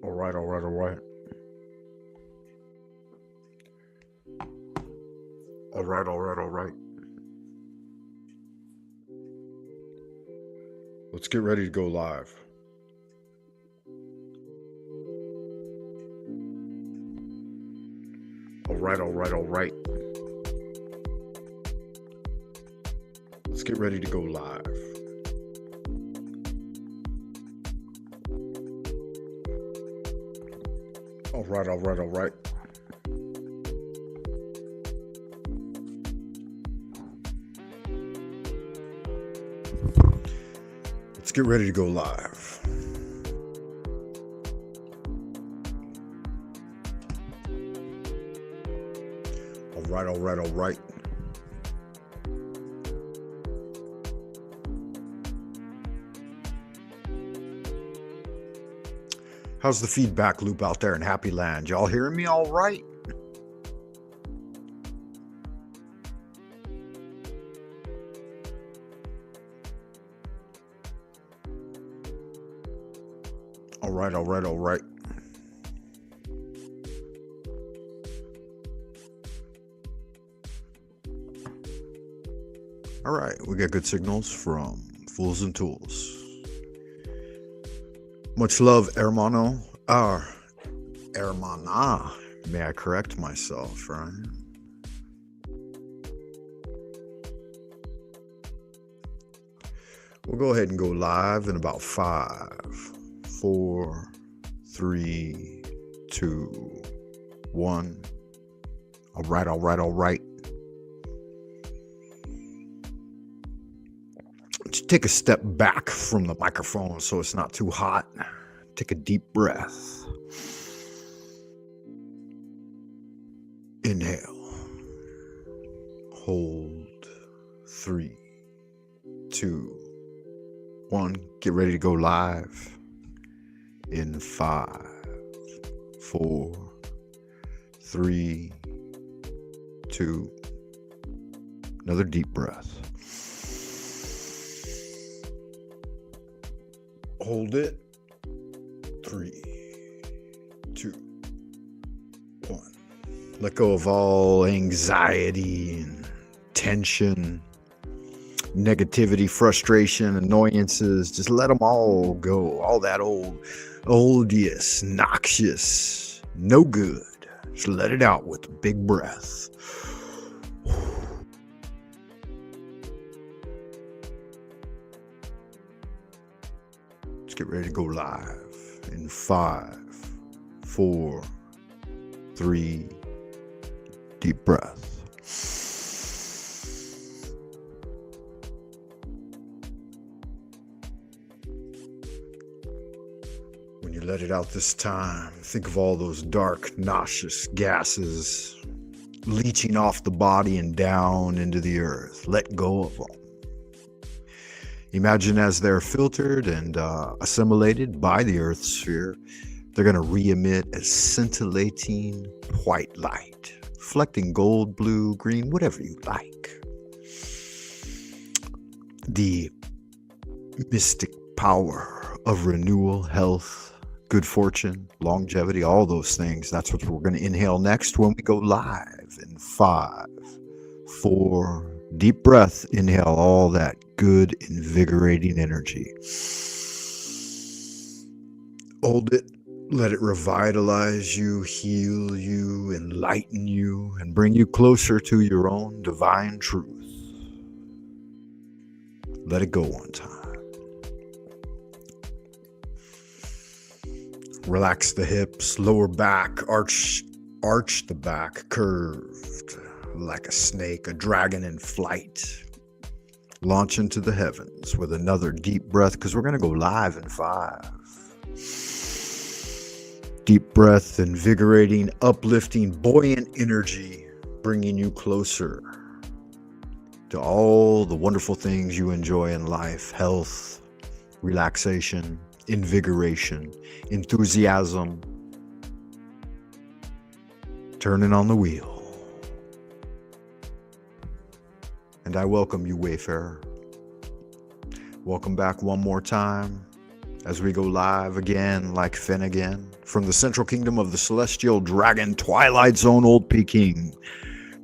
All right, all right, all right. All right, all right, all right. Let's get ready to go live. All right, all right, all right. Let's get ready to go live. All right, all right, all right. Let's get ready to go live. All right, all right, all right. How's the feedback loop out there in Happy Land? Y'all hearing me all right? All right, all right, all right. All right, we got good signals from Fools and Tools. Much love, hermano. Hermana. May I correct myself, right? We'll go ahead and go live in about 5, 4, 3, 2, 1. All right, all right, all right. Just take a step back from the microphone so it's not too hot. Take a deep breath. Inhale. Hold. 3, 2, 1. Get ready to go live in 5, 4, 3, 2. Another deep breath. Hold it. 3, 2, 1. Let go of all anxiety and tension, negativity, frustration, annoyances. Just let them all go. All that odious, noxious, no good. Just let it out with a big breath. Let's get ready to go live in 5, 4, 3, deep breath. When you let it out this time, think of all those dark, nauseous gases leaching off the body and down into the earth. Let go of them. Imagine as they're filtered and assimilated by the Earth sphere, they're going to re-emit a scintillating white light, reflecting gold, blue, green, whatever you like. The mystic power of renewal, health, good fortune, longevity, all those things. That's what we're going to inhale next when we go live in 5, 4, deep breath. Inhale all that good, invigorating energy. Hold it. Let it revitalize you, heal you, enlighten you, and bring you closer to your own divine truth. Let it go one time. Relax the hips, lower back, arch the back, curved like a snake, a dragon in flight. Launch into the heavens with another deep breath because we're going to go live in 5. Deep breath, invigorating, uplifting, buoyant energy, bringing you closer to all the wonderful things you enjoy in life: health, relaxation, invigoration, enthusiasm, turning on the wheel. And I welcome you, Wayfarer. Welcome back one more time. as we go live again like Finnegan from the central kingdom of the celestial dragon Twilight Zone Old Peking.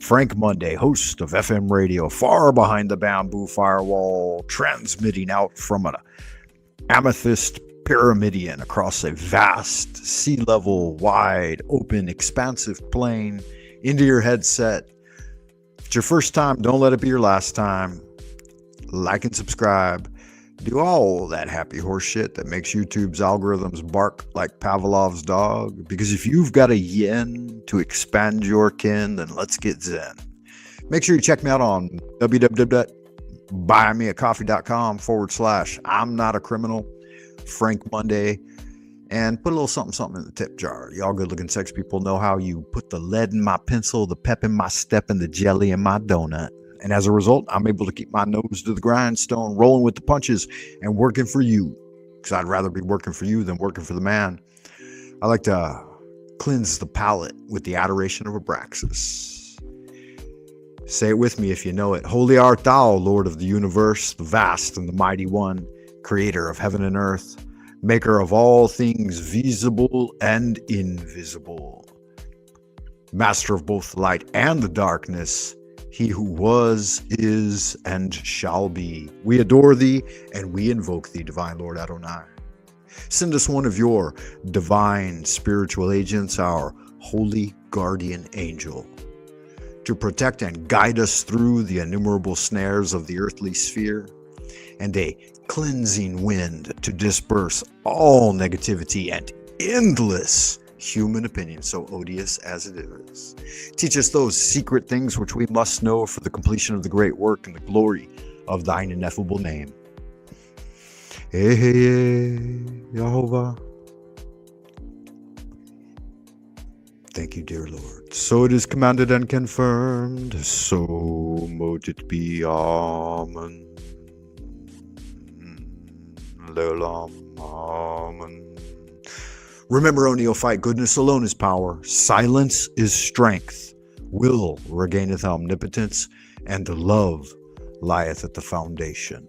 Frank Monday, host of FM radio, far behind the bamboo firewall, transmitting out from an amethyst pyramidion across a vast, sea-level, wide, open, expansive plain into your headset. If it's your first time, don't let it be your last time. Like and subscribe. Do all that happy horse shit that makes YouTube's algorithms bark like Pavlov's dog. Because if you've got a yen to expand your kin, then let's get zen. Make sure you check me out on www.buymeacoffee.com/I'm not a criminal, Frank Monday, and put a little something in the tip jar. Y'all good looking sex people know how you put the lead in my pencil, the pep in my step, and the jelly in my donut. And as a result, I'm able to keep my nose to the grindstone, rolling with the punches, and working for you. Because I'd rather be working for you than working for the man. I like to cleanse the palate with the adoration of Abraxas. Say it with me if you know it. Holy art thou, Lord of the universe, the vast and the mighty one, creator of heaven and earth, maker of all things visible and invisible, master of both the light and the darkness, he who was, is, and shall be. We adore thee, and we invoke thee, divine Lord Adonai. Send us one of your divine spiritual agents, our holy guardian angel, to protect and guide us through the innumerable snares of the earthly sphere, and a cleansing wind to disperse all negativity and endless human opinion, so odious as it is. Teach us those secret things which we must know for the completion of the great work and the glory of thine ineffable name. Hey, hey, hey, Yehovah. Thank you, dear Lord. So it is commanded and confirmed, so mote it be. Amen. Leolam. Amen. Remember, O neophyte, goodness alone is power, silence is strength, will regaineth omnipotence, and love lieth at the foundation.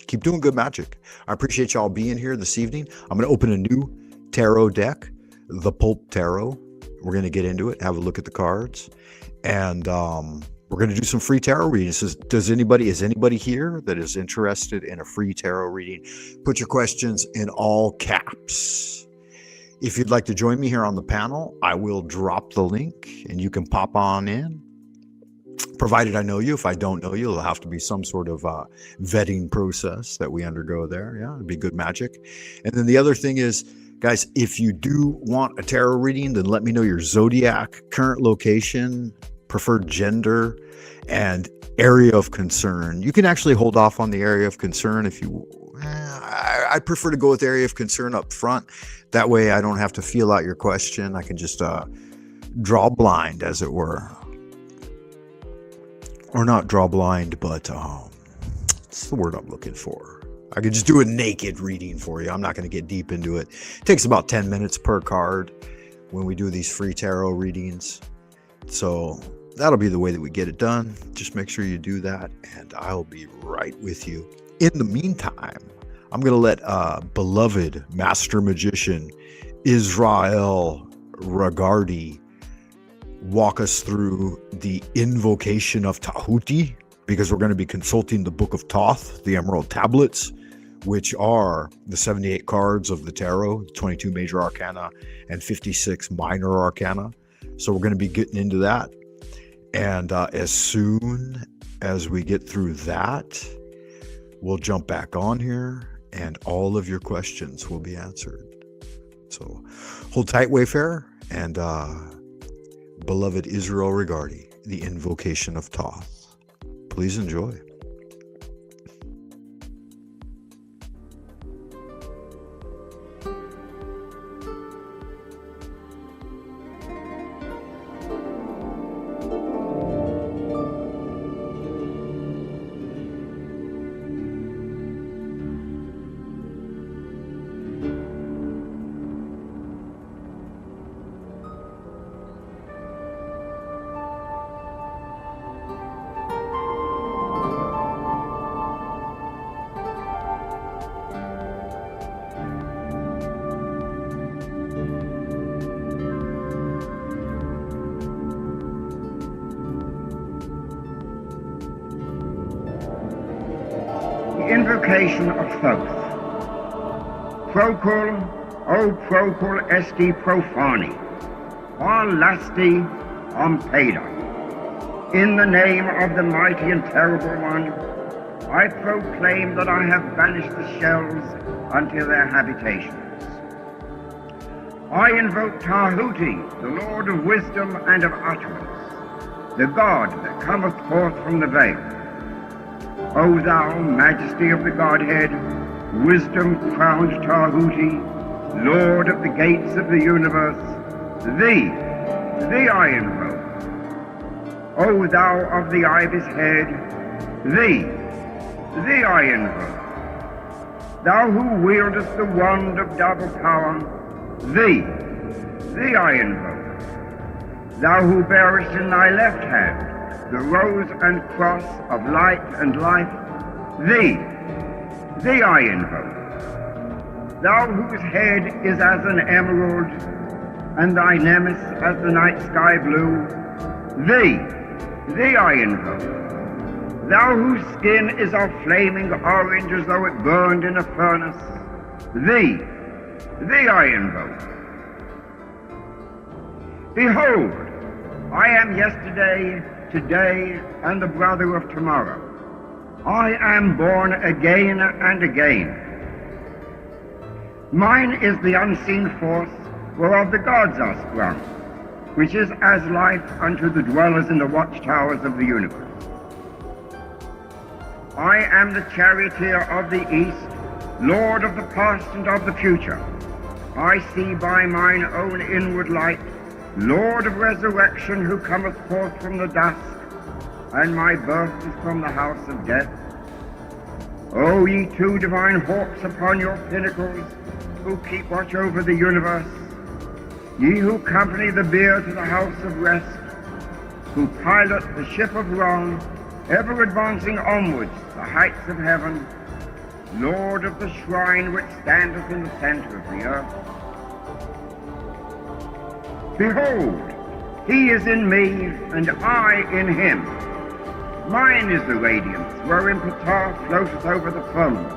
Keep doing good magic. I appreciate y'all being here this evening. I'm going to open a new tarot deck, the Pulp Tarot. We're going to get into it, have a look at the cards, and we're going to do some free tarot readings. Is anybody here that is interested in a free tarot reading? Put your questions in all caps. If you'd like to join me here on the panel, I will drop the link and you can pop on in, provided I know you. If I don't know you, it'll have to be some sort of vetting process that we undergo there. Yeah, it'd be good magic. And then the other thing is, guys, if you do want a tarot reading, then let me know your zodiac, current location, preferred gender, and area of concern. You can actually hold off on the area of concern if you I prefer to go with area of concern up front. That way I don't have to feel out your question. I can just draw blind, as it were. Or not draw blind, but it's the word I'm looking for. I could just do a naked reading for you. I'm not going to get deep into it. It takes about 10 minutes per card when we do these free tarot readings. So that'll be the way that we get it done. Just make sure you do that, and I'll be right with you. In the meantime, I'm going to let beloved master magician Israel Ragardi walk us through the invocation of Tahuti, because we're going to be consulting the Book of Thoth, the Emerald Tablets, which are the 78 cards of the tarot, 22 major arcana and 56 minor arcana. So we're going to be getting into that. And as soon as we get through that, we'll jump back on here and all of your questions will be answered. So hold tight, Wayfarer, and beloved Israel Ragardi, the invocation of Thoth. Please enjoy. Invocation of Thoth. Procul, O procul esti profani, qual lasti ompeda. In the name of the mighty and terrible one, I proclaim that I have banished the shells unto their habitations. I invoke Tahuti, the Lord of wisdom and of utterance, the God that cometh forth from the veil. O thou majesty of the Godhead, wisdom-crowned Tahuti, Lord of the gates of the universe, thee I invoke. O thou of the ibis head, thee I invoke. Thou who wieldest the wand of double power, thee I invoke. Thou who bearest in thy left hand the rose and cross of light and life, thee I invoke. Thou whose head is as an emerald, and thy nemes as the night sky blue, thee I invoke. Thou whose skin is of flaming orange as though it burned in a furnace, thee I invoke. Behold, I am yesterday, today, and the brother of tomorrow. I am born again and again. Mine is the unseen force whereof the gods are sprung, which is as life unto the dwellers in the watchtowers of the universe. I am the charioteer of the east, Lord of the past and of the future. I see by mine own inward light, Lord of resurrection, who cometh forth from the dusk, and my birth is from the house of death. O ye two divine hawks upon your pinnacles, who keep watch over the universe, ye who company the bier to the house of rest, who pilot the ship of wrong, ever advancing onwards the heights of heaven, Lord of the shrine which standeth in the center of the earth. Behold, he is in me, and I in him. Mine is the radiance wherein Ptah floateth over the firmament.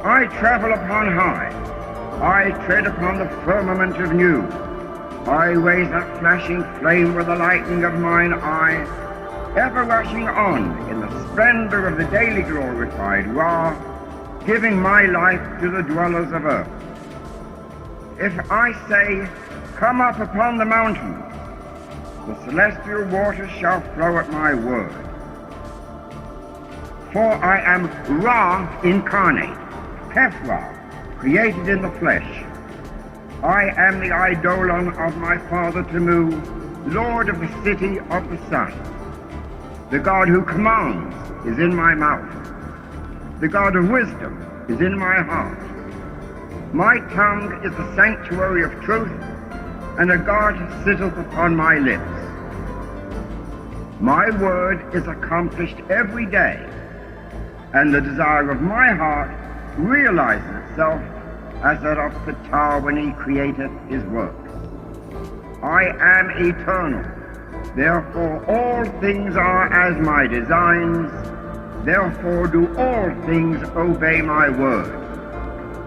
I travel upon high. I tread upon the firmament of new. I raise up flashing flame with the lightning of mine eye, ever rushing on in the splendor of the daily glorified Ra, giving my life to the dwellers of earth. If I say, come up upon the mountains, the celestial waters shall flow at my word. For I am Ra incarnate, Hephrah, created in the flesh. I am the eidolon of my father Tamu, Lord of the city of the sun. The God who commands is in my mouth. The God of wisdom is in my heart. My tongue is the sanctuary of truth, and a God sitteth upon my lips. My word is accomplished every day, and the desire of my heart realizes itself as that of Ptah when he created his works. I am eternal, therefore all things are as my designs, therefore do all things obey my word.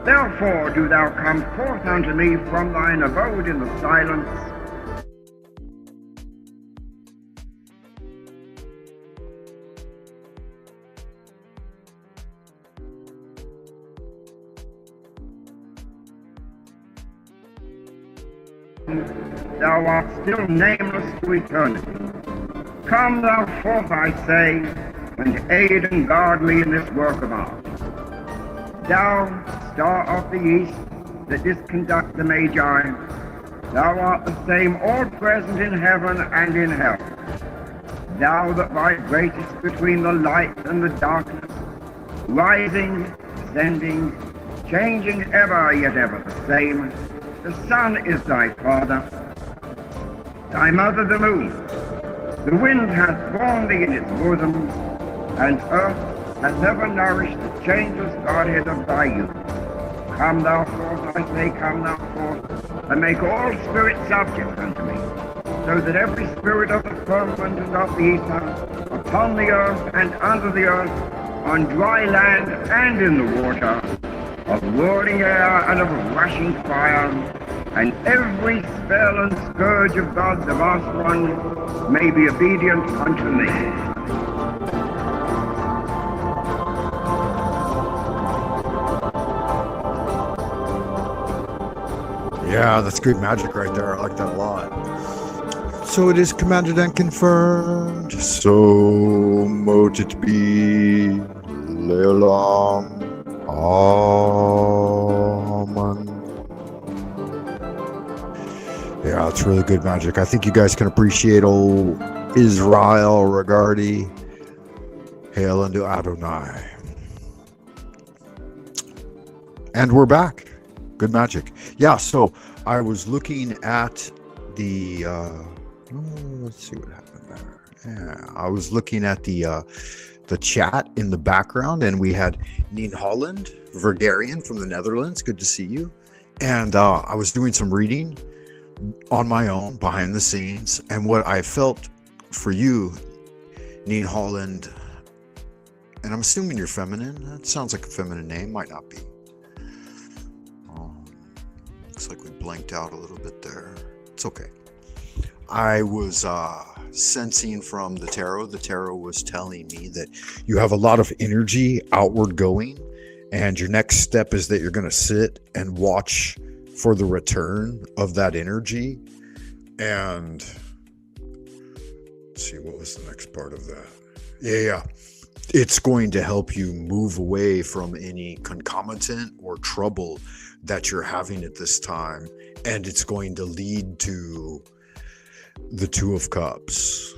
Therefore do thou come forth unto me from thine abode in the silence. Thou art still nameless to eternity. Come thou forth, I say, and aid and guard me in this work of art. Thou, star of the east, that didst conduct the Magi, thou art the same all present in heaven and in hell. Thou that vibratest between the light and the darkness, rising, descending, changing ever, yet ever the same. The sun is thy father, thy mother the moon. The wind hath borne thee in its bosom, and earth hath ever nourished the changeless Godhead of thy youth. Come thou forth, I say, come thou forth, and make all spirits subject unto me, so that every spirit of the firmament and of the ether, upon the earth and under the earth, on dry land and in the water, of whirling air and of rushing fire, and every spell and scourge of God the vast one may be obedient unto me. Yeah, that's good magic right there. I like that a lot. So it is commanded and confirmed. So mote it be. Leolam. Amen. Yeah, it's really good magic. I think you guys can appreciate old Israel Regardi. Hail unto Adonai. And we're back. Good magic. Yeah, so I was looking at the let's see what happened there. Yeah, I was looking at the chat in the background, and we had Nien Holland Vergarian from the Netherlands. Good to see you. And I was doing some reading on my own behind the scenes, and what I felt for you, Nien Holland, and I'm assuming you're feminine. That sounds like a feminine name. Might not be. Looks like we blanked out a little bit there. It's okay. I was sensing from the tarot was telling me that you have a lot of energy outward going, and your next step is that you're going to sit and watch for the return of that energy. And let's see, what was the next part of that? Yeah. It's going to help you move away from any concomitant or trouble that you're having at this time, and it's going to lead to the Two of Cups.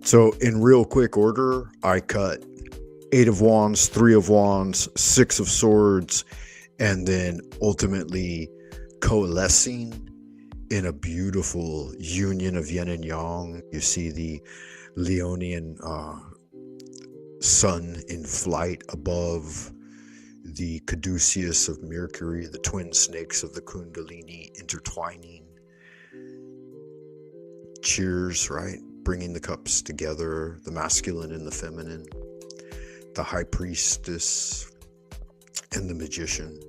So in real quick order, I cut 8 of Wands, 3 of Wands, 6 of Swords, and then ultimately coalescing in a beautiful union of yin and yang. You see the Leonian sun in flight above the caduceus of Mercury, the twin snakes of the Kundalini intertwining. Cheers, right? Bringing the cups together, the masculine and the feminine, the high priestess and the magician,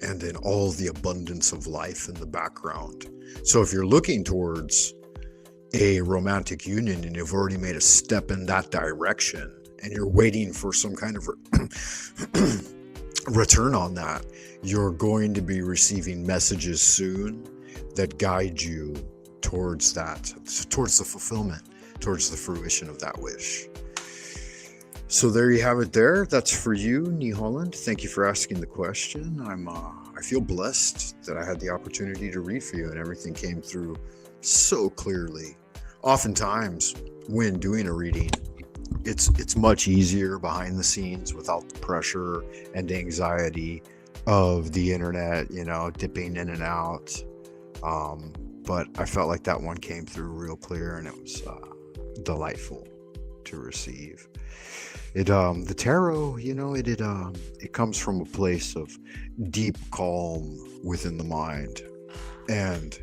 and then all the abundance of life in the background. So if you're looking towards a romantic union and you've already made a step in that direction, and you're waiting for some kind of return on that, you're going to be receiving messages soon that guide you towards that, towards the fulfillment, towards the fruition of that wish. So there you have it there. That's for you, Nien Holland. Thank you for asking the question. I feel blessed that I had the opportunity to read for you, and everything came through so clearly. Oftentimes when doing a reading, it's much easier behind the scenes without the pressure and anxiety of the internet, dipping in and out. But I felt like that one came through real clear, and it was delightful to receive. The tarot, it comes from a place of deep calm within the mind. And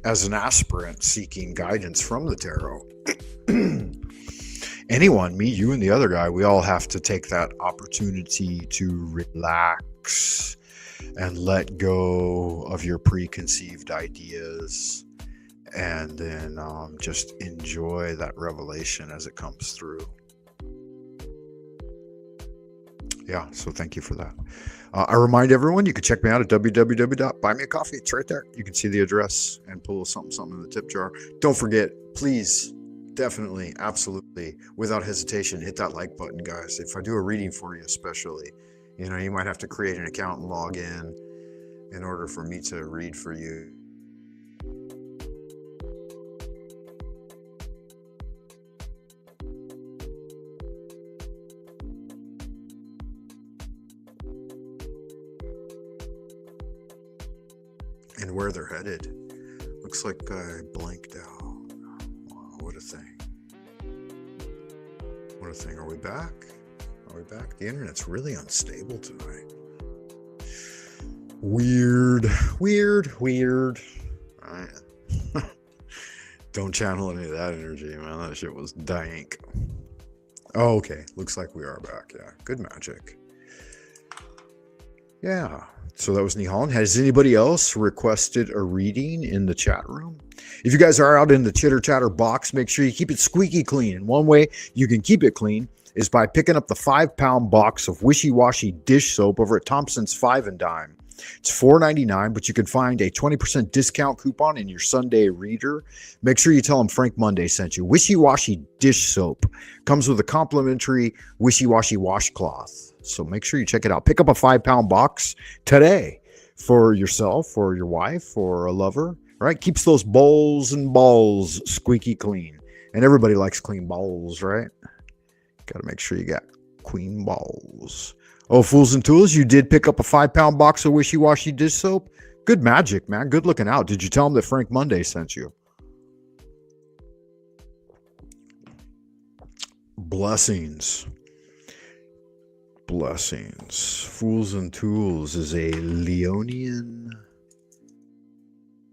as an aspirant seeking guidance from the tarot, anyone, me, you, and the other guy, we all have to take that opportunity to relax and let go of your preconceived ideas, and then just enjoy that revelation as it comes through. Yeah, so thank you for that. I remind everyone, you can check me out at www.buymeacoffee. It's right there. You can see the address and pull something in the tip jar. Don't forget, please, definitely, absolutely, without hesitation, hit that like button, guys. If I do a reading for you especially, you might have to create an account and log in order for me to read for you. And where they're headed. Looks like I blanked out. Wow, what a thing. What a thing. Are we back? Are we back? The internet's really unstable tonight. Weird. Right. Don't channel any of that energy, man. That shit was dank. Oh, okay. Looks like we are back. Yeah. Good magic. Yeah. So that was Nihon. Has anybody else requested a reading in the chat room? If you guys are out in the chitter chatter box, make sure you keep it squeaky clean. And one way you can keep it clean is by picking up the 5-pound box of Wishy Washy dish soap over at Thompson's 5 and Dime. It's $4.99, but you can find a 20% discount coupon in your Sunday reader. Make sure you tell them Frank Monday sent you. Wishy Washy dish soap comes with a complimentary Wishy Washy washcloth. So make sure you check it out. Pick up a 5-pound box today for yourself or your wife or a lover. Right? Keeps those bowls and balls squeaky clean. And everybody likes clean bowls, right? Got to make sure you got clean balls. Oh, Fools and Tools, you did pick up a 5-pound box of Wishy Washy dish soap? Good magic, man. Good looking out. Did you tell him that Frank Monday sent you? Blessings. Blessings. Fools and Tools is a Leonian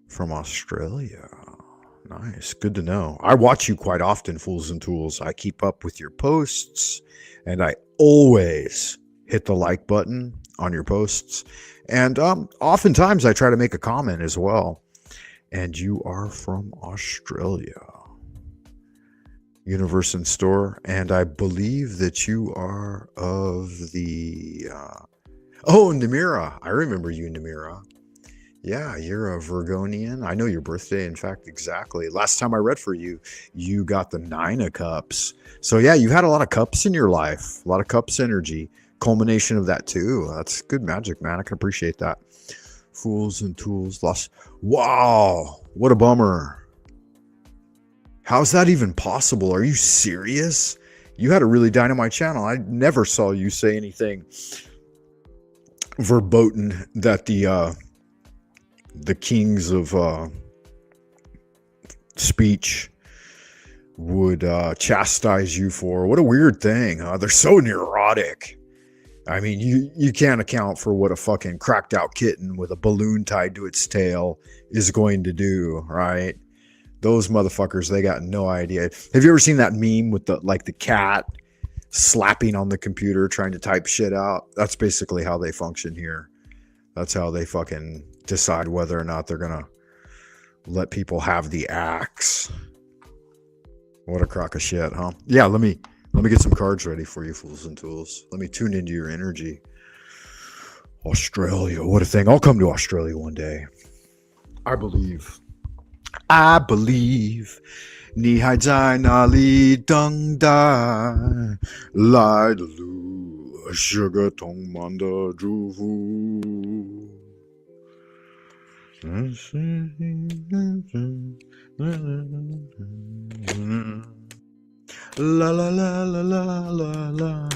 from Australia. Nice. Good to know. I watch you quite often, Fools and Tools. I keep up with your posts, and I always hit the like button on your posts. And oftentimes I try to make a comment as well. And you are from Australia. Universe in Store. And I believe that you are of the... Namira. I remember you, Namira. Yeah, you're a Virgonian. I know your birthday, in fact, exactly. Last time I read for you, you got the 9 of Cups. So yeah, you've had a lot of cups in your life. A lot of cups energy. Culmination of that too. That's good magic, man. I can appreciate that. Fools and Tools lost. Wow, what a bummer. How's that even possible? Are you serious? You had a really dynamite channel. I never saw you say anything verboten that the kings of speech would chastise you for. What a weird thing, huh? They're so neurotic. I mean, you can't account for what a fucking cracked out kitten with a balloon tied to its tail is going to do, right? Those motherfuckers, they got no idea. Have you ever seen that meme with the cat slapping on the computer trying to type shit out? That's basically how they function here. That's how they fucking decide whether or not they're gonna let people have the axe. What a crock of shit, huh? Yeah, let me get some cards ready for you, Fools and Tools. Let me tune into your energy. Australia, what a thing. I'll come to Australia one day. I believe. Ni hai zai na li dung dai. Lai de lu. Sugar tong manda zhu fu. La la la la la la la.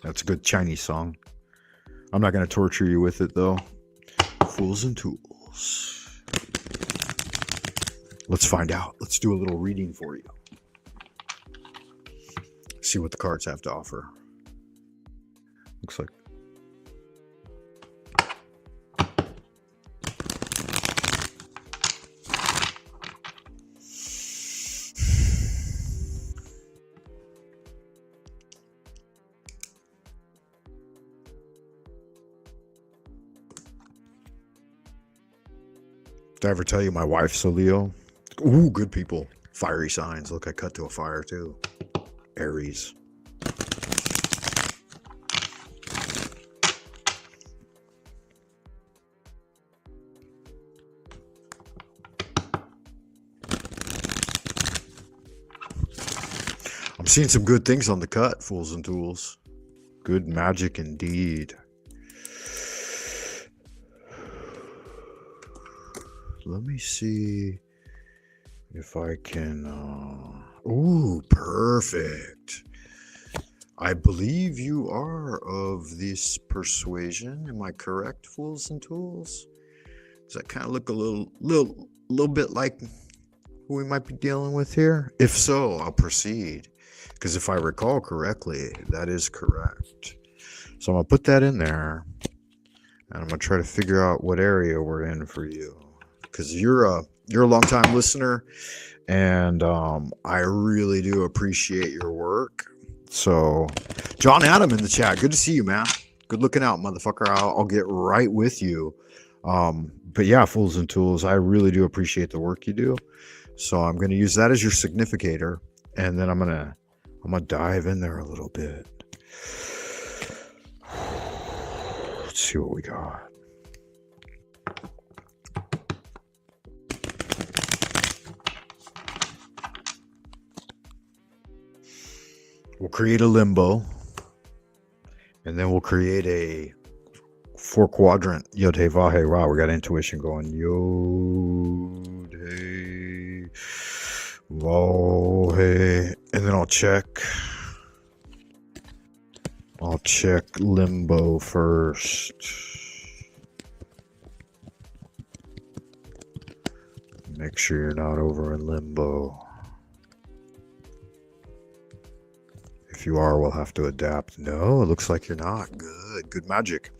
That's a good Chinese song. I'm not going to torture you with it though. Fools and Tools. Let's find out. Let's do a little reading for you. See what the cards have to offer. Looks like did I ever tell you my wife's a Leo? Ooh, good people. Fiery signs. Look, I cut to a fire too. Aries. I'm seeing some good things on the cut, Fools and Tools. Good magic indeed. Let me see if I can... Ooh, perfect. I believe you are of this persuasion. Am I correct, Fools and Tools? Does that kind of look a little bit like who we might be dealing with here? If so, I'll proceed. Because if I recall correctly, that is correct. So I'm going to put that in there. And I'm going to try to figure out what area we're in for you. Because you're You're a longtime listener, and I really do appreciate your work. So, John Adam in the chat. Good to see you, man. Good looking out, motherfucker. I'll get right with you. But yeah, Fools and Tools, I really do appreciate the work you do. So I'm going to use that as your significator, and then I'm gonna dive in there a little bit. Let's see what we got. We'll create a limbo, and then we'll create a 4-quadrant Yod Hey Vah Hey Ra. We got intuition going. Yod Hey Vah Hey, and then I'll check limbo first. Make sure you're not over in limbo. If you are, we'll have to adapt. No, it looks like you're not. Good magic.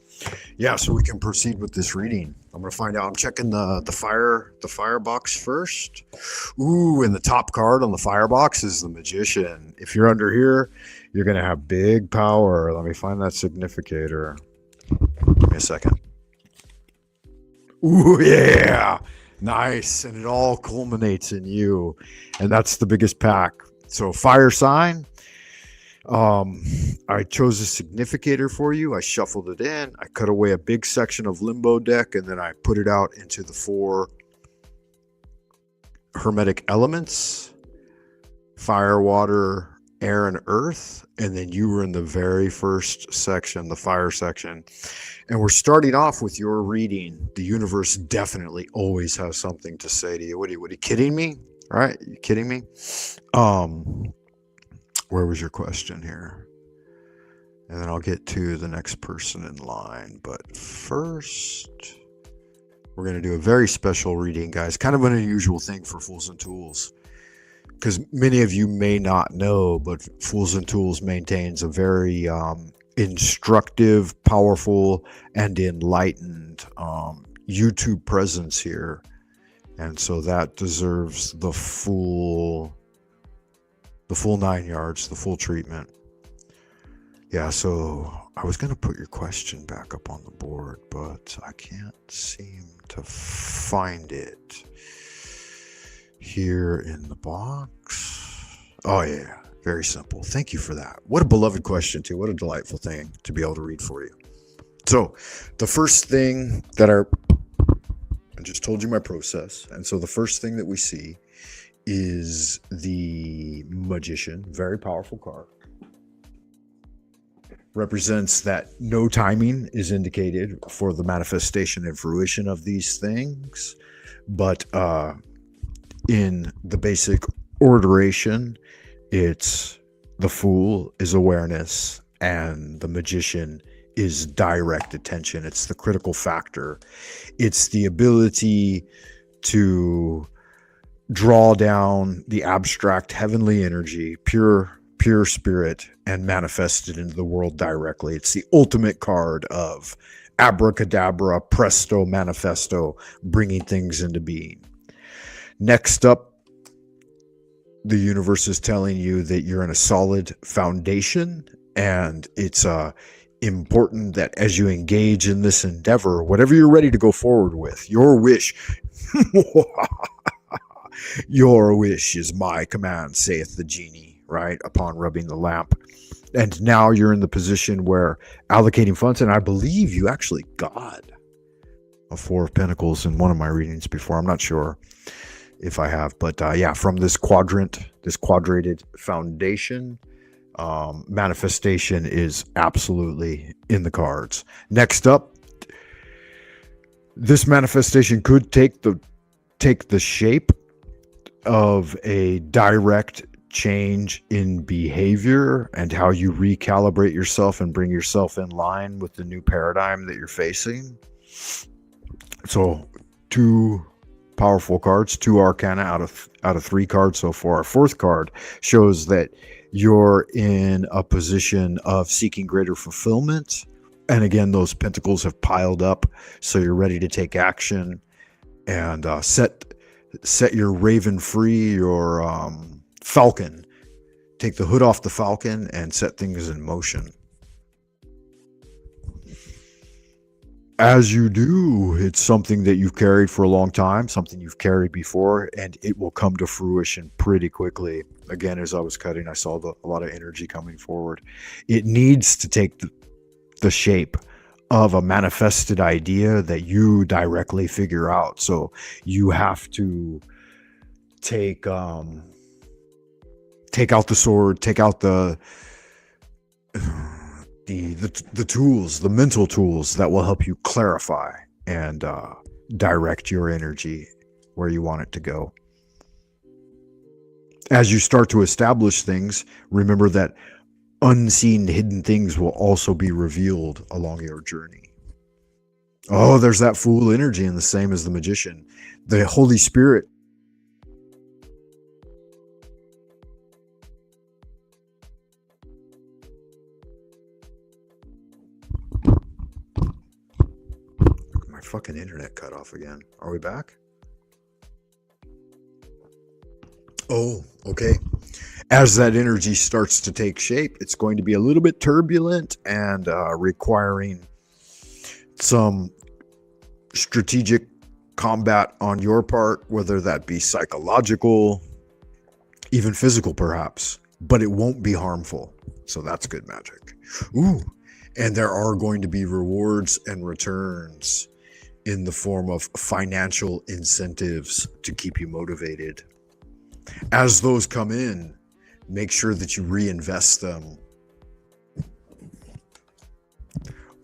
Yeah, so we can proceed with this reading. I'm gonna find out. I'm checking the fire box first. Ooh, and the top card on the firebox is the Magician. If you're under here, you're gonna have big power. Let me find that significator. Give me a second. Ooh, yeah, nice. And it all culminates in you, and that's the biggest pack. So fire sign. I chose a significator for you. I shuffled it in. I cut away a big section of limbo deck, and then I put it out into the 4 hermetic elements: fire, water, air, and earth. And then you were in the very first section, the fire section. And we're starting off with your reading. The universe definitely always has something to say to you. What are you kidding me? All right? You kidding me? Where was your question here? And then I'll get to the next person in line. But first, we're going to do a very special reading, guys. Kind of an unusual thing for Fools and Tools, because many of you may not know, but Fools and Tools maintains a very instructive, powerful, and enlightened YouTube presence here. And so that deserves the full 9 yards, the full treatment. Yeah, so I was going to put your question back up on the board, but I can't seem to find it here in the box. Oh, yeah, very simple. Thank you for that. What a beloved question, too. What a delightful thing to be able to read for you. So the first thing that I just told you my process. And so the first thing that we see is the Magician. Very powerful card. Represents that no timing is indicated for the manifestation and fruition of these things. But in the basic orderation, it's the Fool is awareness and the Magician is direct attention. It's the critical factor. It's the ability to draw down the abstract heavenly energy, pure spirit, and manifest it into the world directly. It's the ultimate card of abracadabra, presto, manifesto, bringing things into being. Next up, the universe is telling you that you're in a solid foundation, and it's important that as you engage in this endeavor, whatever you're ready to go forward with, your wish your wish is my command, saith the genie, right? Upon rubbing the lamp. And now you're in the position where allocating funds, and I believe you actually got a 4 of Pentacles in one of my readings before. I'm not sure if I have, but yeah, from this quadrant, this quadrated foundation, manifestation is absolutely in the cards. Next up, this manifestation could take the shape of a direct change in behavior and how you recalibrate yourself and bring yourself in line with the new paradigm that you're facing. So 2 powerful cards, 2 arcana out of 3 cards so far. 4th card shows that you're in a position of seeking greater fulfillment. And again, those pentacles have piled up, so you're ready to take action and set set your Raven free, your Falcon. Take the hood off the Falcon and set things in motion. As you do, it's something that you've carried for a long time, something you've carried before, and it will come to fruition pretty quickly. Again, as I was cutting, I saw a lot of energy coming forward. It needs to take the shape of a manifested idea that you directly figure out. So you have to take out the sword, take out the tools, the mental tools that will help you clarify and direct your energy where you want it to go. As you start to establish things, remember that unseen hidden things will also be revealed along your journey. Oh, there's that fool energy, and the same as the magician. The Holy Spirit fucking internet cut off again. Are we back? Oh, okay. As that energy starts to take shape, it's going to be a little bit turbulent and requiring some strategic combat on your part, whether that be psychological, even physical perhaps, but it won't be harmful. So that's good magic. Ooh, and there are going to be rewards and returns in the form of financial incentives to keep you motivated. As those come in, make sure that you reinvest them.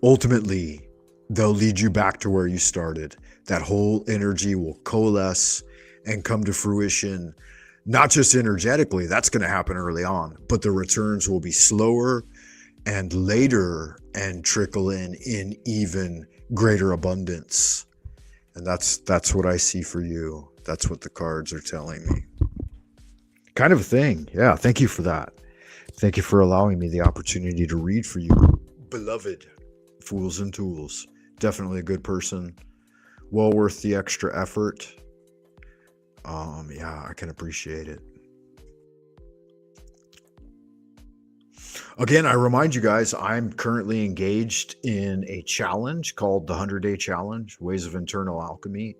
Ultimately, they'll lead you back to where you started. That whole energy will coalesce and come to fruition, not just energetically, that's going to happen early on, but the returns will be slower and later and trickle in even greater abundance. And that's what I see for you. That's what the cards are telling me. Kind of a thing. Yeah, thank you for that. Thank you for allowing me the opportunity to read for you, beloved Fools and Tools. Definitely a good person. Well worth the extra effort. Yeah, I can appreciate it. Again, I remind you guys, I'm currently engaged in a challenge called the 100-Day Challenge, Ways of Internal Alchemy.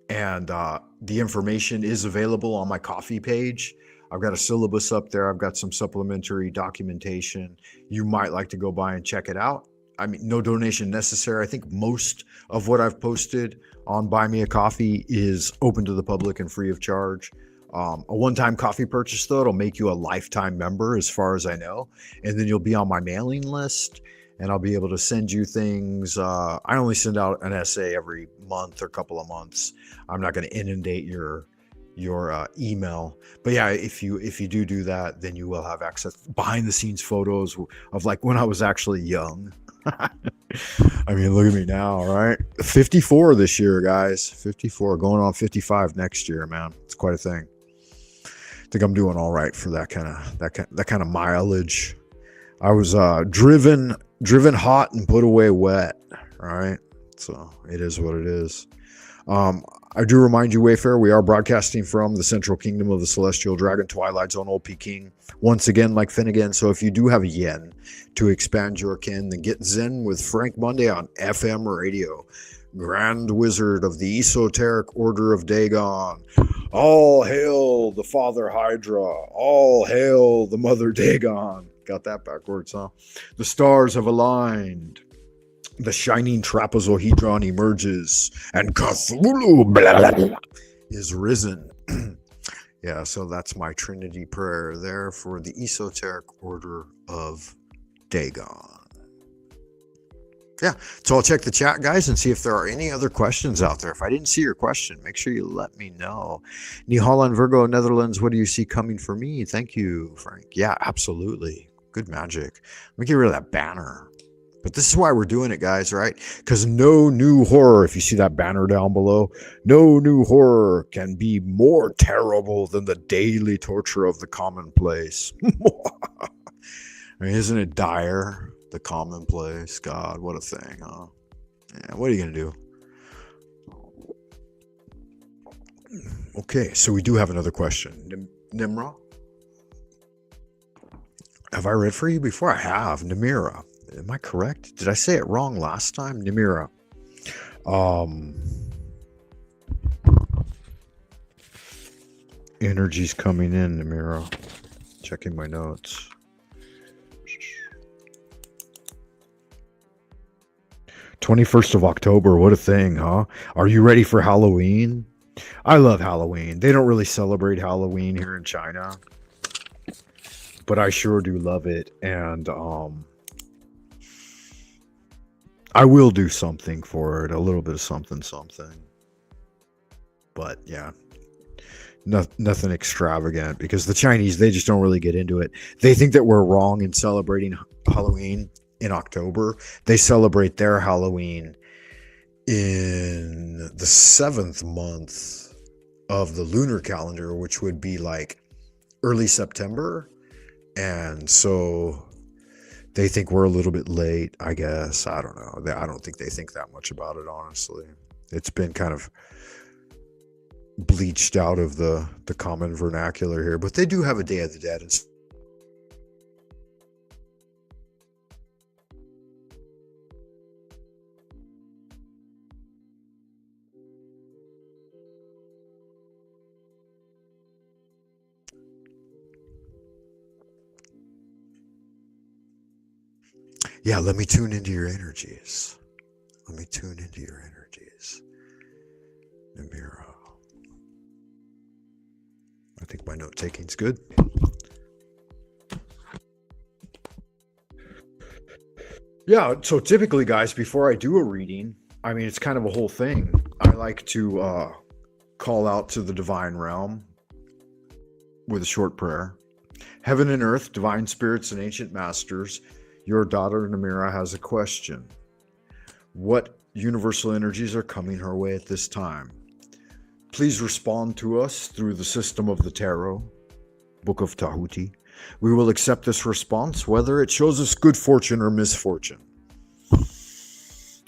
And the information is available on my Ko-fi page. I've got a syllabus up there. I've got some supplementary documentation. You might like to go by and check it out. I mean, no donation necessary. I think most of what I've posted on Buy Me a Coffee is open to the public and free of charge. A one-time coffee purchase, though, it'll make you a lifetime member as far as I know. And then you'll be on my mailing list and I'll be able to send you things. I only send out an essay every month or couple of months. I'm not going to inundate your email. But yeah, if you do that, then you will have access behind the scenes photos of like when I was actually young. I mean, look at me now, right? 54 this year, guys. 54, going on 55 next year, man. It's quite a thing. I think I'm doing all right for that kind of mileage. I was driven hot and put away wet. All right, so it is what it is. I do remind you, Wayfarer, we are broadcasting from the Central Kingdom of the Celestial Dragon, Twilight Zone, Old Peking. Once again, like Finnegan. So if you do have a yen to expand your kin, then get Zen with Frank Monday on FM radio. Grand Wizard of the Esoteric Order of Dagon. All hail the Father Hydra. All hail the Mother Dagon. Got that backwards, huh? The stars have aligned. The shining trapezohedron emerges, and Cthulhu blah, blah, blah, is risen. Yeah, so that's my Trinity prayer there for the Esoteric Order of Dagon. Yeah, so I'll check the chat, guys, and see if there are any other questions out there. If I didn't see your question, make sure you let me know. New Holland, Virgo, Netherlands, what do you see coming for me? Thank you, Frank. Yeah, absolutely. Good magic. Let me get rid of that banner. But this is why we're doing it, guys, right? Because no new horror, if you see that banner down below, no new horror can be more terrible than the daily torture of the commonplace. I mean, isn't it dire? The commonplace. God, what a thing, huh? Yeah, what are you going to do? Okay, so we do have another question. Nimra? Have I read for you before? I have. Namira. Am I correct? Did I say it wrong last time? Namira. Energy's coming in, Namira. Checking my notes. "21st of October, what a thing, huh? Are you ready for Halloween?" I love Halloween. They don't really celebrate Halloween here in China, but I sure do love it. And I will do something for it, a little bit of something. But yeah, nothing extravagant, because the Chinese, they just don't really get into it. They think that we're wrong in celebrating Halloween in October. They celebrate their Halloween in the 7th month of the lunar calendar, which would be like early September. And so they think we're a little bit late, I guess. I don't know. I don't think they think that much about it, honestly. It's been kind of bleached out of the common vernacular here, but they do have a Day of the Dead. Yeah, let me tune into your energies. Namira. I think my note taking's good. Yeah, so typically, guys, before I do a reading, I mean, it's kind of a whole thing. I like to call out to the divine realm with a short prayer. Heaven and earth, divine spirits and ancient masters, your daughter Namira has a question. What universal energies are coming her way at this time? Please respond to us through the system of the tarot, Book of Tahuti. We will accept this response, whether it shows us good fortune or misfortune.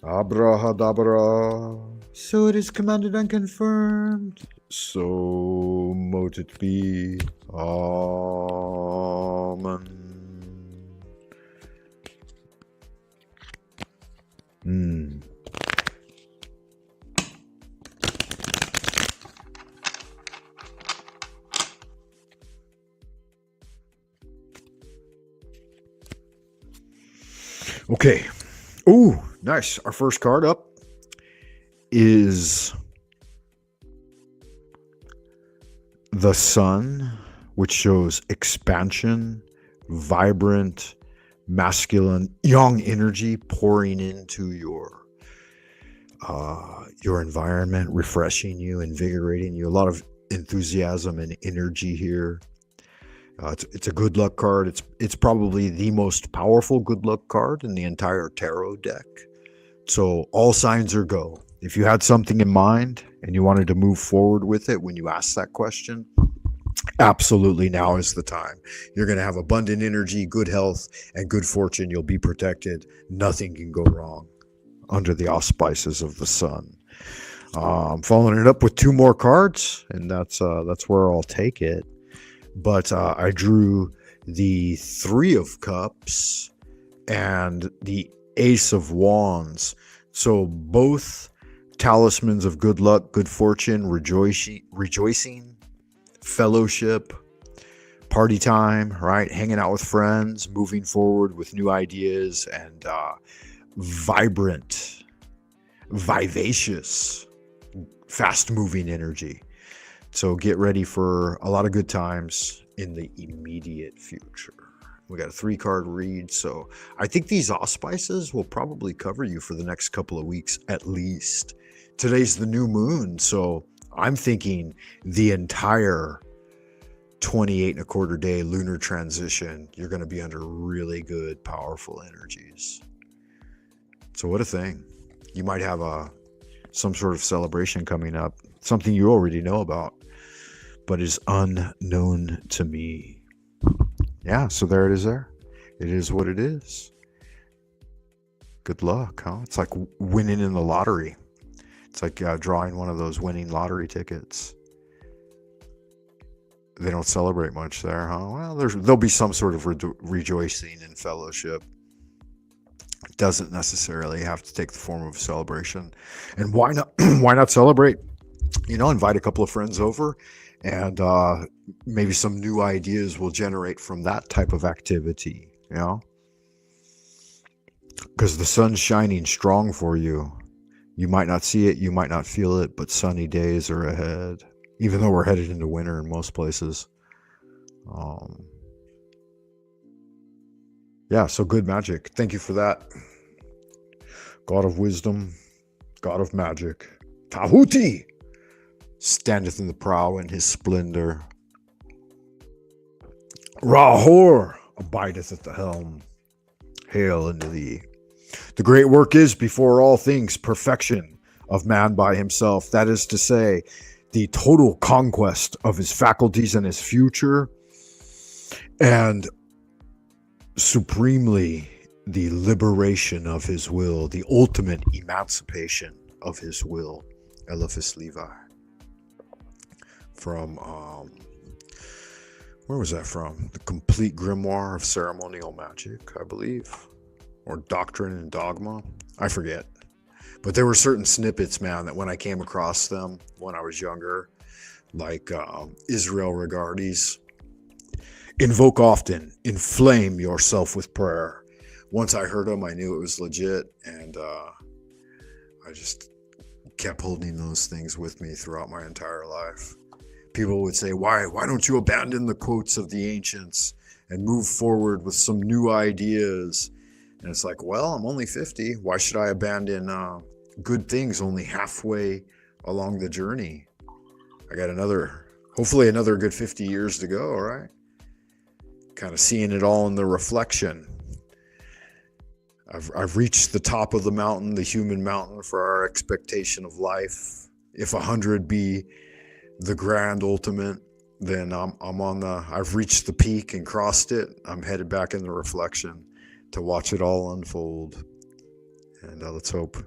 Abrahadabra. So it is commanded and confirmed. So mote it be. Amen. Okay. Ooh, nice. Our first card up is the Sun, which shows expansion, vibrant, masculine, young energy pouring into your environment, refreshing you, invigorating you. A lot of enthusiasm and energy here. It's a good luck card. It's probably the most powerful good luck card in the entire tarot deck. So all signs are go. If you had something in mind and you wanted to move forward with it when you asked that question, absolutely now is the time. You're going to have abundant energy, good health, and good fortune. You'll be protected. Nothing can go wrong under the auspices of the Sun. I'm following it up with 2 more cards, and that's where I'll take it. But I drew the 3 of Cups and the Ace of Wands. So both talismans of good luck, good fortune, rejoicing, fellowship, party time, right? Hanging out with friends, moving forward with new ideas, and vibrant, vivacious, fast-moving energy. So get ready for a lot of good times in the immediate future. We got a 3-card read, so I think these auspices will probably cover you for the next couple of weeks at least. Today's the new moon, so I'm thinking the entire 28.25 day lunar transition, you're going to be under really good, powerful energies. So what a thing. You might have some sort of celebration coming up, something you already know about, but is unknown to me. Yeah, so there it is there. It is what it is. Good luck, huh? It's like winning in the lottery. It's like drawing one of those winning lottery tickets. They don't celebrate much there, huh? Well, there'll be some sort of rejoicing and fellowship. It doesn't necessarily have to take the form of a celebration. And why not? Why not celebrate? Invite a couple of friends over, and maybe some new ideas will generate from that type of activity. Because the sun's shining strong for you. You might not see it, you might not feel it, but sunny days are ahead. Even though we're headed into winter in most places. So good magic. Thank you for that. God of wisdom, God of magic. Tahuti standeth in the prow in his splendor. Rahor abideth at the helm. Hail unto thee. The great work is before all things perfection of man by himself. That is to say, the total conquest of his faculties and his future, and supremely the liberation of his will, the ultimate emancipation of his will. Eliphas Levi. From, where was that from? The Complete Grimoire of Ceremonial Magic, I believe. Or Doctrine and Dogma. I forget. But there were certain snippets, man, that when I came across them when I was younger, like Israel Regardes, invoke often, inflame yourself with prayer. Once I heard them, I knew it was legit, and I just kept holding those things with me throughout my entire life. People would say, why don't you abandon the quotes of the ancients and move forward with some new ideas? And it's like, well, I'm only 50. Why should I abandon good things only halfway along the journey? I got hopefully another good 50 years to go, all right? Kind of seeing it all in the reflection. I've reached the top of the mountain, the human mountain, for our expectation of life. If 100 be the grand ultimate, then I've reached the peak and crossed it. I'm headed back in the reflection to watch it all unfold. And let's hope.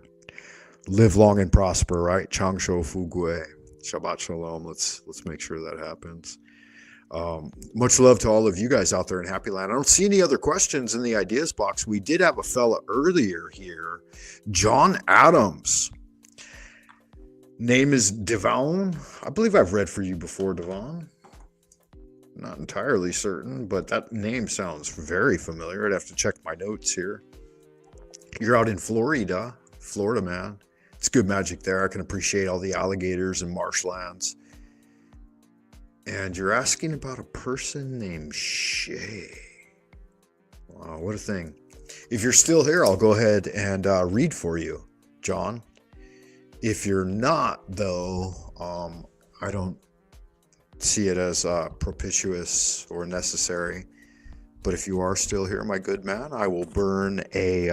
Live long and prosper, right? Changsho Fugui. Shabbat Shalom. Let's make sure that happens. Much love to all of you guys out there in Happy Land. I don't see any other questions in the ideas box. We did have a fella earlier here, John Adams. Name is Devon. I believe I've read for you before, Devon. Not entirely certain, but that name sounds very familiar. I'd have to check my notes here. You're out in Florida, man. It's good magic there. I can appreciate all the alligators and marshlands. And you're asking about a person named Shay. Wow, what a thing. If you're still here, I'll go ahead and read for you, John. If you're not, though, I don't see it as propitious or necessary. But if you are still here, my good man, I will burn a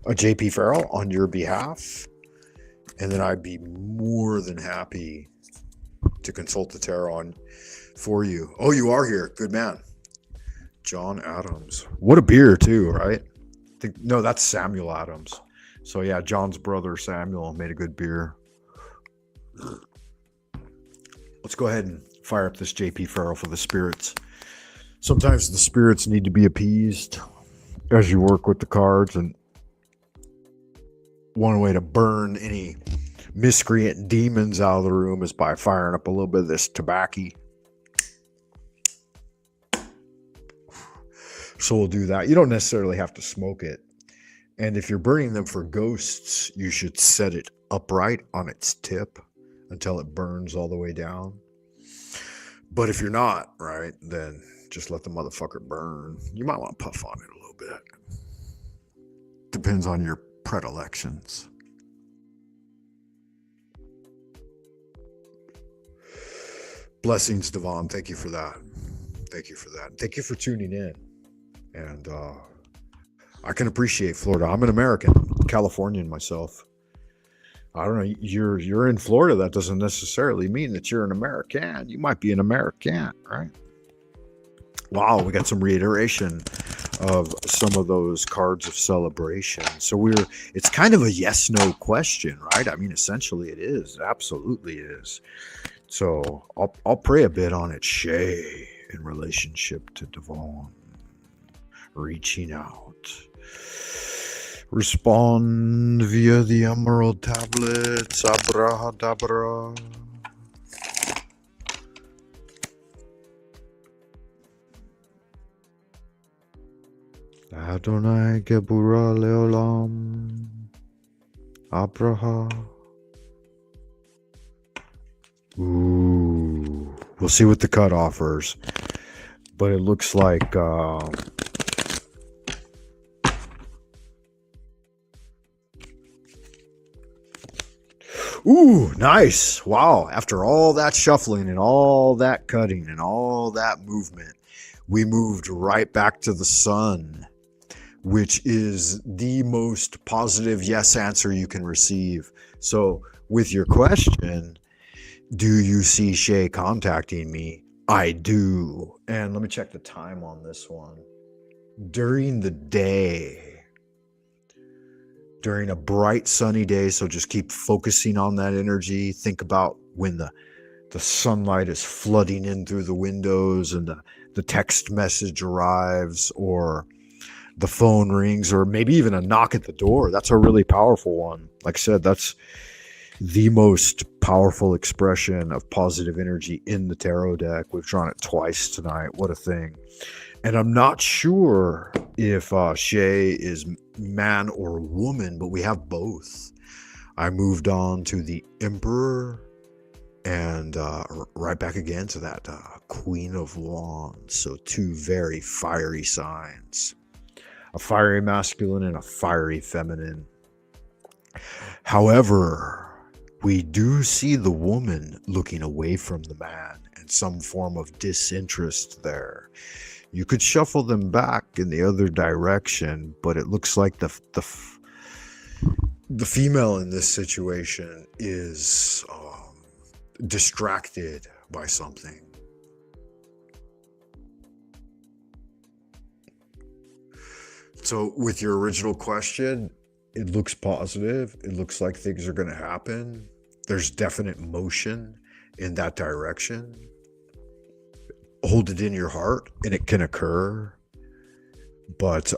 JP Farrell on your behalf. And then I'd be more than happy to consult the tarot for you. Oh, you are here. Good man. John Adams. What a beer, too, right? No, that's Samuel Adams. So, yeah, John's brother Samuel made a good beer. Let's go ahead and fire up this JP Farrell for the spirits. Sometimes the spirits need to be appeased as you work with the cards. And one way to burn any miscreant demons out of the room is by firing up a little bit of this tobacco. So we'll do that. You don't necessarily have to smoke it. And if you're burning them for ghosts, you should set it upright on its tip until it burns all the way down. But if you're not, right, then just let the motherfucker burn. You might want to puff on it a little bit. Depends on your predilections. Blessings, Devon. Thank you for that. Thank you for that. Thank you for tuning in. And I can appreciate Florida. I'm an American, Californian myself. I don't know. You're in Florida. That doesn't necessarily mean that you're an American. You might be an American, right? Wow, we got some reiteration of some of those cards of celebration. So it's kind of a yes/no question, right? I mean, essentially it is. Absolutely it is. So I'll pray a bit on it, Shay, in relationship to Devon. Reaching out. Respond via the Emerald Tablets. Abrahadabra. Adonai Gebura Leolam. Abraha. Ooh. We'll see what the cut offers. But it looks like ooh, nice. Wow. After all that shuffling and all that cutting and all that movement, we moved right back to the sun, which is the most positive yes answer you can receive. So with your question, do you see Shay contacting me? I do. And let me check the time on this one. During the day, during a bright sunny day, so just keep focusing on that energy. Think about when the sunlight is flooding in through the windows and the text message arrives, or the phone rings, or maybe even a knock at the door. That's a really powerful one. Like I said, that's the most powerful expression of positive energy in the tarot deck. We've drawn it twice tonight. What a thing. And I'm not sure if Shay is man or woman, but we have both. I moved on to the Emperor and right back again to that Queen of Wands. So two very fiery signs. A fiery masculine and a fiery feminine. However, we do see the woman looking away from the man and some form of disinterest there. You could shuffle them back in the other direction, but it looks like the female in this situation is distracted by something. So with your original question, it looks positive. It looks like things are going to happen. There's definite motion in that direction. Hold it in your heart and it can occur. But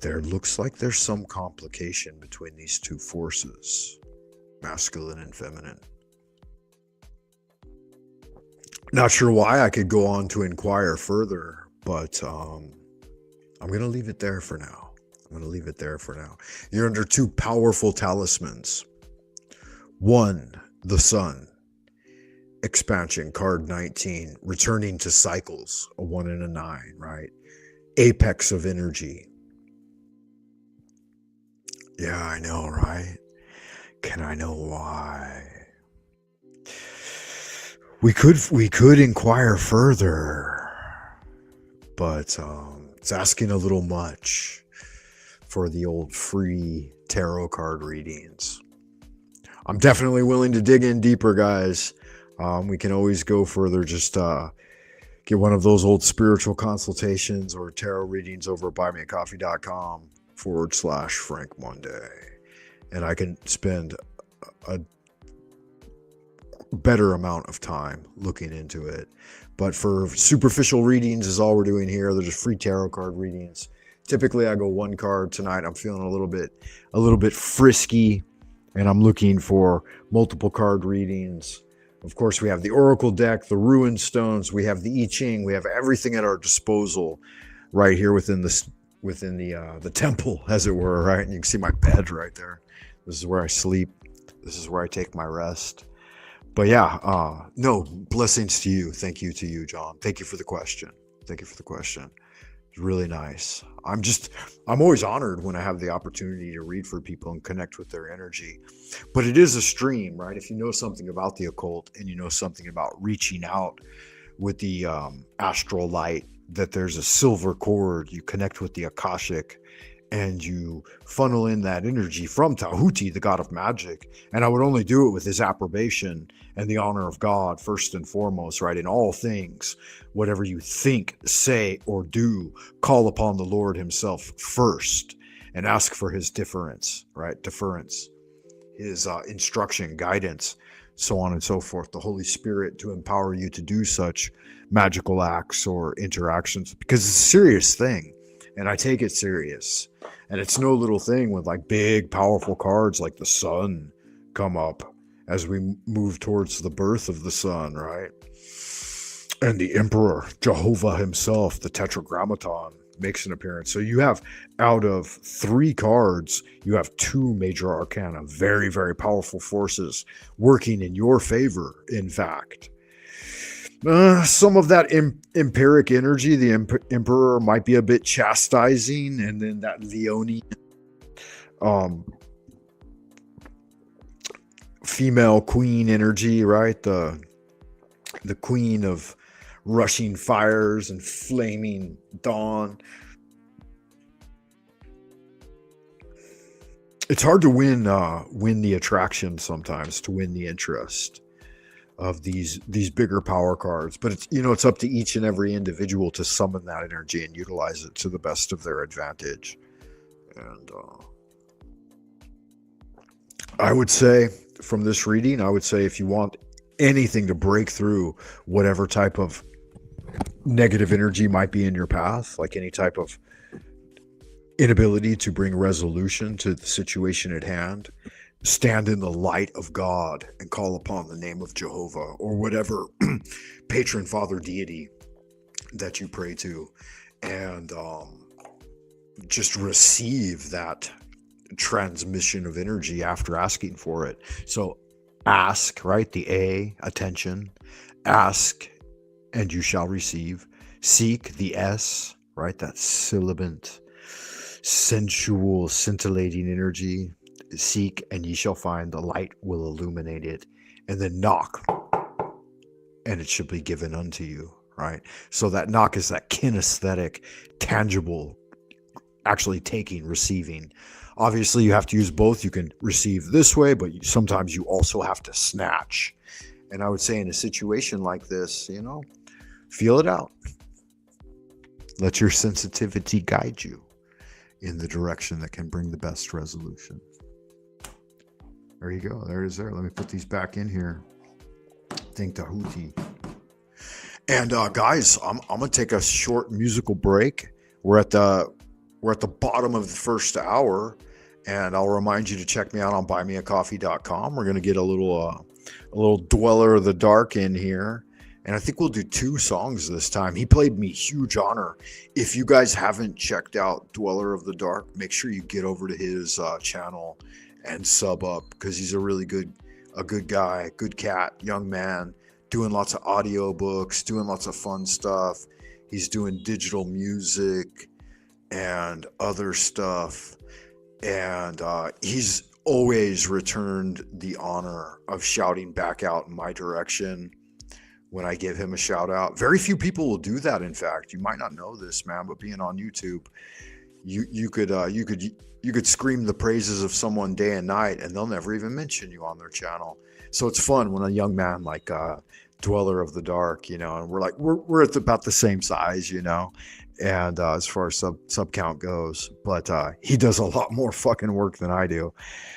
there looks like there's some complication between these two forces, masculine and feminine. Not sure why. I could go on to inquire further, but I'm going to leave it there for now. You're under two powerful talismans. One, the sun. Expansion, card 19. Returning to cycles, a 1 and a 9, right? Apex of energy. Yeah, I know, right? Can I know why? We could inquire further, but it's asking a little much for the old free tarot card readings. I'm definitely willing to dig in deeper, guys. We can always go further. Just get one of those old spiritual consultations or tarot readings over at buymeacoffee.com/Frank Monday. And I can spend a better amount of time looking into it. But for superficial readings is all we're doing here. They're just free tarot card readings. Typically I go one card. Tonight I'm feeling a little bit frisky, and I'm looking for multiple card readings. Of course, we have the Oracle deck, the Ruin Stones, we have the I Ching, we have everything at our disposal right here within the temple, as it were, right? And you can see my bed right there. This is where I sleep. This is where I take my rest. But yeah, no, blessings to you. Thank you to you, John. Thank you for the question. It's really nice. I'm always honored when I have the opportunity to read for people and connect with their energy. But it is a stream, right? If you know something about the occult and you know something about reaching out with the astral light, that there's a silver cord, you connect with the Akashic, and you funnel in that energy from Tahuti, the god of magic. And I would only do it with his approbation and the honor of God, first and foremost, right? In all things, whatever you think, say, or do, call upon the Lord himself first and ask for his deference, right? His instruction, guidance. so on and so forth. The Holy Spirit to empower you to do such magical acts or interactions, because it's a serious thing, and I take it serious. And it's no little thing with like big, powerful cards like the sun come up as we move towards the birth of the sun, right? And the Emperor, Jehovah himself, the Tetragrammaton, makes an appearance. So you have, out of 3 cards, you have 2 major arcana, very, very powerful forces working in your favor, in fact. Some of that empiric energy, the Emperor might be a bit chastising, and then that Leonian female queen energy, right? The queen of rushing fires and flaming dawn. It's hard to win the attraction sometimes, to win the interest of these bigger power cards, but it's, you know, it's up to each and every individual to summon that energy and utilize it to the best of their advantage. And I would say, from this reading, I would say if you want anything to break through whatever type of negative energy might be in your path, like any type of inability to bring resolution to the situation at hand, stand in the light of God and call upon the name of Jehovah or whatever patron, father, deity that you pray to, and just receive that transmission of energy after asking for it. So ask, right? The A, attention. Ask and you shall receive. Seek, the S, right? That sibilant, sensual, scintillating energy. Seek and ye shall find, the light will illuminate it. And then knock and it shall be given unto you, right? So that knock is that kinesthetic, tangible, actually taking, receiving. Obviously you have to use both. You can receive this way, but sometimes you also have to snatch. And I would say in a situation like this, you know, feel it out. Let your sensitivity guide you in the direction that can bring the best resolution. There you go. There it is there. Let me put these back in here. Thank Tahuti. And guys, I'm gonna take a short musical break. We're at the bottom of the first hour, and I'll remind you to check me out on buymeacoffee.com. We're gonna get a little Dweller of the Dark in here, and I think we'll do 2 songs this time. He played me huge honor. If you guys haven't checked out Dweller of the Dark, make sure you get over to his channel and sub up, because he's a really good guy, good cat, young man, doing lots of audio books, doing lots of fun stuff. He's doing digital music and other stuff, and he's always returned the honor of shouting back out in my direction when I give him a shout out. Very few people will do that. In fact, you might not know this, man, but being on YouTube, you could scream the praises of someone day and night, and they'll never even mention you on their channel. So it's fun when a young man like Dweller of the Dark, you know, and we're at about the same size, you know, and as far as sub count goes, but he does a lot more fucking work than I do.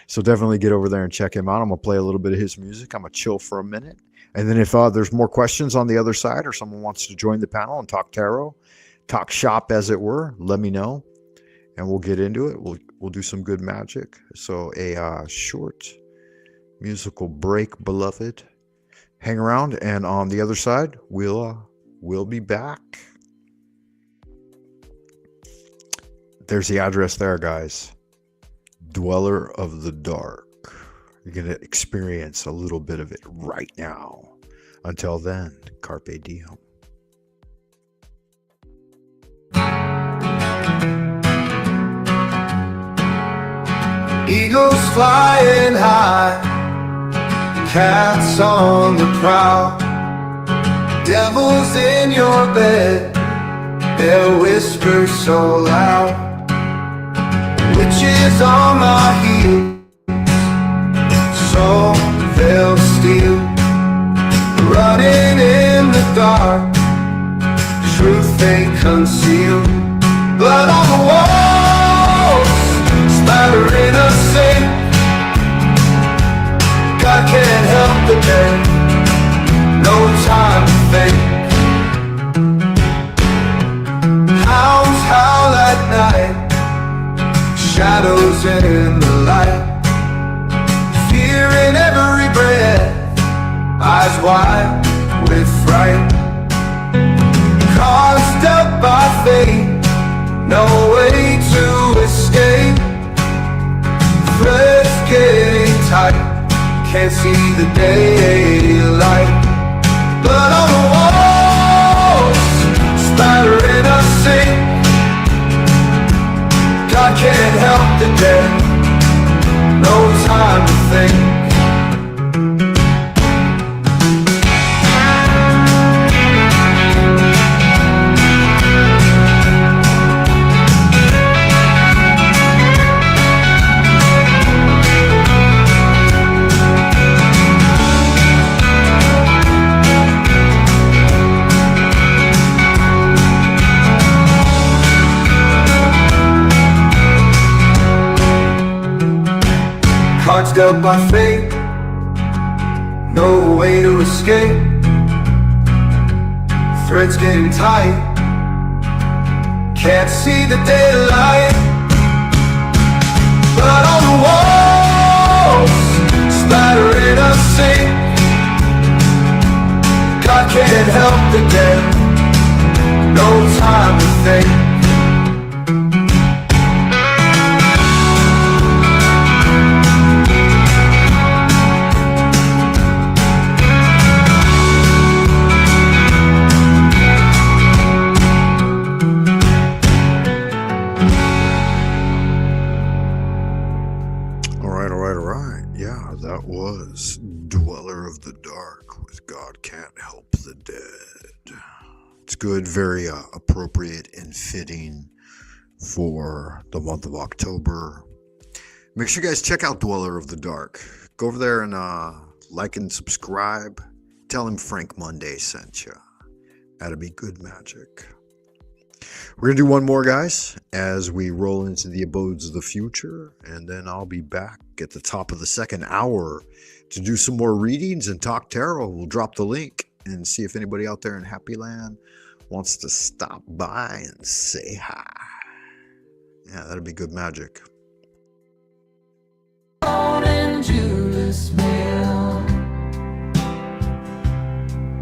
So definitely get over there and check him out. I'm gonna play a little bit of his music. I'm gonna chill for a minute, and then if there's more questions on the other side, or someone wants to join the panel and talk tarot, talk shop as it were, let me know, and we'll get into it. We'll do some good magic. So a short musical break, beloved. Hang around, and on the other side, we'll be back. There's the address there, guys. Dweller of the Dark. You're going to experience a little bit of it right now. Until then, carpe diem. Eagles flying high, cats on the prowl, devils in your bed, their whispers so loud, witches on my heels, so they'll steal, running in the dark, truth they conceal, blood on the walls, splattering us safe. God can't help the dead. in the light, fear in every breath, eyes wide with fright. Caused up by fate, no way to escape. Threads getting tight, can't see the daylight. Blood on the walls, spattering us sink. God can't help the dead, no time to think. Cards dealt by fate, no way to escape. Threads getting tight, can't see the daylight. Blood on the walls, spattering us sink. God can't help the dead, no time to think. That was Dweller of the Dark with God Can't Help the Dead. It's good, very appropriate and fitting for the month of October. Make sure you guys check out Dweller of the Dark. Go over there and like and subscribe. Tell him Frank Monday sent you. That'd be good magic. We're going to do one more, guys, as we roll into the abodes of the future, and then I'll be back at the top of the second hour to do some more readings and talk tarot. We'll drop the link and see if anybody out there in Happy Land wants to stop by and say hi. Yeah, that'd be good magic.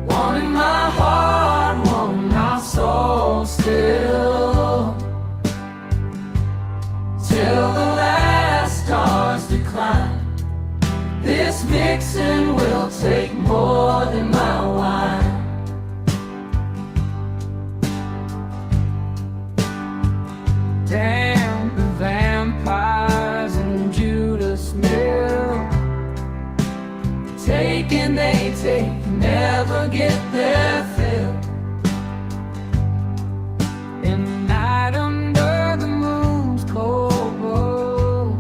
Wanting my heart, wanting my soul still, till the last stars decline. This vixen will take more than my wine. Damn the vampires in Judas Mill, taking they take, never get their fill. In the night under the moon's cold glow,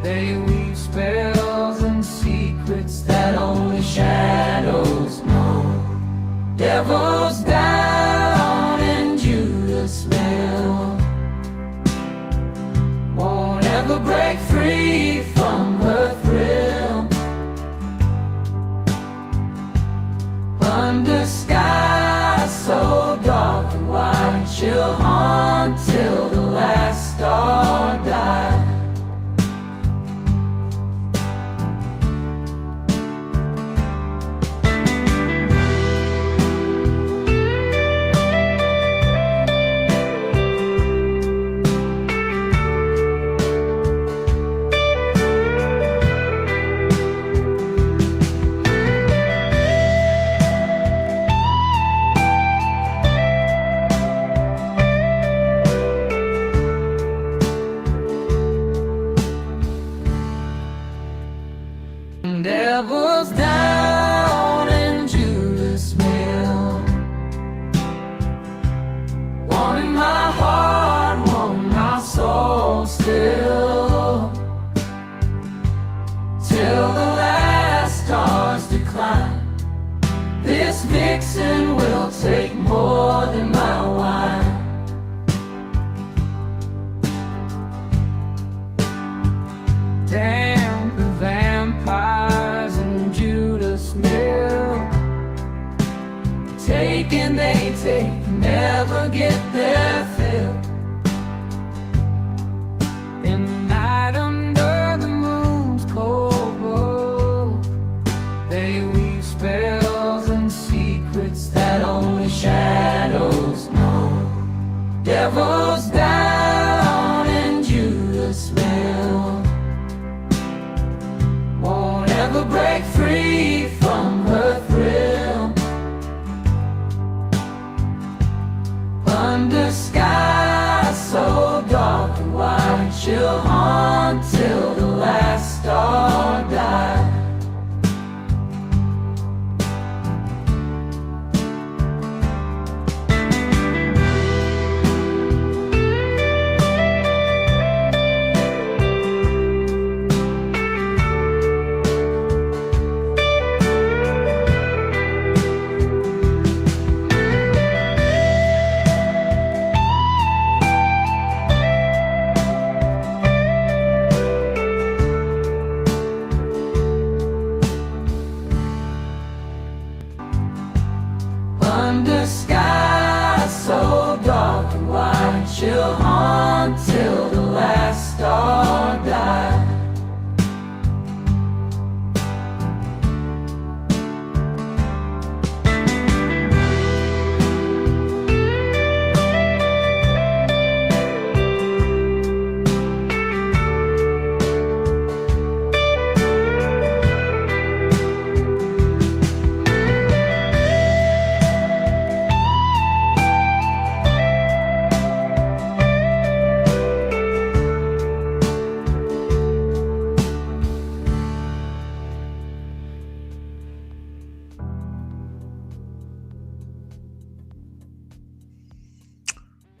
they weave spells and secrets that only shadows know. Devils down in Judas Mill won't ever break free from her thrill. Under skies so dark and wide, she'll haunt till the last star dies. Devils down in Judas Mill, wanting my heart, wanting my soul still, till the last stars decline. This vixen will take more than my wine. Damn the vampires in Judas Mill, taking they take, never get their fill. In the night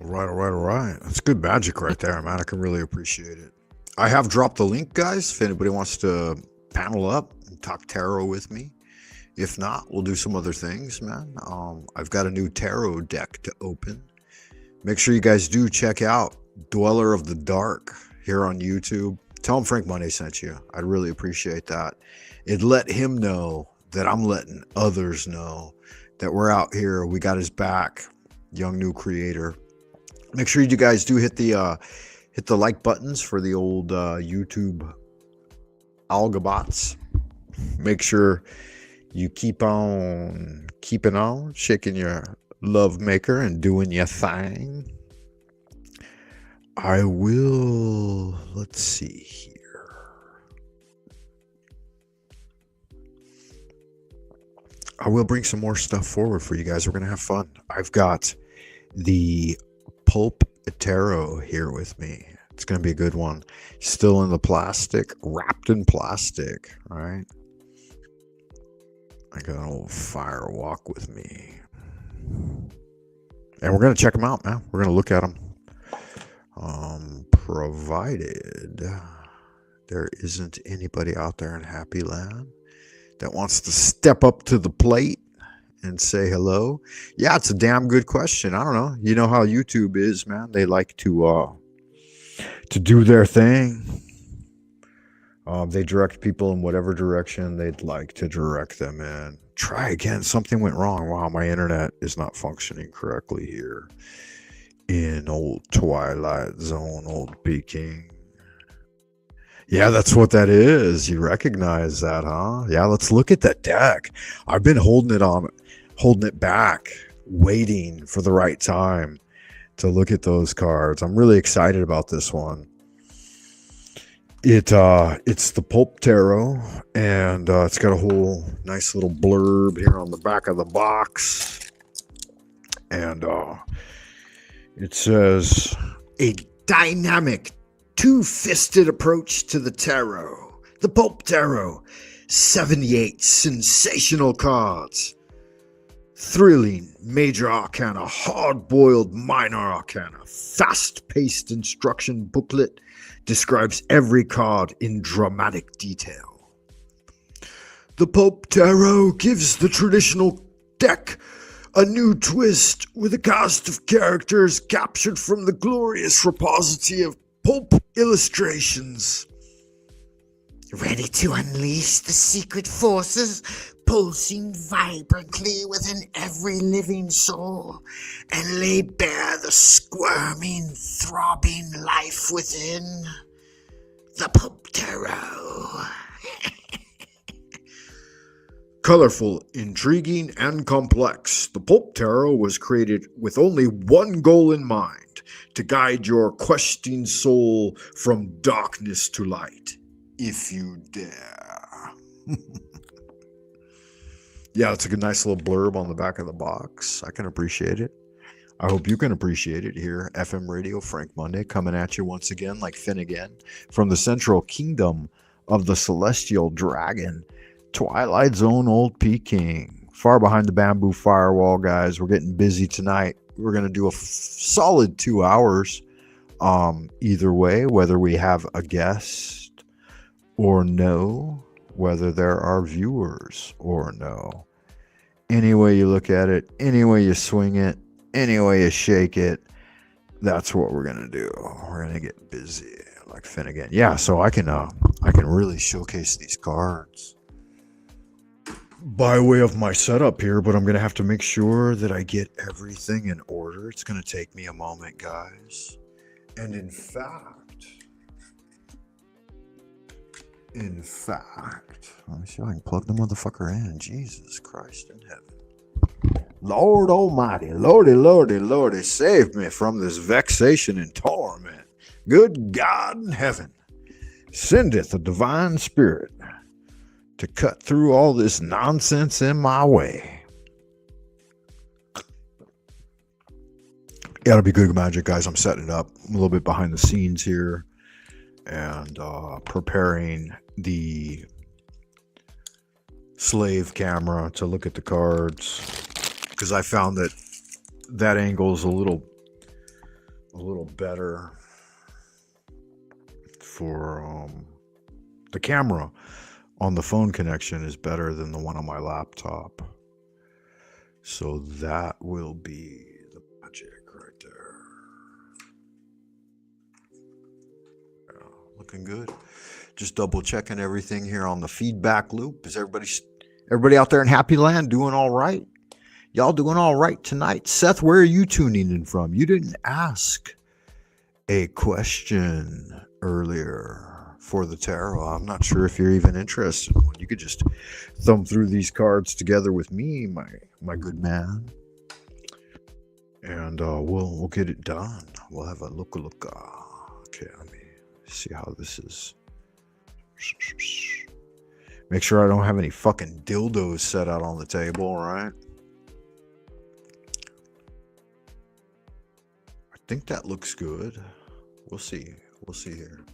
All right. That's good magic right there, man. I can really appreciate it. I have dropped the link, guys, if anybody wants to panel up and talk tarot with me. If not, we'll do some other things, man. I've got a new tarot deck to open. Make sure you guys do check out Dweller of the Dark here on YouTube. Tell him Frank Monday sent you. I'd really appreciate that. It let him know that I'm letting others know that we're out here. We got his back. Young new creator. Make sure you guys do hit the like buttons for the old YouTube algabots. Make sure you keep on keeping on, shaking your love maker and doing your thing. I will, let's see here. I will bring some more stuff forward for you guys. We're going to have fun. I've got the Pulp Tarot here with me. It's going to be a good one. Still in the plastic, wrapped in plastic, all right? I got an old fire walk with me. And we're going to check them out, man. We're going to look at them. Provided there isn't anybody out there in Happy Land that wants to step up to the plate and say hello. Yeah, it's a damn good question. I don't know. You know how YouTube is, man. They like to do their thing. They direct people in whatever direction they'd like to direct them in. Try again. Something went wrong. Wow, my internet is not functioning correctly here in old Twilight Zone, old Peking. Yeah, that's what that is. You recognize that, huh? Yeah, let's look at that deck. I've been holding it back, waiting for the right time to look at those cards. I'm really excited about this one. It's the Pulp Tarot, and it's got a whole nice little blurb here on the back of the box. And it says, a dynamic, two-fisted approach to the tarot. The Pulp Tarot. 78 sensational cards. Thrilling major arcana, hard-boiled minor arcana, fast-paced instruction booklet describes every card in dramatic detail. The Pulp Tarot gives the traditional deck a new twist with a cast of characters captured from the glorious repository of pulp illustrations. Ready to unleash the secret forces pulsing vibrantly within every living soul and lay bare the squirming, throbbing life within? The Pulp Tarot. Colorful, intriguing, and complex, the Pulp Tarot was created with only one goal in mind: to guide your questing soul from darkness to light, if you dare. Yeah, it's a good, nice little blurb on the back of the box. I can appreciate it. I hope you can appreciate it here. FM Radio, Frank Monday, coming at you once again like Finnegan from the central kingdom of the celestial dragon, Twilight Zone, old Peking. Far behind the bamboo firewall, guys. We're getting busy tonight. We're going to do a solid 2 hours. Either way, whether we have a guest or no, whether there are viewers or no. Any way you look at it, any way you swing it, any way you shake it, that's what we're going to do. We're going to get busy like Finnegan. Yeah, so I can really showcase these cards by way of my setup here, but I'm going to have to make sure that I get everything in order. It's going to take me a moment, guys. And in fact, let me see if I can plug the motherfucker in. Jesus Christ in heaven. Lord Almighty, Lordy, save me from this vexation and torment. Good God in heaven, sendeth a divine spirit to cut through all this nonsense in my way. Yeah, it'll be good magic, guys. I'm setting it up. I'm a little bit behind the scenes here and preparing the slave camera to look at the cards, because I found that angle is a little a little better for the camera on the phone connection is better than the one on my laptop. So that will be the magic right there. Yeah, looking good. Just double checking everything here on the feedback loop. Is everybody out there in Happy Land doing all right? Y'all doing all right tonight? Seth, where are you tuning in from? You didn't ask a question earlier for the tarot. I'm not sure if you're even interested in one. You could just thumb through these cards together with me, my good man, and we'll get it done. We'll have a look. Okay, let me see how this is. Make sure I don't have any fucking dildos set out on the table, right? I think that looks good. We'll see. We'll see here.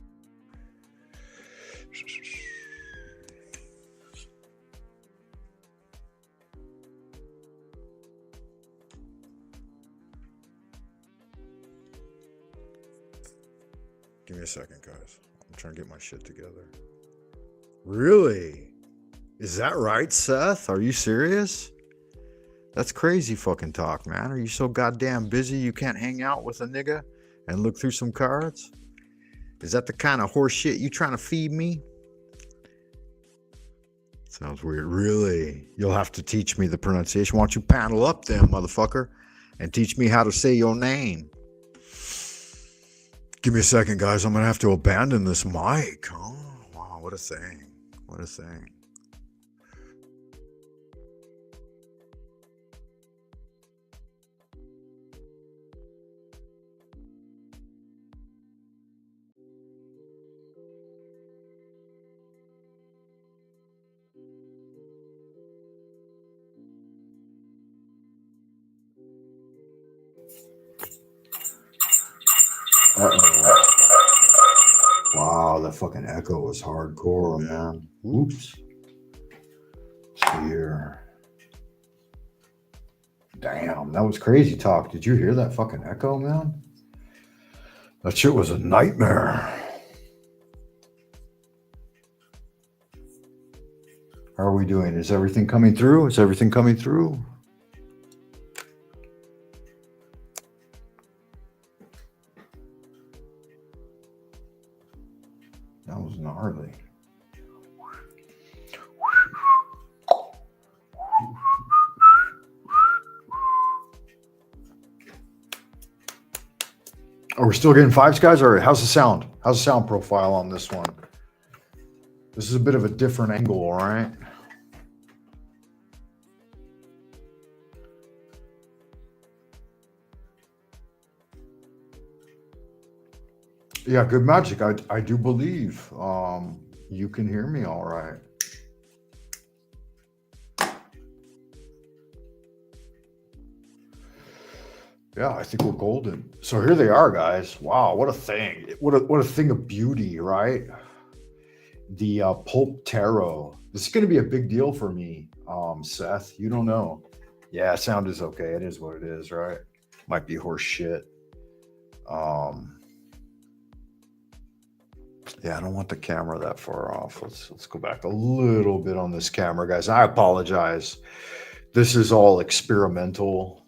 Give me a second, guys. I'm trying to get my shit together. Really? Is that right, Seth? Are you serious? That's crazy fucking talk, man. Are you so goddamn busy you can't hang out with a nigga and look through some cards? Is that the kind of horse shit you trying to feed me? Sounds weird. Really? You'll have to teach me the pronunciation. Why don't you panel up then, motherfucker, and teach me how to say your name? Give me a second, guys. I'm going to have to abandon this mic. Oh, wow, what a thing. What a thing. Uh-oh. Wow, that fucking echo was hardcore, man. Oops. Here. Damn, that was crazy talk. Did you hear that fucking echo, man? That shit was a nightmare. How are we doing? Is everything coming through? Is everything coming through? That was gnarly. Are we still getting fives, guys? All right, how's the sound? How's the sound profile on this one? This is a bit of a different angle, all right? Yeah, good magic. I do believe you can hear me all right. Yeah, I think we're golden. So here they are, guys. Wow, what a thing. What a thing of beauty, right? The Pulp Tarot. This is going to be a big deal for me, Seth. You don't know. Yeah, sound is okay. It is what it is, right? Might be horse shit. Yeah, I don't want the camera that far off. Let's go back a little bit on this camera, guys. I apologize. This is all experimental.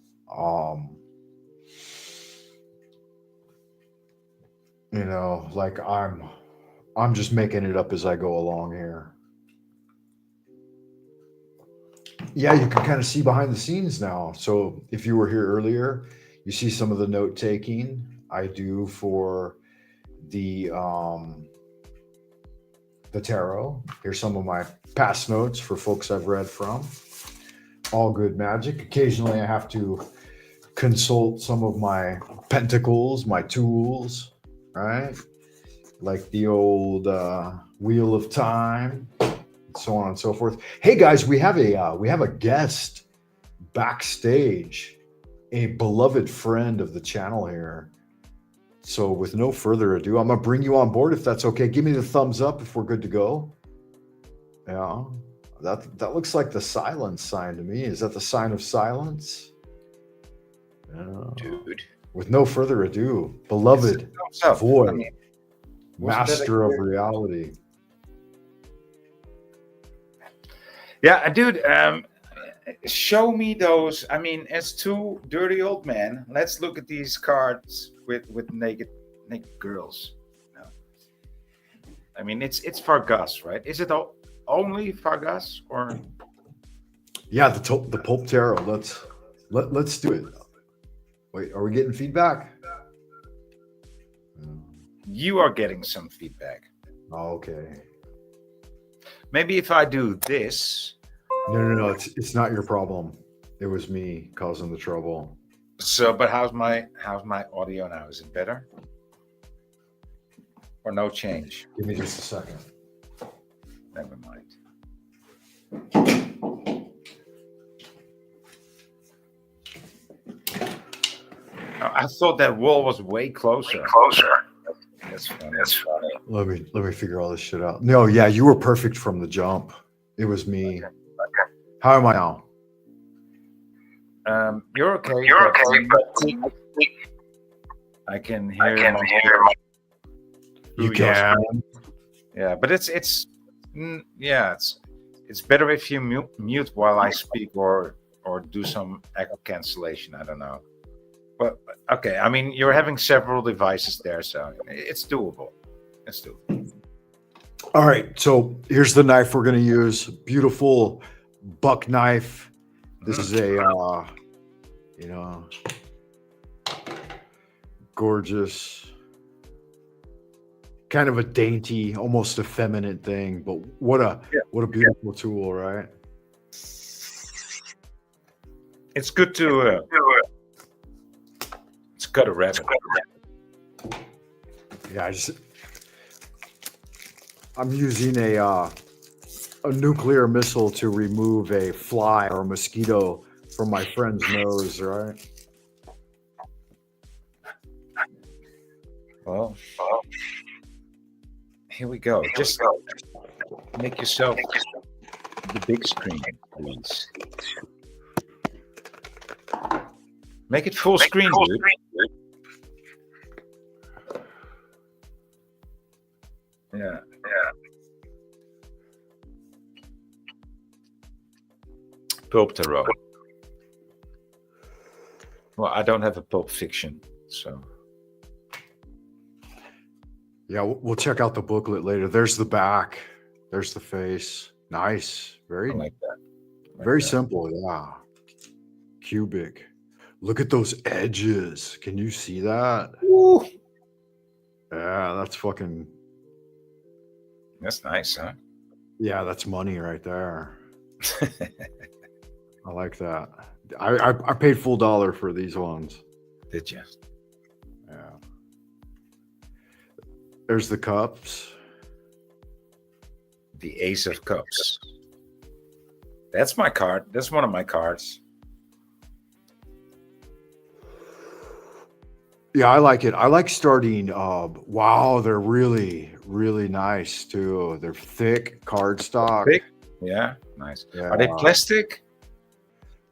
You know, like I'm just making it up as I go along here. Yeah, you can kind of see behind the scenes now. So if you were here earlier, you see some of the note taking I do for the tarot. Here's some of my past notes for folks I've read from. All good magic. Occasionally I have to consult some of my pentacles, my tools, right? Like the old Wheel of Time, so on and so forth. Hey guys, we have a guest backstage, a beloved friend of the channel here. So with no further ado, I'm gonna bring you on board if that's okay. Give me the thumbs up if we're good to go. Yeah, that looks like the silence sign to me. Is that the sign of silence? Yeah. Dude. With no further ado, beloved Thumbs up. void, I mean, wasn't that master of reality. yeah, dude. Show me those. I mean, as two dirty old men, let's look at these cards with naked girls. No. I mean, it's Fargas, right? Is it only Fargas or? Yeah, the Pope Tarot. Let's do it. Wait, are we getting feedback? You are getting some feedback. Okay. Maybe if I do this. No. It's not your problem. It was me causing the trouble. So, but how's my audio now? Is it better? Or no change? Give me just a second. Never mind. I thought that wall was way closer. That's funny. Let me figure all this shit out. No, yeah, you were perfect from the jump. It was me. Okay. How am I now? You're okay. But I can hear. You can. Yeah, but it's better if you mute while I speak or do some echo cancellation. I don't know. But okay, I mean you're having several devices there, so it's doable. All right, so here's the knife we're gonna use. Beautiful buck knife. This is a gorgeous, kind of a dainty, almost effeminate thing, but what a beautiful tool, right? It's good to it's got a rabbit. Yeah, I'm using a nuclear missile to remove a fly or a mosquito from my friend's nose, right? Well, here we go. Just make yourself the big screen, please. Make it full screen, dude. Yeah. Pulp Tarot. Well, I don't have a Pulp Fiction, so. Yeah, we'll check out the booklet later. There's the back. There's the face. Nice. Very, I like that. very simple. Yeah. Cubic. Look at those edges. Can you see that? Ooh. Yeah, that's fucking. That's nice, huh? Yeah, that's money right there. I like that. I paid full dollar for these ones. Did you? Yeah. There's the cups. The Ace of Cups. That's my card. That's one of my cards. Yeah, I like it. I like starting. Wow, they're really, really nice too. They're thick cardstock. Thick? Yeah, nice. Yeah. Are they plastic?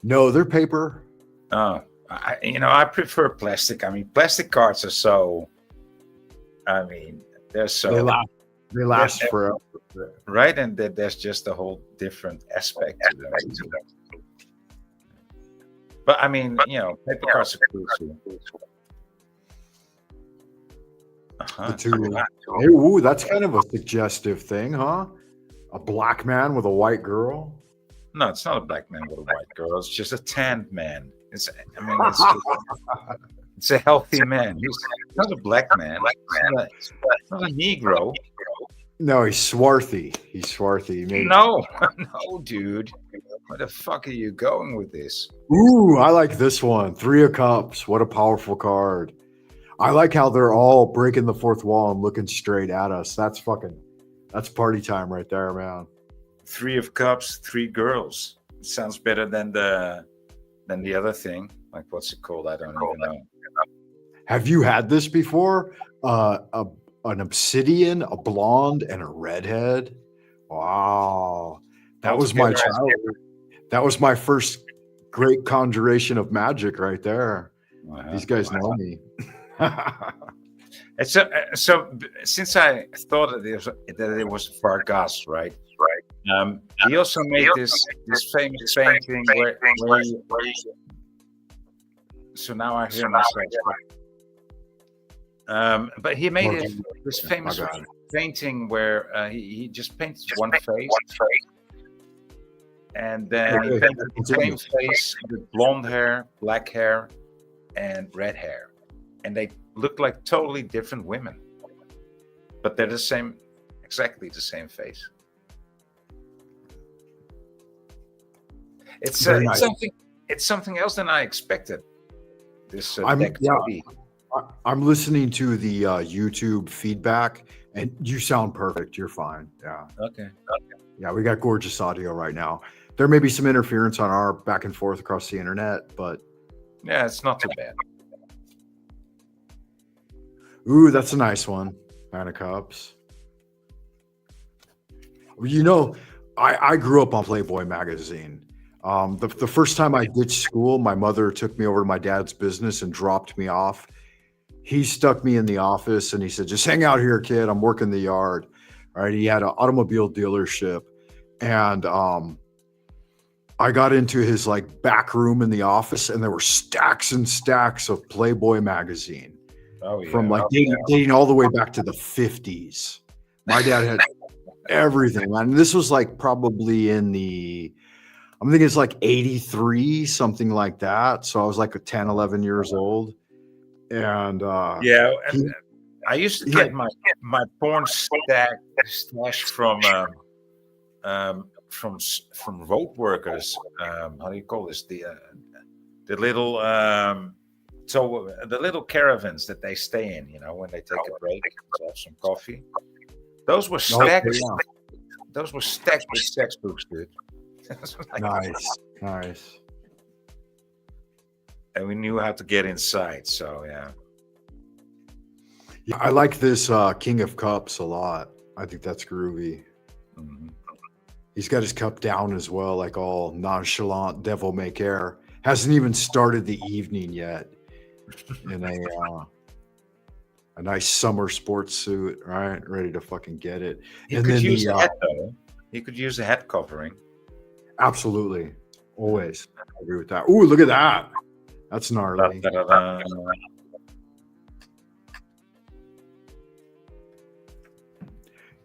No, they're paper. Oh, I prefer plastic. I mean, plastic cards are so. I mean, they're so. They last forever. Right, and there's just a whole different aspect to them. But I mean, paper cards are cool too. The two. Hey, ooh, that's kind of a suggestive thing, huh? A black man with a white girl. No, it's not a black man with a white girl. It's just a tanned man. It's a healthy man. He's not a black man. It's not a Negro. No, he's swarthy. He's swarthy. Maybe. No, dude. Where the fuck are you going with this? Ooh, I like this one. 3 of Cups. What a powerful card. I like how they're all breaking the fourth wall and looking straight at us. That's party time right there, man. 3 of Cups, 3 girls. It sounds better than the other thing. Like, what's it called? I don't even know. Have you had this before? An obsidian, a blonde, and a redhead. Wow. That was my childhood. That was my first great conjuration of magic right there. These guys know me. It's since I thought that it was Vargas, right? He also made this famous painting where so now I hear myself. But he made this famous painting where he just painted one face, and then he painted the same face with blonde hair, black hair, and red hair, and they look like totally different women, but they're exactly the same face. It's nice. it's something else than I expected. This I'm deck to be. I'm listening to the YouTube feedback, and you sound perfect. You're fine. Yeah. Okay. Yeah, we got gorgeous audio right now. There may be some interference on our back and forth across the internet, but Yeah, it's not too bad. ooh, that's a nice one. Nine of Cups. You know, I grew up on Playboy magazine. The first time I ditched school, my mother took me over to my dad's business and dropped me off. He stuck me in the office and he said, just hang out here, kid. I'm working the yard. All right. He had an automobile dealership. And I got into his like back room in the office, and there were stacks and stacks of Playboy magazine from like dating all the way back to the 50s. My dad had everything. And this was like probably in I'm thinking it's like 83, something like that. So I was like 10, 11 years old. And I used to get my porn stash from road workers. How do you call this? The little the little caravans that they stay in. You know, when they take a break, to have some coffee. Those were stacked. Those were stacked with sex books, dude. Nice. And we knew how to get inside. So yeah. I like this King of Cups a lot. I think that's groovy. Mm-hmm. He's got his cup down as well, like all nonchalant, devil may care. Hasn't even started the evening yet. In a nice summer sports suit, right? Ready to fucking get it. He could use a hat though. He could use a hat covering. Absolutely. Always. I agree with that. Ooh, look at that. That's gnarly.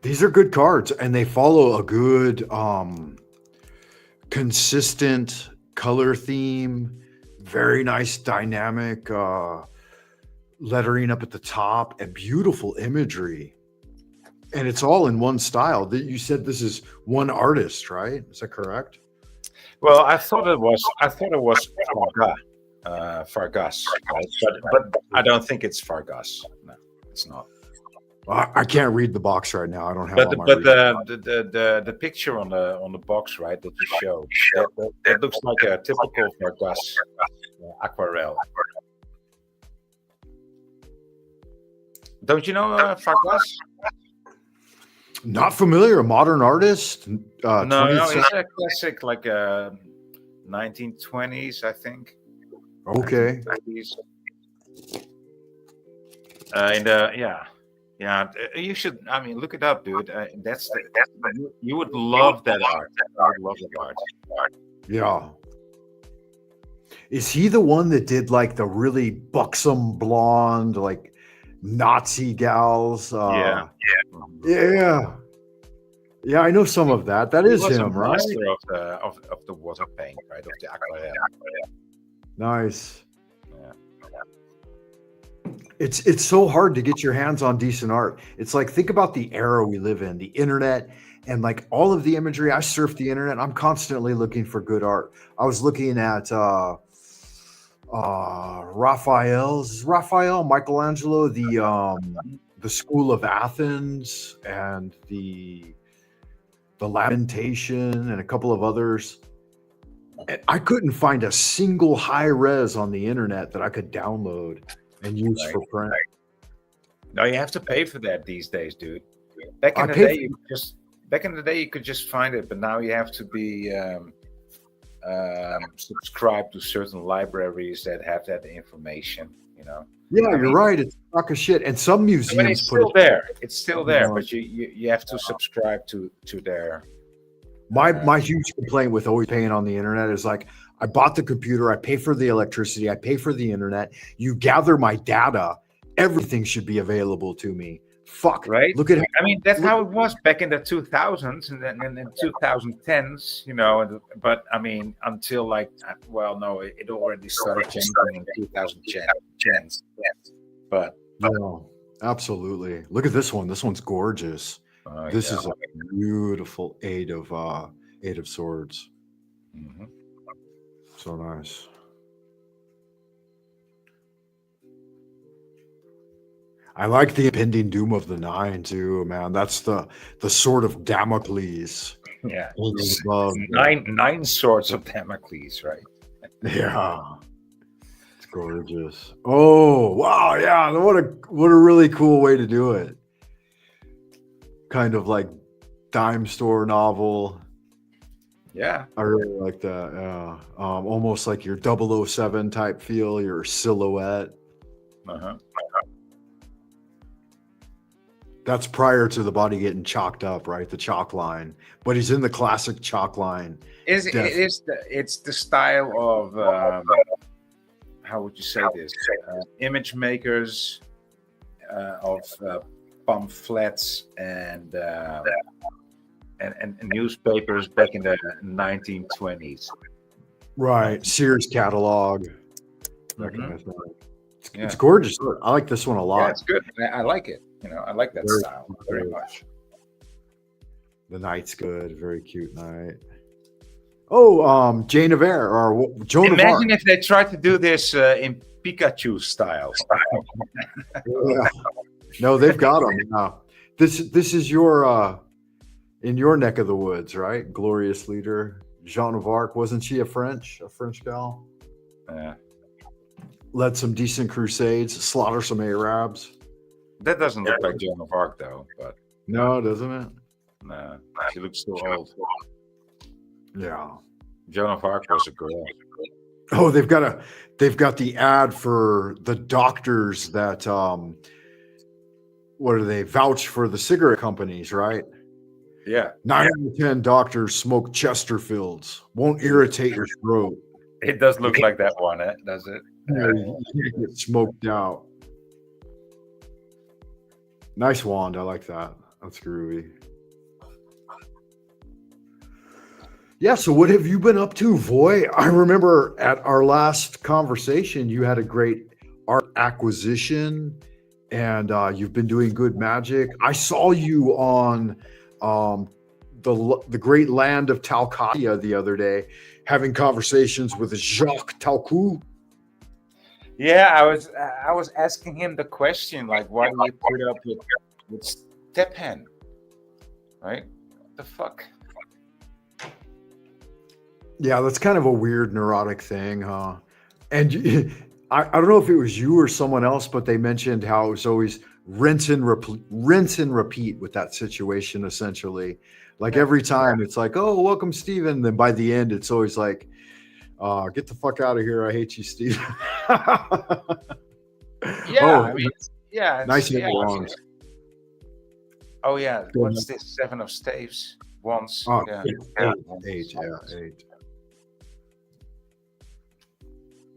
These are good cards, and they follow a good consistent color theme. Very nice dynamic lettering up at the top and beautiful imagery. And it's all in one style. You said this is one artist, right? Is that correct? Well, I thought it was Vargas, right? But I don't think it's Vargas. No, it's not. I can't read the box right now. I don't have. But the picture on the box, right, that you show, that looks like a typical Vargas aquarelle. Don't you know Vargas? Not familiar. A modern artist. No, he's a classic, like 1920s, I think. Okay. Yeah, you should. I mean, look it up, dude. You would love that art. I would love that art. Yeah. Is he the one that did like the really buxom blonde, like Nazi gals? Yeah. I know some of that. That is him, right? Master of the water paint, right? Of the aquarelle. Nice. It's so hard to get your hands on decent art. It's like, think about the era we live in, the internet, and like all of the imagery. I surf the internet. I'm constantly looking for good art. I was looking at Michelangelo, the School of Athens, and the Lamentation, and a couple of others. And I couldn't find a single high res on the internet that I could download and use for print. No, you have to pay for that these days, dude. Back in the day, you could just find it, but now you have to be subscribe to certain libraries that have that information. Yeah, I you're mean- right. It's a crock of shit. And some But museums it's put still it. there. It's still there, Yeah. but you have to subscribe to their. My huge complaint with always paying on the internet is like, I bought the computer, I pay for the electricity, I pay for the internet. You gather my data, everything should be available to me. Fuck. Right? Look at I mean, that's how it was back in the 2000s and then in the 2010s, but I mean, until like, well, no, it already started changing in 2010. But yeah, absolutely. Look at this one. This one's gorgeous. This is a beautiful eight of swords. Mhm. So nice. I like the impending doom of the nine too, man. That's the sword of Damocles. Yeah, It's above. nine swords of Damocles, right? Yeah. It's gorgeous. Oh, wow, yeah. What a really cool way to do it. Kind of like dime store novel. Yeah, I really like that. Yeah. Almost like your 007 type feel, your silhouette. uh-huh. That's prior to the body getting chalked up, right? The chalk line. But he's in the classic chalk line. It's the style of how would you say this? Image makers of pamphlets and newspapers back in the 1920s. Right. Sears catalog. That Mhm. kind of thing. Yeah. It's gorgeous. Look, I like this one a lot. Yeah, it's good. I like it. I like that Very style very good. much. The knight's good. Very cute knight. Oh, Jane of Air or Joan of Arc. Imagine if they tried to do this in Pikachu style. Yeah. No, they've got them. Yeah. This is your in your neck of the woods, right? Glorious leader, Joan of Arc. Wasn't she a French gal? Yeah. Led some decent crusades, slaughter some Arabs. That doesn't look like Joan of Arc though, but No, doesn't it? no, she looks too old. Yeah. Joan of Arc was a girl. Oh, they've got the ad for the doctors that what are they vouch for the cigarette companies, right? Yeah, 9 out of 10 doctors smoke Chesterfields. Won't irritate your throat. it does look like that one, does it? You can't get smoked out. Nice wand. I like that. That's groovy. Yeah, so what have you been up to, Voy? I remember at our last conversation, you had a great art acquisition and you've been doing good magic. I saw you on the great land of Talcadia the other day, having conversations with Jacques Talcou. Yeah, I was asking him the question, like, why do you put up with Stepan? Right? What the fuck? Yeah, that's kind of a weird neurotic thing, huh? And I don't know if it was you or someone else, but they mentioned how it was always rinse and repeat with that situation, essentially. Like every time it's like, oh, welcome, Steven. Then by the end, it's always like, get the fuck out of here. I hate you, Steven. Yeah, Oh, I mean, yeah. nice yeah. wands. Oh yeah, Go what's this? 7 of staves. Wands. Oh, Yeah. eight.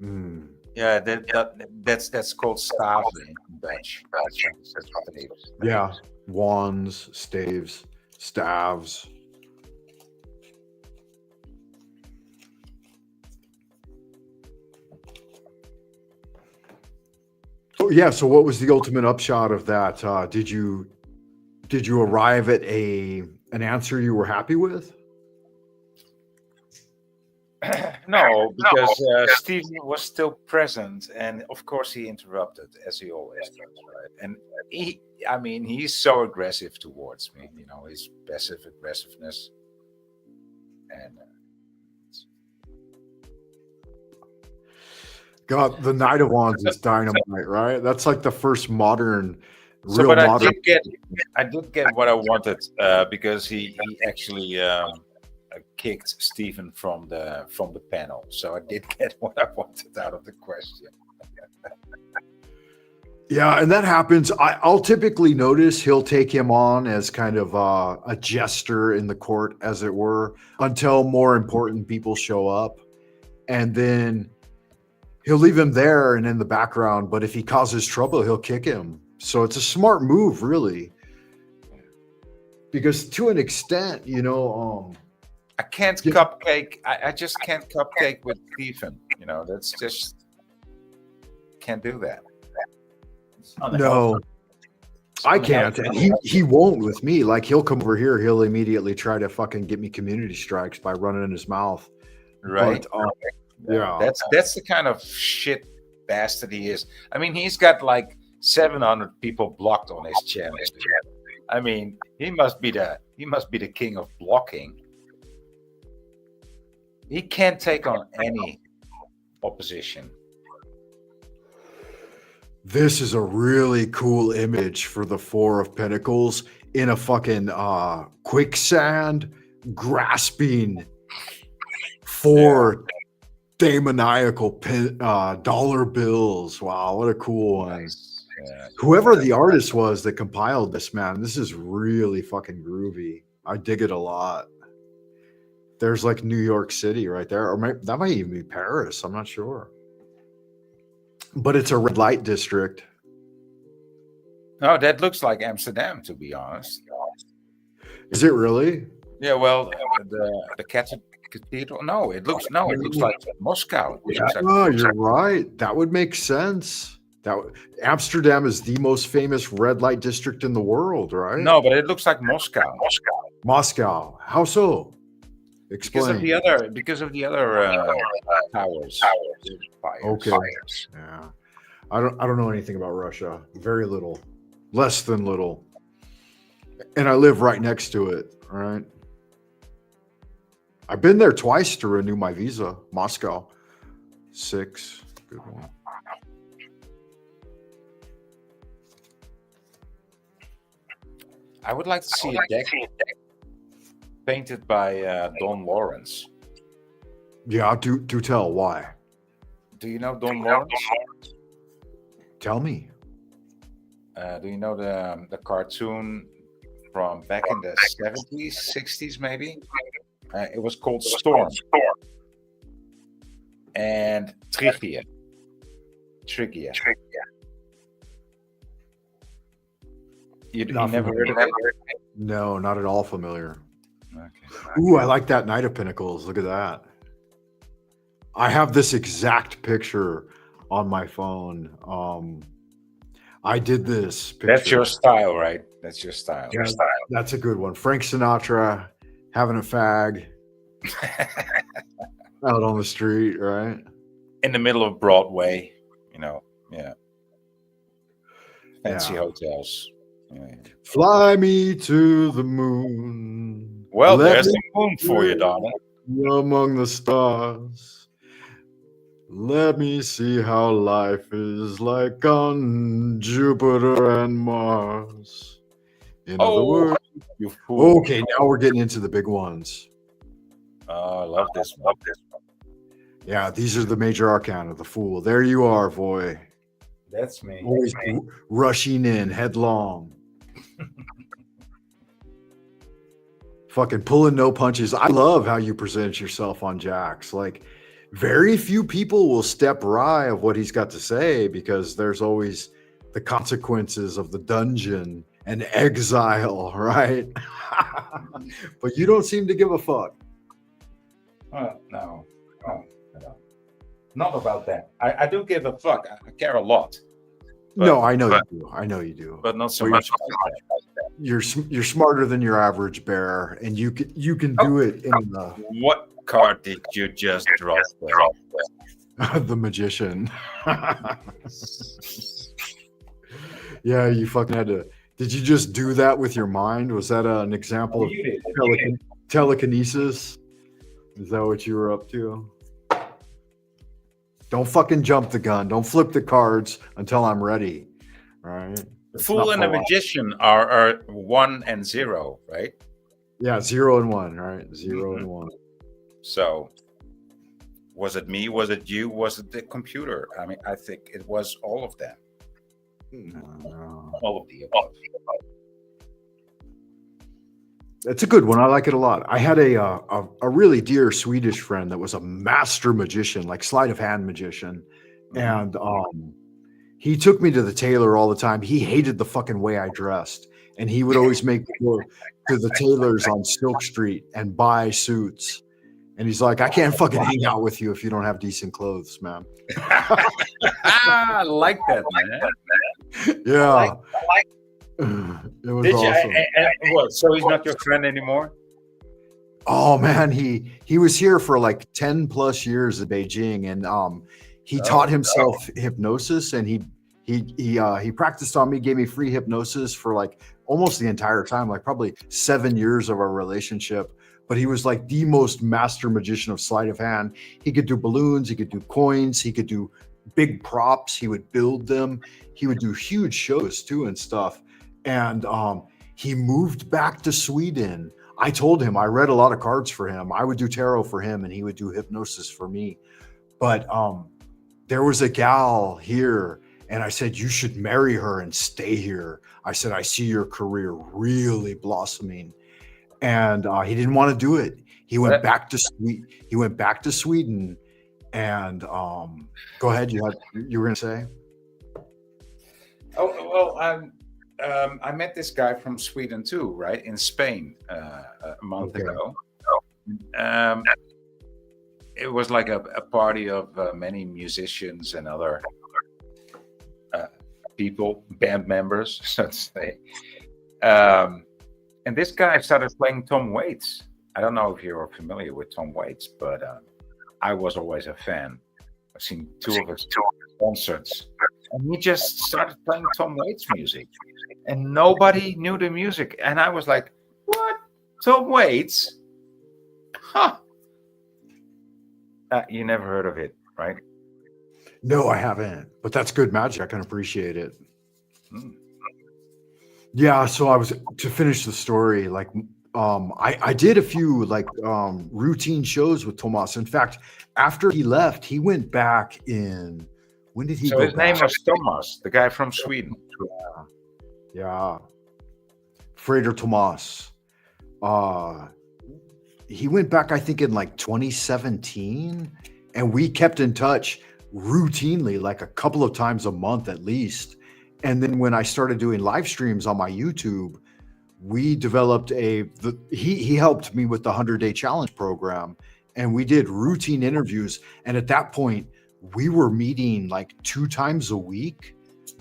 Mm. Yeah, that's called staven in Dutch. That's staves. Yeah, wands, staves, staves. Oh yeah. So, what was the ultimate upshot of that? Did you arrive at an answer you were happy with? No, because Stephen was still present, and of course he interrupted, as he always does, right? And he's so aggressive towards me, his passive aggressiveness, and God, the Knight of Wands is dynamite, right? That's like the first modern, so. real But modern. I did get what I wanted because he actually kicked Stephen from the panel. So I did get what I wanted out of the question. Yeah, and that happens. I'll typically notice he'll take him on as kind of a jester in the court, as it were, until more important people show up. And then he'll leave him there and in the background. But if he causes trouble, he'll kick him. So it's a smart move, really. Because to an extent, I can't cupcake. I just can't cupcake with Stephen. That's just can't do that. no, I can't. And he won't with me. Like, he'll come over here. He'll immediately try to fucking get me community strikes by running in his mouth. Right. But, yeah. That's the kind of shit bastard he is. I mean, he's got like 700 people blocked on his channel. I mean, he must be the king of blocking. He can't take on any opposition. This is a really cool image for the Four of Pentacles in a fucking quicksand, grasping four demoniacal dollar bills. Wow, what a cool one. Yeah. Whoever the artist was that compiled this, man, this is really fucking groovy. I dig it a lot. There's like New York City right there, or that might even be Paris. I'm not sure. But it's a red light district. No, that looks like Amsterdam, to be honest. Is it really? Yeah, well, the cathedral. No, it looks like Moscow. Oh, you're right. That would make sense. Amsterdam is the most famous red light district in the world, right? No, but it looks like Moscow. Moscow. How so? Explain. Because of the other towers. Okay. Yeah. I don't know anything about Russia. Very little. Less than little. And I live right next to it, right? I've been there twice to renew my visa. Moscow. 6. Good one. I would like to see a deck painted by Don Lawrence. Yeah, do tell. Why? Do you know Don Lawrence? Tell me. Do you know the cartoon from back in the 70s, 60s maybe? It was called Storm. And Trigia. You never heard of it? No, not at all familiar. Okay. Ooh, I like that Knight of Pentacles. Look at that. I have this exact picture on my phone. I did this picture. That's your style, right? That's your style. Yeah, that's a good one. Frank Sinatra having a fag out on the street, right? In the middle of Broadway, yeah. Fancy hotels. Yeah. Fly me to the moon. Well, Let there's me the moon for you, darling. among the stars. Let me see how life is like on Jupiter and Mars. In other words, you fool. okay, now we're getting into the big ones. Oh, I love this one. Yeah, these are the major arcana, the Fool. There you are, boy. That's me. Always rushing in headlong. Fucking pulling no punches. I love how you present yourself on Jax. Like, very few people will step awry of what he's got to say because there's always the consequences of the dungeon and exile, right? But you don't seem to give a fuck. No. Not about that. I do give a fuck. I care a lot. But, No, I know you do. I know you do. But not so Well, much about that. You're smarter than your average bear, and you can do it in What card did you just drop? the magician. Yeah, you fucking had to. Did you just do that with your mind? Was that an example of telekinesis? Is that what you were up to? Don't fucking jump the gun. Don't flip the cards until I'm ready. All right. The Fool and the Magician are 1 and 0, right? Yeah, 0 and 1, right? 0 and 1. So, was it me? Was it you? Was it the computer? I mean, I think it was all of them. All of the above. It's a good one. I like it a lot. I had a really dear Swedish friend that was a master magician, like sleight of hand magician, and he took me to the tailor all the time. He hated the fucking way I dressed, and he would always make me go to the tailors on Silk Street and buy suits. And he's like, I can't fucking hang out with you if you don't have decent clothes, man. I like that, man. Yeah. It was Did awesome. you? What? So he's not your friend anymore? Oh man, he was here for like 10 plus years at Beijing, and he taught himself hypnosis, and he practiced on me, gave me free hypnosis for like almost the entire time, like probably 7 years of our relationship. But he was like the most master magician of sleight of hand. He could do balloons, he could do coins, he could do big props, he would build them, he would do huge shows too and stuff. And he moved back to Sweden. I told him I read a lot of cards for him. I would do tarot for him, and he would do hypnosis for me. But there was a gal here, and I said, you should marry her and stay here. I said, I see your career really blossoming. And he didn't want to do it. He went back to Sweden. And go ahead. You were going to say? Oh well, I met this guy from Sweden too, right? In Spain a month ago. It was like a party of many musicians and other people, band members, so to say. And this guy started playing Tom Waits. I don't know if you're familiar with Tom Waits, but I was always a fan. I've seen two of his concerts. And he just started playing Tom Waits music. And nobody knew the music. And I was like, what? Tom Waits? Huh. You never heard of it, right? No, I haven't. But that's good magic. I can appreciate it. Hmm. Yeah, so I was to finish the story, like I did a few like routine shows with Tomas. In fact, after he left, he went back in when did he So go his name back? was Thomas, the guy from Sweden. Yeah. Frater Tomas. He went back, I think, in like 2017, and we kept in touch routinely, like a couple of times a month at least. And then when I started doing live streams on my YouTube, we developed he helped me with the 100-day challenge program, and we did routine interviews. And at that point, we were meeting like 2 times a week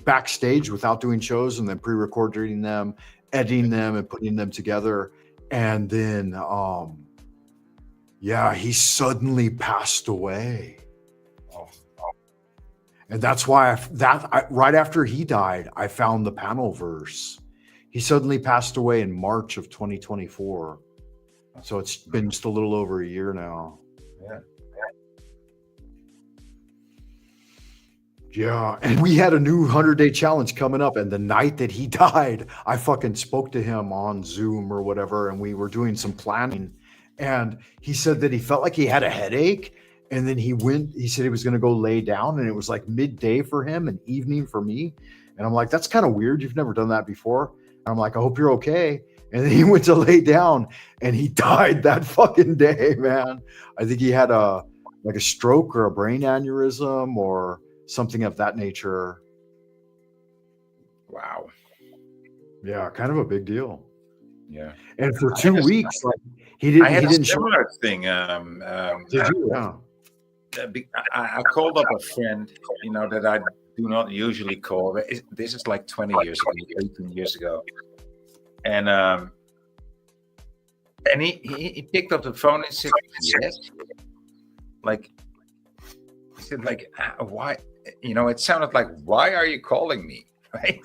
backstage without doing shows, and then pre-recording them, editing them, and putting them together. And then, he suddenly passed away. And that's why right after he died, I found the panel verse. He suddenly passed away in March of 2024. So it's been just a little over a year now. Yeah. And we had a new 100-day challenge coming up. And the night that he died, I fucking spoke to him on Zoom or whatever. And we were doing some planning. And he said that he felt like he had a headache. And then he said he was going to go lay down, and it was like midday for him and evening for me. And I'm like, that's kind of weird. You've never done that before. And I'm like, I hope you're okay. And then he went to lay down, and he died that fucking day, man. I think he had a stroke or a brain aneurysm or something of that nature. Wow. Yeah, kind of a big deal. Yeah. And for 2 weeks, like he I had a didn't show. similar thing. Did you? Yeah. I called up a friend, that I do not usually call. This is like 20 years ago, 18 years ago. And he picked up the phone and said, yes. Like, he said, like, why? It sounded like, why are you calling me? Right?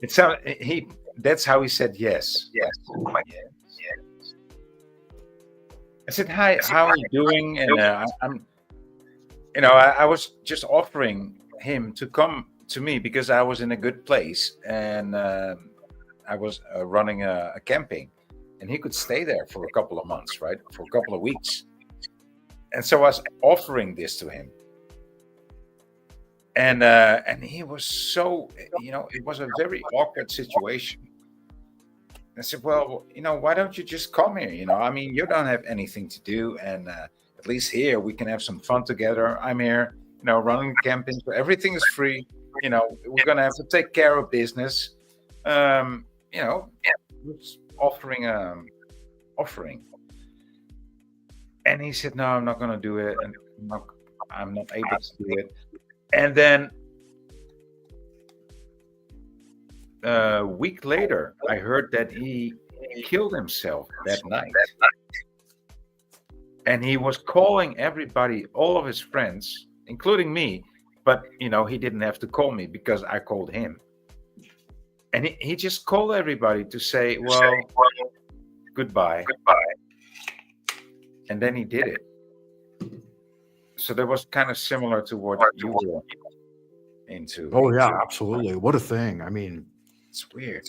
That's how he said yes. Yes. Yes. I said, hi, how are you doing? And I was just offering him to come to me because I was in a good place, and I was running a camping, and he could stay there for a couple of months, right? For a couple of weeks. and so I was offering this to him, and he was so, it was a very awkward situation. I said, well, why don't you just come here? I mean, you don't have anything to do, and at least here we can have some fun together. I'm here, running camping, so everything is free. We're gonna have to take care of business. Just offering. And he said, no, I'm not gonna do it, and I'm not able to do it. And then a week later, I heard that he killed himself that night. And he was calling everybody, all of his friends, including me. But, he didn't have to call me because I called him. And he just called everybody to say, well, goodbye. And then he did it. So that was kind of similar to what you were into. Oh yeah, absolutely. What a thing. I mean, It's weird.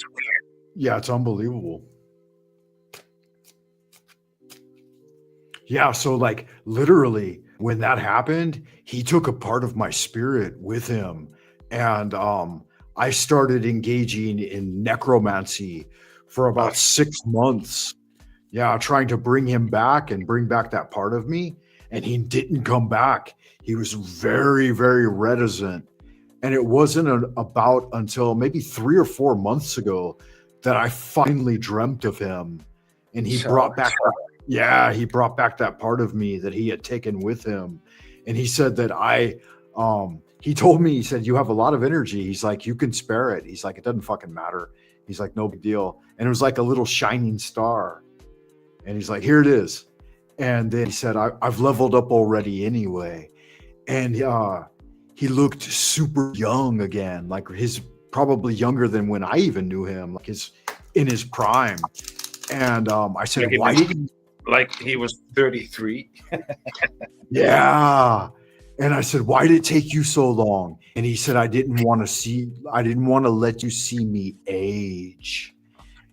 yeah, it's unbelievable. Yeah, so like literally when that happened, he took a part of my spirit with him. And I started engaging in necromancy for about 6 months. Yeah, trying to bring him back and bring back that part of me. And he didn't come back. He was very, very reticent. And it wasn't about until maybe 3 or 4 months ago that I finally dreamt of him. And he brought back that part of me that he had taken with him. And he said that he told me, he said, you have a lot of energy. He's like, you can spare it. He's like, it doesn't fucking matter. He's like, no big deal. And it was like a little shining star. And he's like, here it is. And then he said, I've leveled up already anyway. And he looked super young again, like probably younger than when I even knew him, like in his prime. And I said, why didn't like he was 33? Yeah. And I said, why did it take you so long? And he said, I didn't want to let you see me age.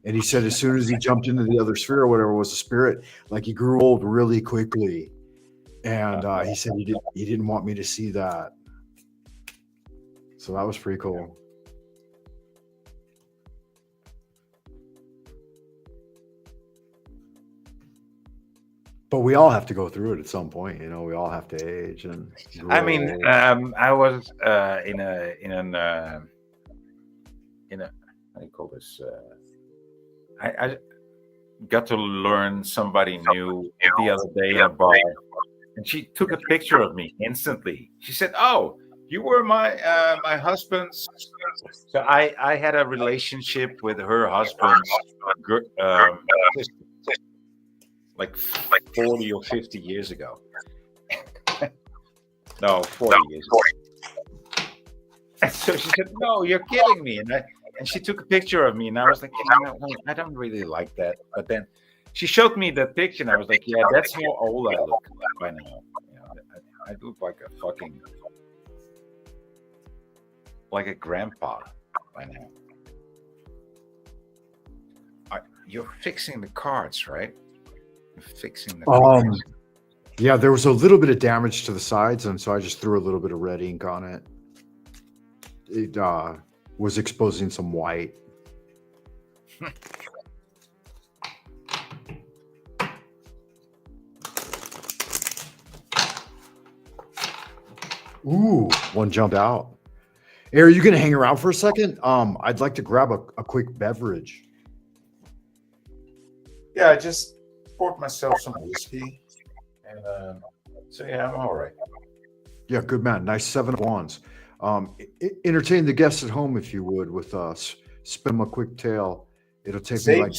And he said, as soon as he jumped into the other sphere or whatever was a spirit, like he grew old really quickly. And he said he didn't want me to see that. So that was pretty cool. But we all have to go through it at some point, we all have to age and grow. I mean, I was in a how do you call this? I got to learn somebody new the other day in a bar, and she took a picture of me instantly. She said, "Oh, you were my husband's." So I had a relationship with her husband's sister, like 40 or 50 years ago. No, 40 years ago. And so she said, "No, you're kidding me." And she took a picture of me, and I was like, I don't really like that. But then she showed me that picture, and I was like, yeah, that's how old I look by now. I look like a fucking, like a grandpa by now. You're fixing the cards, right? You're fixing the cards. Yeah, there was a little bit of damage to the sides, and so I just threw a little bit of red ink on it. It was exposing some white. Ooh, one jumped out. Hey, are you going to hang around for a second? I'd like to grab a quick beverage. Yeah, I just poured myself some whiskey, and so yeah, I'm all right. Yeah, good man. Nice 7 of Wands. Entertain the guests at home, if you would, with us. Spin them a quick tale. It'll take me like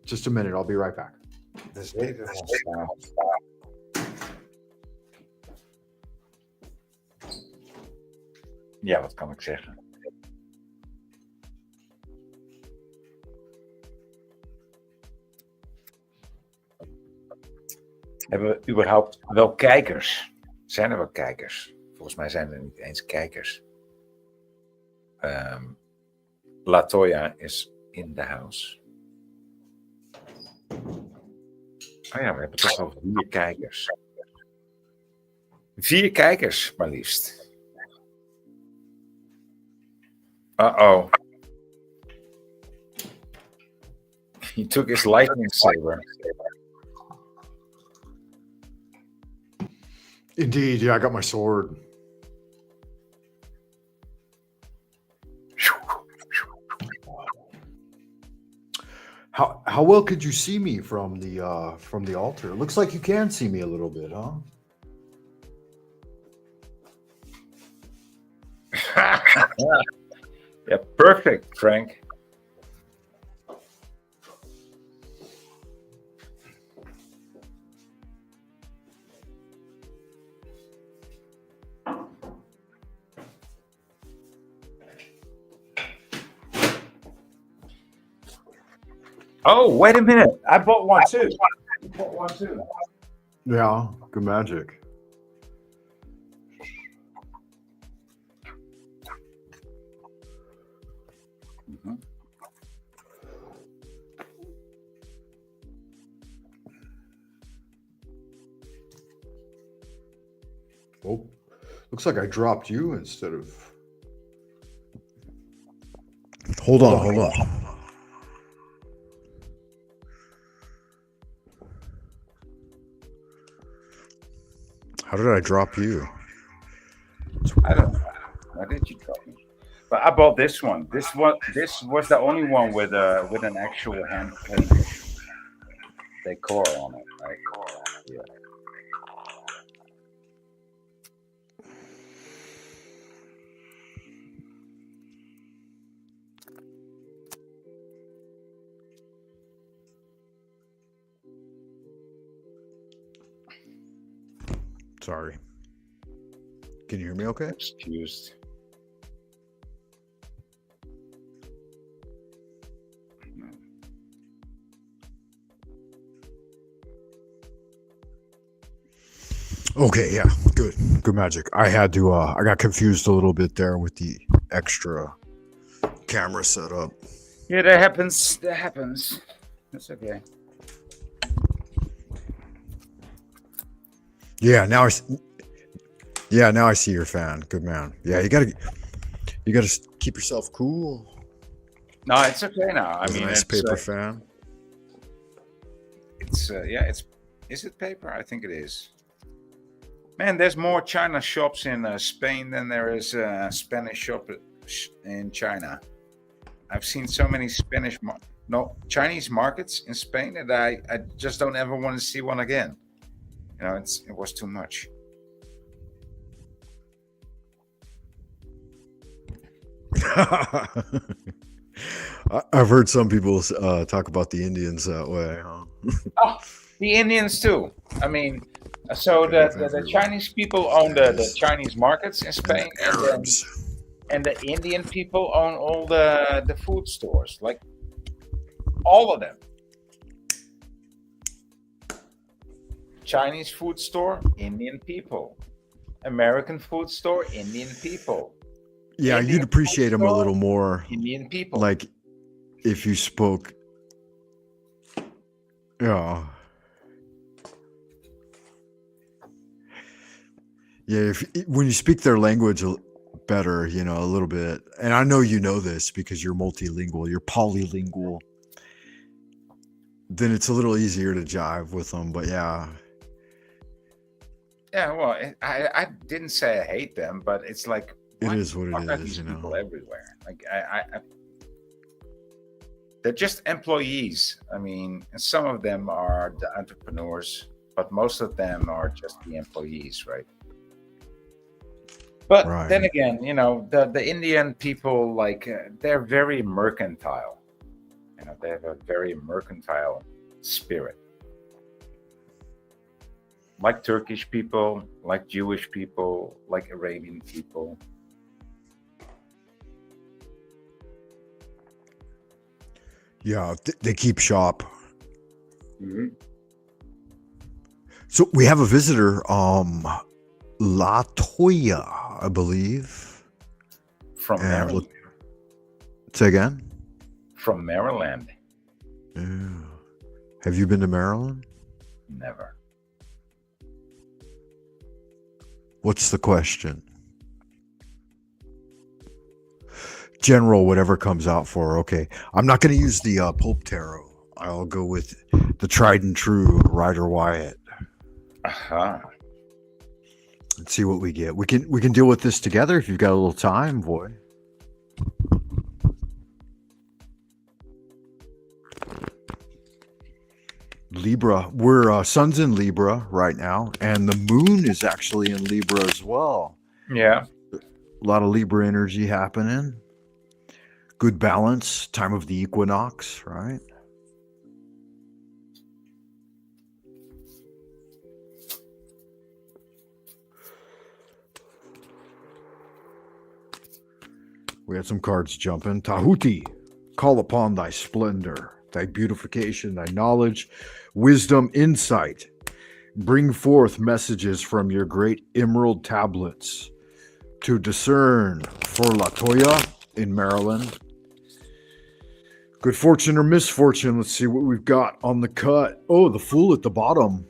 just a minute. I'll be right back. Ja, wat kan ik zeggen? Hebben we überhaupt wel kijkers? Zijn er wel kijkers? Volgens mij zijn er niet eens kijkers. Latoya is in the house. Oh ja, we hebben toch al 4 kijkers. 4 kijkers, maar liefst. Uh-oh. He took his lightning saber. Indeed, yeah, I got my sword. How well could you see me from the altar? It looks like you can see me a little bit, huh? Yeah, perfect, Frank. Oh, wait a minute. I bought one too. Yeah, good magic. Oh, looks like I dropped you instead of. Hold on. How did I drop you? I don't know. Why did you drop me? But I bought this one. This was the only one with an actual hand painted decor on it. Right? Yeah. Sorry. Can you hear me okay? Excused. Okay, yeah, good magic. I had to I got confused a little bit there with the extra camera setup. Yeah, that happens. That's okay. Yeah, now I see your fan. Good man. Yeah, you gotta keep yourself cool. No, it's okay now. I With mean, a nice it's, paper fan. It's Is it paper? I think it is. Man, there's more China shops in Spain than there is Spanish shop in China. I've seen so many Chinese markets in Spain that I just don't ever want to see one again. You know, it was too much. I've heard some people talk about the Indians that way. Huh? Oh, the Indians too. I mean, so the Chinese people own the Chinese markets in Spain, and the Indian people own all the food stores, like all of them. Chinese food store, Indian people. American food store, Indian people. Yeah, Indian you'd appreciate them a store, little more. Indian people. Like if you spoke. Yeah. Yeah, when you speak their language better, you know, a little bit. And I know you know this because you're multilingual, you're polylingual. Then it's a little easier to jive with them, but yeah. Yeah, well, I didn't say I hate them, but it's like It is what fuck it are is, these you know. people everywhere. Like they're just employees. I mean, and some of them are the entrepreneurs, but most of them are just the employees, right? But Right. then again, you know, the Indian people, like they're very mercantile. You know, they have a very mercantile spirit. Like Turkish people, like Jewish people, like Arabian people. Yeah, they keep shop. Mm-hmm. So we have a visitor, Latoya, I believe. From And Maryland. Say again? From Maryland. Yeah. Have you been to Maryland? Never. What's the question? General, whatever comes out for her. Okay. I'm not going to use the Pope Tarot. I'll go with the tried and true Rider Wyatt. Aha. Let's see what we get. We can deal with this together if you've got a little time, boy. Libra. We're sun's in Libra right now, and the moon is actually in Libra as well. Yeah. A lot of Libra energy happening. Good balance, time of the equinox, right? We had some cards jumping. Tahuti, call upon thy splendor, thy beautification, thy knowledge, wisdom, insight. Bring forth messages from your great emerald tablets to discern for Latoya in Maryland. Good fortune or misfortune. Let's see what we've got on the cut. Oh, the Fool at the bottom.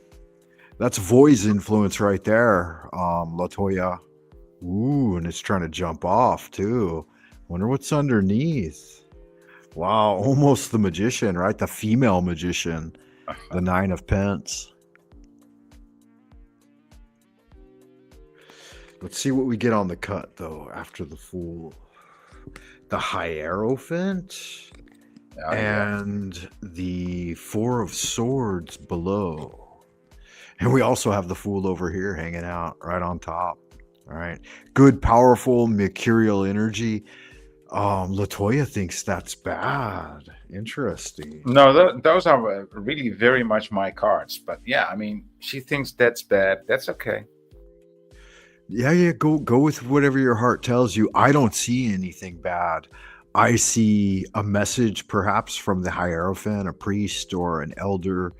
That's Voi's influence right there, Latoya. Ooh, and it's trying to jump off too. Wonder what's underneath. Wow, almost the magician, right? The female magician. The 9 of Pence. Let's see what we get on the cut, though, after the Fool. The Hierophant and the 4 of Swords below. And we also have the Fool over here hanging out right on top. All right. Good, powerful, mercurial energy. Latoya thinks that's bad. Interesting. No, those are really very much my cards. But yeah, I mean, she thinks that's bad. That's okay. Yeah. Go with whatever your heart tells you. I don't see anything bad. I see a message, perhaps from the Hierophant, a priest or an elder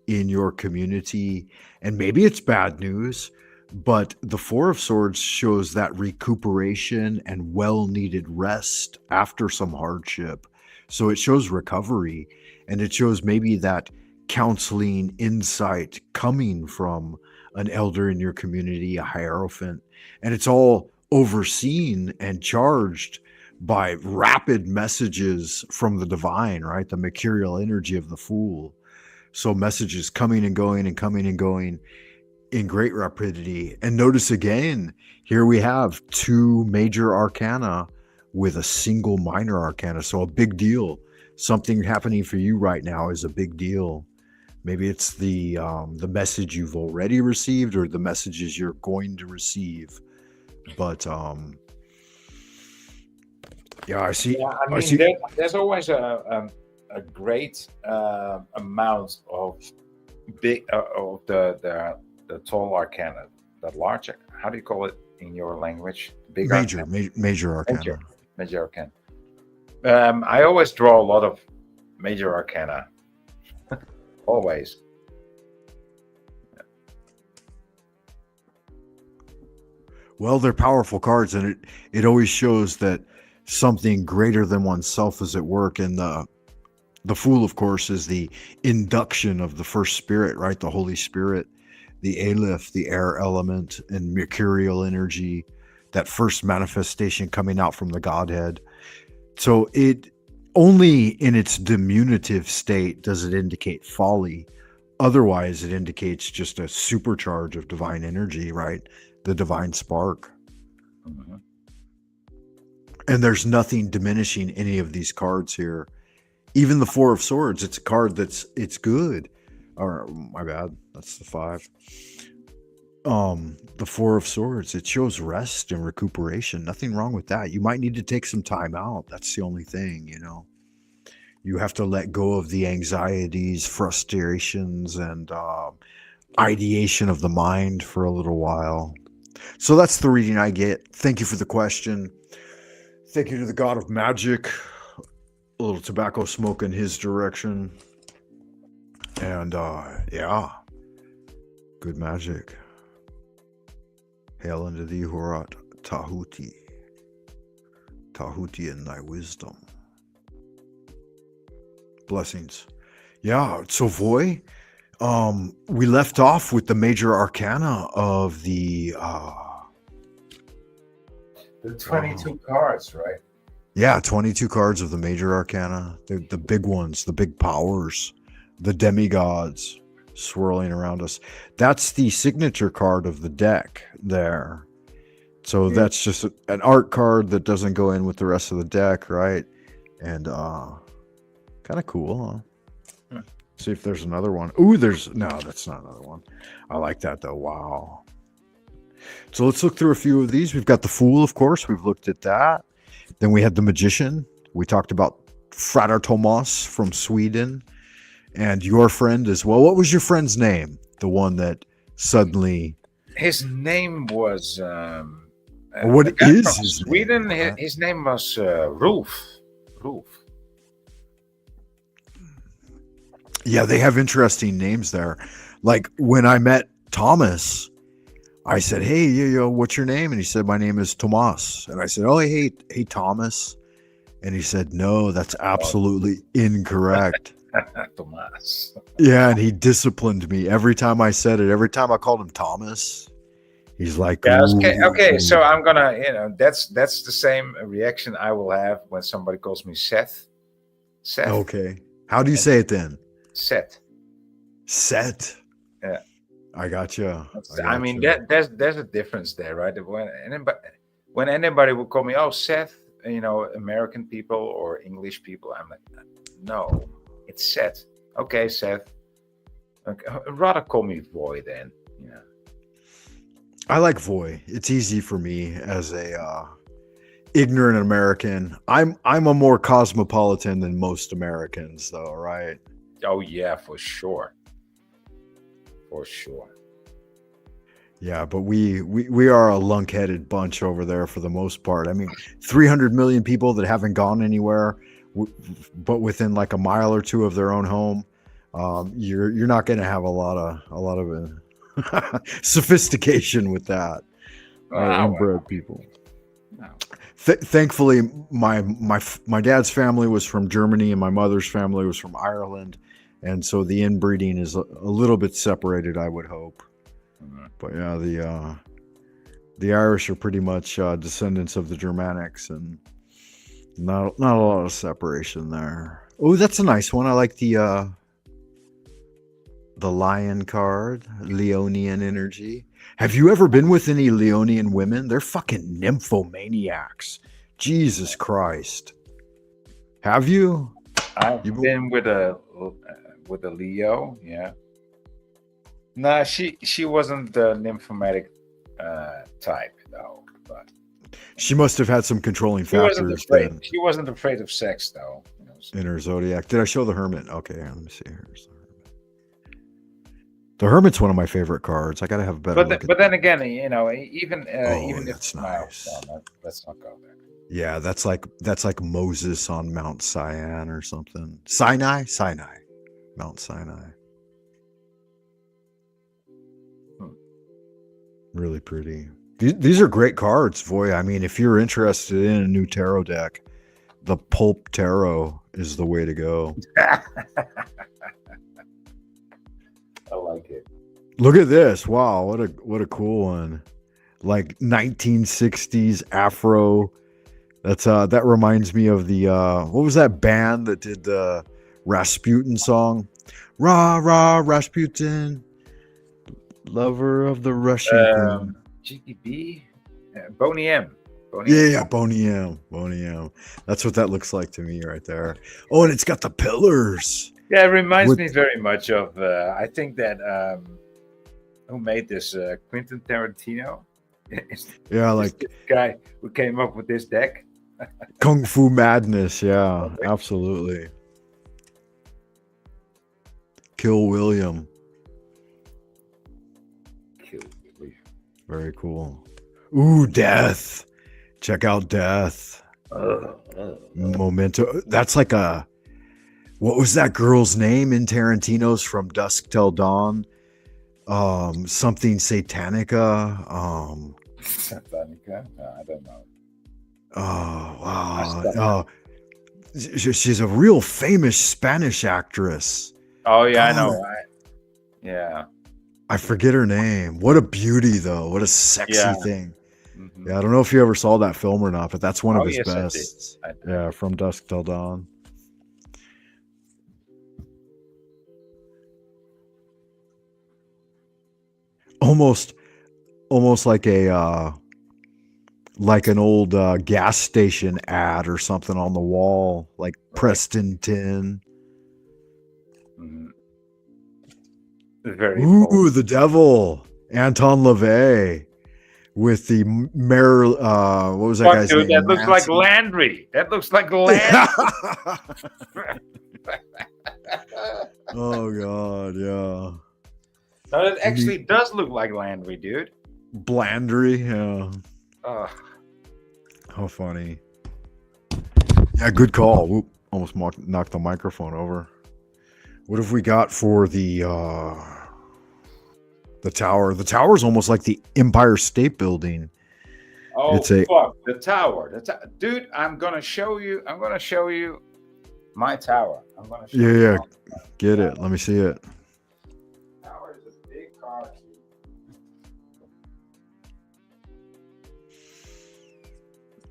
in your community, and maybe it's bad news. But the 4 of Swords shows that recuperation and well-needed rest after some hardship. So it shows recovery, and it shows maybe that counseling insight coming from an elder in your community, a Hierophant. And it's all overseen and charged by rapid messages from the divine, right? The mercurial energy of the Fool. So messages coming and going and coming and going in great rapidity. And notice again, here we have 2 major arcana with a single minor arcana. So a big deal. Something happening for you right now is a big deal. Maybe it's the message you've already received or the messages you're going to receive. But yeah, I see. Yeah, I mean, there's always a great amount of big of the tall arcana, the large. How do you call it in your language? Big major arcana. major arcana. Major arcana. I always draw a lot of major arcana. Always. Well, they're powerful cards, and it always shows that something greater than oneself is at work. And the Fool, of course, is the induction of the first spirit, right? The Holy Spirit, the Aleph, the air element, and mercurial energy, that first manifestation coming out from the Godhead. So it only in its diminutive state does it indicate folly. Otherwise, it indicates just a supercharge of divine energy, right? The divine spark. Mm-hmm. And there's nothing diminishing any of these cards here. Even the 4 of Swords, it's a card it's good. Or my bad, that's the 5. The 4 of Swords, it shows rest and recuperation. Nothing wrong with that. You might need to take some time out. That's the only thing, you know. You have to let go of the anxieties, frustrations, and ideation of the mind for a little while. So that's the reading I get. Thank you for the question. Thank you to the God of Magic. A little tobacco smoke in his direction. And yeah, good magic. Hail unto thee, Horat Tahuti. Tahuti in thy wisdom. Blessings. Yeah, so Voy, We left off with the major arcana of the 22 cards, right? yeah, 22 cards of the major arcana, the big ones, the big powers, the demigods swirling around us. That's the signature card of the deck there. So that's just an art card that doesn't go in with the rest of the deck, right? And kind of cool, huh? See if there's another one. Ooh, no, that's not another one. I like that though. Wow. So let's look through a few of these. We've got the Fool, of course. We've looked at that. Then we had the Magician. We talked about Frater Tomas from Sweden and your friend as well. What was your friend's name? The one that suddenly... His name was... what the guy is from his Sweden? name? His name was Rolf. Rolf. Yeah, they have interesting names there. Like when I met Thomas, I said, "Hey, what's your name?" And he said, "My name is Tomas." And I said, "Oh, hey, Thomas." And he said, "No, that's absolutely incorrect." Tomas. Yeah, and he disciplined me every time I said it. Every time I called him Thomas, he's like, Yeah, okay, "Ooh." okay. So I'm gonna, that's the same reaction I will have when somebody calls me Seth. Seth. Okay. How do you say it then? Seth. Set. Yeah. I got you. I mean, there's a difference there, right? When anybody would call me, "Oh, Seth," American people or English people, I'm like, no, it's Seth. Okay, Seth. Okay, rather call me Roy then. Yeah. I like Voy. It's easy for me as a ignorant American. I'm a more cosmopolitan than most Americans, though, right? Oh yeah, for sure. For sure. Yeah, but we are a lunk-headed bunch over there for the most part. I mean, 300 million people that haven't gone anywhere, but within like a mile or two of their own home. You're not going to have a lot of sophistication with that. Inbred people. No. Thankfully, my dad's family was from Germany and my mother's family was from Ireland, and so the inbreeding is a little bit separated, I would hope. But yeah, the Irish are pretty much descendants of the Germanics, and not a lot of separation there. Oh, that's a nice one. I like the lion card, Leonian energy. Have you ever been with any Leonian women? They're fucking nymphomaniacs. Jesus Christ. Have you? I've been with a Leo, yeah. No, she wasn't the nymphomatic type though, but she must have had some controlling factors. She wasn't afraid of sex though. In her zodiac. Did I show the Hermit? Okay, here, let me see. Here's the Hermit. The Hermit's one of my favorite cards. I gotta have a better. But then again, even that's if nice. Let's not go there. Yeah, that's like Moses on Mount Sinai or something. Sinai, Mount Sinai. Really pretty. These are great cards, boy. I mean, if you're interested in a new tarot deck, the Pulp Tarot is the way to go. I like it. Look at this. Wow, what a cool one. Like 1960s Afro. That reminds me of the what was that band that did the Rasputin song? Rah rah Rasputin, lover of the Russian. GTB, Boney M. Yeah, Boney M. That's what that looks like to me right there. Oh, and it's got the pillars. Yeah, it reminds me very much of. I think that who made this? Quentin Tarantino. Yeah, like this guy who came up with this deck. Kung Fu Madness. Yeah, absolutely. Kill William. Very cool. Ooh, Death. Check out Death. Memento. That's like what was that girl's name in Tarantino's From Dusk Till Dawn? Something Satanica. Satanica? I don't know. Oh, wow. She's a real famous Spanish actress. Oh, yeah, I know. Yeah. I forget her name. What a beauty, though. What a sexy Yeah. thing. Mhm. Yeah, I don't know if you ever saw that film or not, but that's one Oh, of his yes, I did. best. I did. Yeah, From Dusk Till Dawn. Almost like an old gas station ad or something on the wall, like Preston Tin. Mhm. Very Ooh, bold. the devil, Anton LaVey, with the mayor. What was that Fuck, guy's dude, name? that looks like Manson. Landry. That looks like Landry. Oh God, yeah. No, it actually does look like Landry, dude. Blandry, yeah. Ugh. How funny. Yeah, good call. Whoop, almost knocked the microphone over. What have we got for the tower? The tower's almost like the Empire State Building. Oh, It's a- fuck, the tower. Dude, I'm gonna show you my tower. I'm gonna show you. Yeah, my get it. Let me see it. tower is a big car key.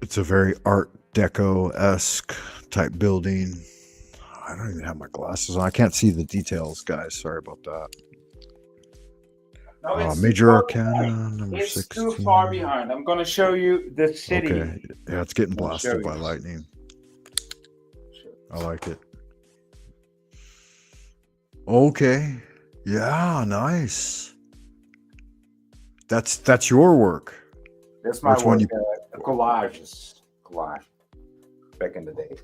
It's a very Art Deco-esque type building. I don't even have my glasses on. I can't see the details, guys. Sorry about that. No, it's too Major far Arcana, behind. number It's 16. too far behind. I'm gonna show you the city. Okay. Yeah, it's getting I'll show blasted by you. lightning. I like it. Okay. Yeah, nice. That's your work. That's my Which one work, collages. Collage. Back in the day.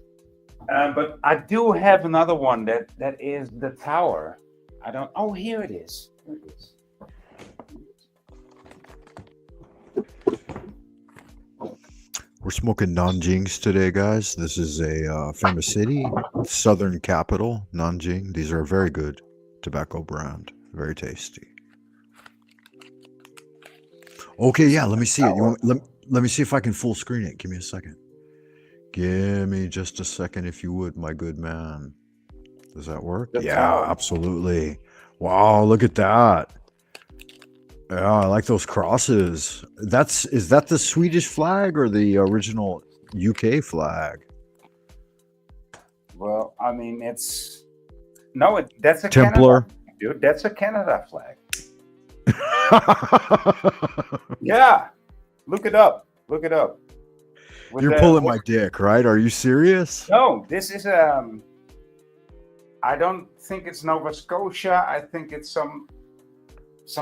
But I do have another one that is the tower. I don't. Oh, here it is. Here it is. We're smoking Nanjings today, guys. This is a famous city, southern capital, Nanjing. These are a very good tobacco brand. Very tasty. Okay, yeah, let me see it. Let me see if I can full screen it. Give me a second. Give me just a second, if you would, my good man. Does that work? The Yeah, tower. absolutely. Wow, look at that. Yeah, I like those crosses. Is that the Swedish flag or the original UK flag? Well, I mean, that's a Templar. Canada, dude. That's a Canada flag. Yeah, look it up. Look it up. With You're the- pulling my dick, right? Are you serious? No, this is I don't think it's Nova Scotia. I think it's some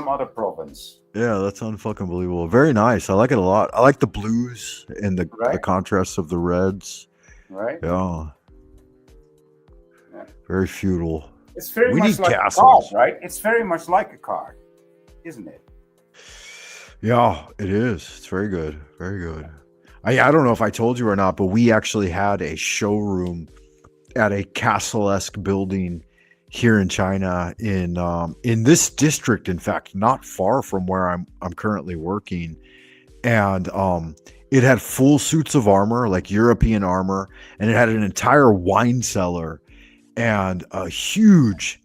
other province. Yeah, that's unfucking believable. Very nice. I like it a lot. I like the blues and the Right. contrast of the reds. Right? Yeah. Yeah. Very feudal. It's very We much need like castles. a card, right? It's very much like a card, isn't it? Yeah, it is. It's very good. Very good. I don't know if I told you or not, but we actually had a showroom at a castle-esque building here in China in this district, in fact, not far from where I'm currently working. And it had full suits of armor, like European armor, and it had an entire wine cellar and a huge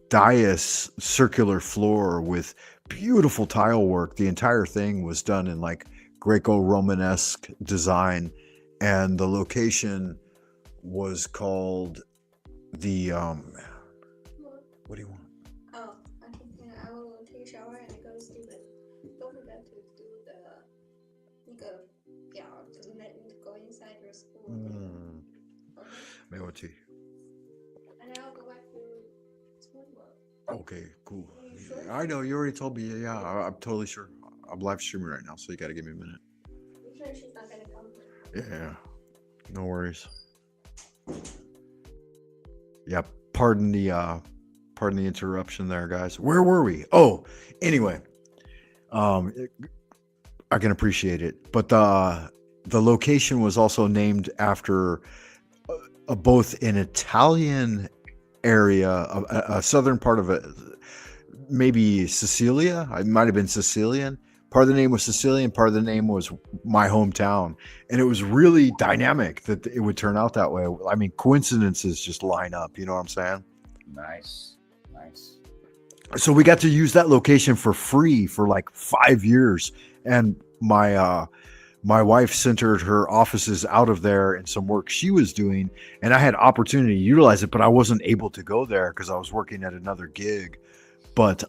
dais circular floor with beautiful tile work. The entire thing was done in like Greco-Romanesque design, and the location was called the what do you want? Oh, I think I will take a shower and go to sleep. Don't forget to do the 那个表 to let me go inside your school. Okay? 没问题. And I'll go back to schoolwork. Okay, cool. Are you sure? I know you already told me. Yeah, I'm totally sure. I'm live streaming right now, so you got to give me a minute. You sure she's not gonna come? Yeah, no worries. Yeah, pardon the interruption there, guys. Where were we? Oh, anyway, I can appreciate it, but the location was also named after both an Italian area, a southern part of it, maybe Sicilia. It might have been Sicilian. Part of the name was Sicilian, part of the name was my hometown. And it was really dynamic that it would turn out that way. I mean, coincidences just line up, you know what I'm saying? Nice. Nice. So we got to use that location for free for like 5 years, and my wife centered her offices out of there and some work she was doing, and I had opportunity to utilize it, but I wasn't able to go there because I was working at another gig. But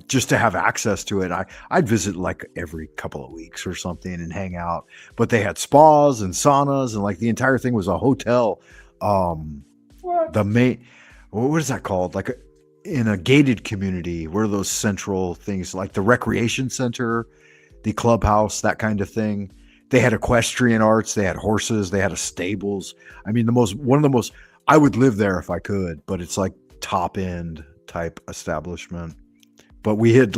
just to have access to it, I'd visit like every couple of weeks or something and hang out. But they had spas and saunas, and like the entire thing was a hotel. The main, what is that called? Like in a gated community, where those central things like the recreation center, the clubhouse, that kind of thing. They had equestrian arts, they had horses, they had a stables. I mean, one of the most, I would live there if I could, but it's like top end type establishment. But we had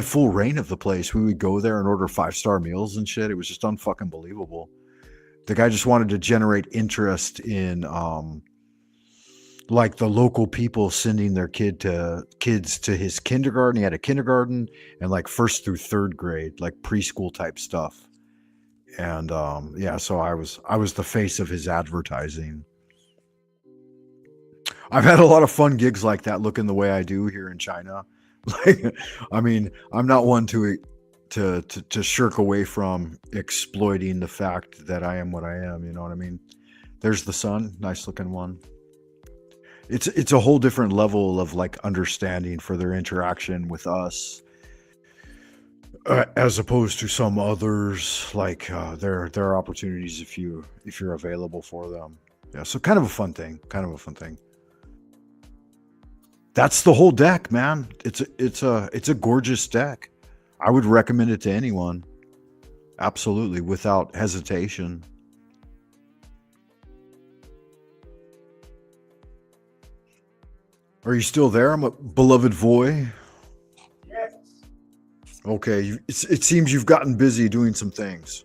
full reign of the place. We would go there and order 5-star meals and shit. It was just unfucking believable. The guy just wanted to generate interest in like the local people sending their kids to his kindergarten. He had a kindergarten and like 1st through 3rd grade, like preschool type stuff. And so I was the face of his advertising. I've had a lot of fun gigs like that looking the way I do here in China. Like, I mean, I'm not one to shirk away from exploiting the fact that I am what I am, you know what I mean? There's the sun, nice looking one. It's a whole different level of like understanding for their interaction with us. As opposed to some others, like there are opportunities if you're available for them. Yeah, so kind of a fun thing. That's the whole deck, man. It's a gorgeous deck. I would recommend it to anyone. Absolutely, without hesitation. Are you still there, my beloved Voy? Yes. Okay, it seems you've gotten busy doing some things.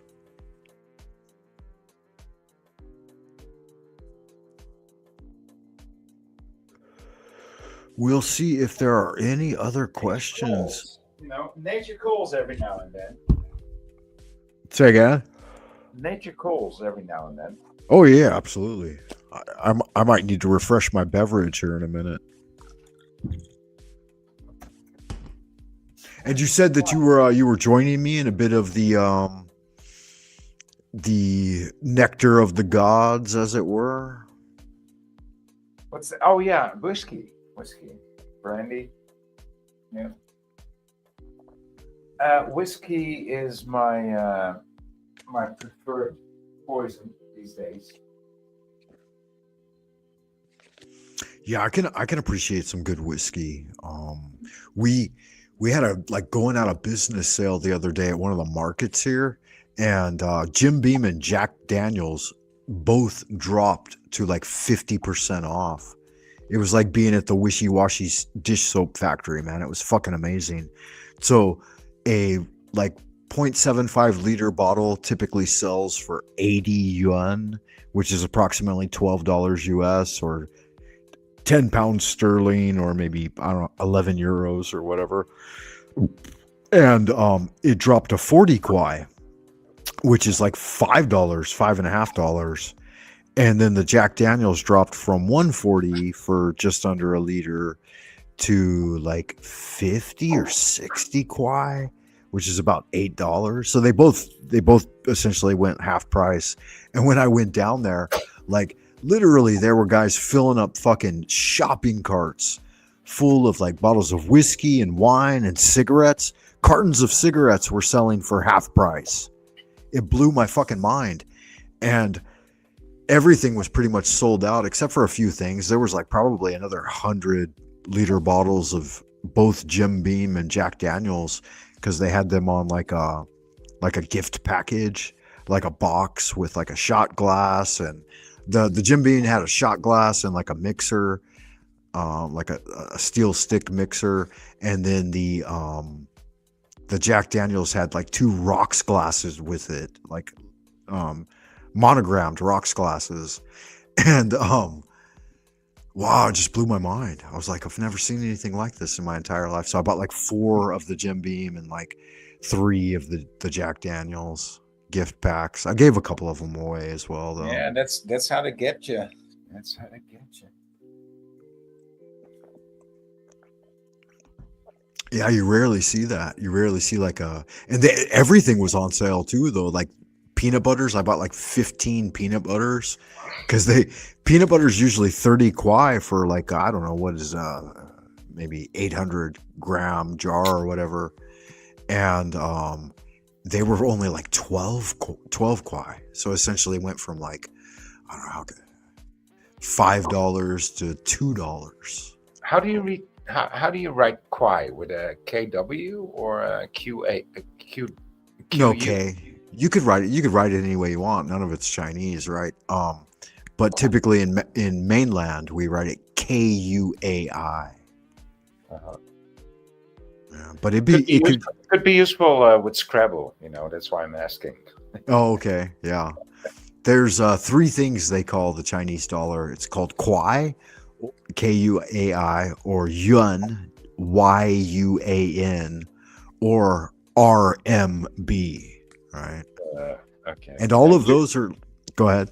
We'll see if there are any other questions. You know, nature calls every now and then. Say again? Nature calls every now and then. Oh yeah, absolutely. I might need to refresh my beverage here in a minute. And you said that you were joining me in a bit of the nectar of the gods, as it were. What's the, oh yeah, whiskey, brandy. Yeah. Whiskey is my my preferred poison these days. Yeah, I can appreciate some good whiskey. We had a like going out of business sale the other day at one of the markets here, and Jim Beam and Jack Daniels both dropped to like 50% off. It was like being at the Wishy Washy dish soap factory, man. It was fucking amazing. So a like 0.75 liter bottle typically sells for 80 yuan, which is approximately $12 US or 10 pounds sterling, or maybe, I don't know, 11 euros or whatever. And it dropped to 40 kwai, which is like $5, $5.50. And then the Jack Daniels dropped from 140 for just under a liter to like 50 or 60 kwai, which is about $8. So they both essentially went half price. And when I went down there, like literally there were guys filling up fucking shopping carts full of like bottles of whiskey and wine and cigarettes. Cartons of cigarettes were selling for half price. It blew my fucking mind. And everything was pretty much sold out except for a few things. There was like probably another 100-liter bottles of both Jim Beam and Jack Daniels, because they had them on like a gift package, like a box with like a shot glass, and the Jim Beam had a shot glass and like a mixer, like a steel stick mixer, and then the Jack Daniels had like 2 rocks glasses with it, like monogrammed rocks glasses. And wow, it just blew my mind. I was like, I've never seen anything like this in my entire life. So I bought like 4 of the Jim Beam and like 3 of the Jack Daniels gift packs. I gave a couple of them away as well, though. Yeah, that's how to get you. That's how to get you. Yeah, you rarely see that. You rarely see like everything was on sale too, though. Like peanut butters, I bought like 15 peanut butters because peanut butter is usually 30 kwai for like, I don't know what is maybe 800-gram jar or whatever, and they were only like 12 kwai. So essentially went from like, I don't know how $5 to $2. How do you read? How do you write kwai, with a KW or a QA? No, K. You could write it. You could write it any way you want. None of it's Chinese, right? But typically in mainland we write it KUAI. Uh-huh. Yeah, but it could be useful with Scrabble. That's why I'm asking. Oh, okay, yeah. There's 3 things they call the Chinese dollar. It's called kwai, KUAI, or yuan, YUAN, or RMB, right? Okay. And all of those are. Go ahead.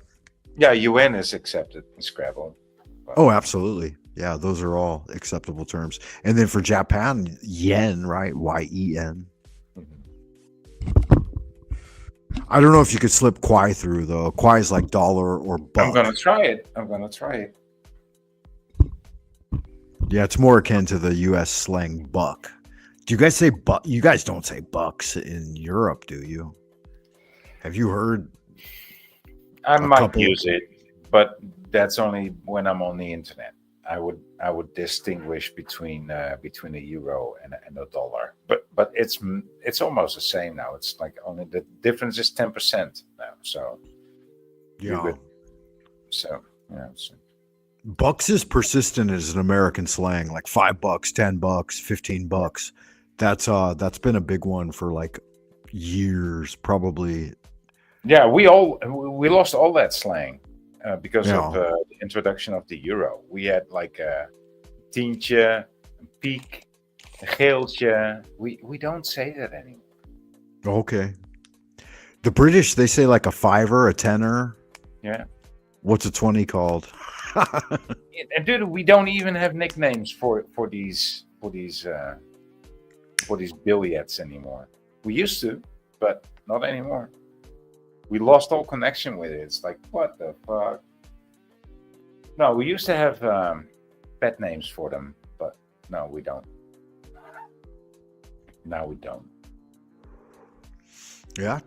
Yeah, UN is accepted in Scrabble. Oh, absolutely. Yeah, those are all acceptable terms. And then for Japan, yen, right? YEN. I don't know if you could slip kwai through though. Kwai is like dollar or buck. I'm gonna try it. Yeah, it's more akin to the U.S. slang buck. Do you guys say buck? You guys don't say bucks in Europe, do you? Have you heard? I might use it, but that's only when I'm on the internet. I would distinguish between a euro and a dollar, but it's almost the same now. It's like only the difference is 10% now. So yeah. So yeah. Bucks is persistent as an American slang, like $5, $10, $15. That's been a big one for like years, probably. Yeah, we lost all that slang because of the introduction of the euro. We had like a tientje, een piek, een geeltje. We don't say that anymore. Okay. The British, they say like a $5, a $10. Yeah. What's a 20 called? And dude, we don't even have nicknames for these billets anymore. We used to, but not anymore. We lost all connection with it. It's like, what the fuck? No, we used to have pet names for them, but no, we don't. Now we don't. Yeah.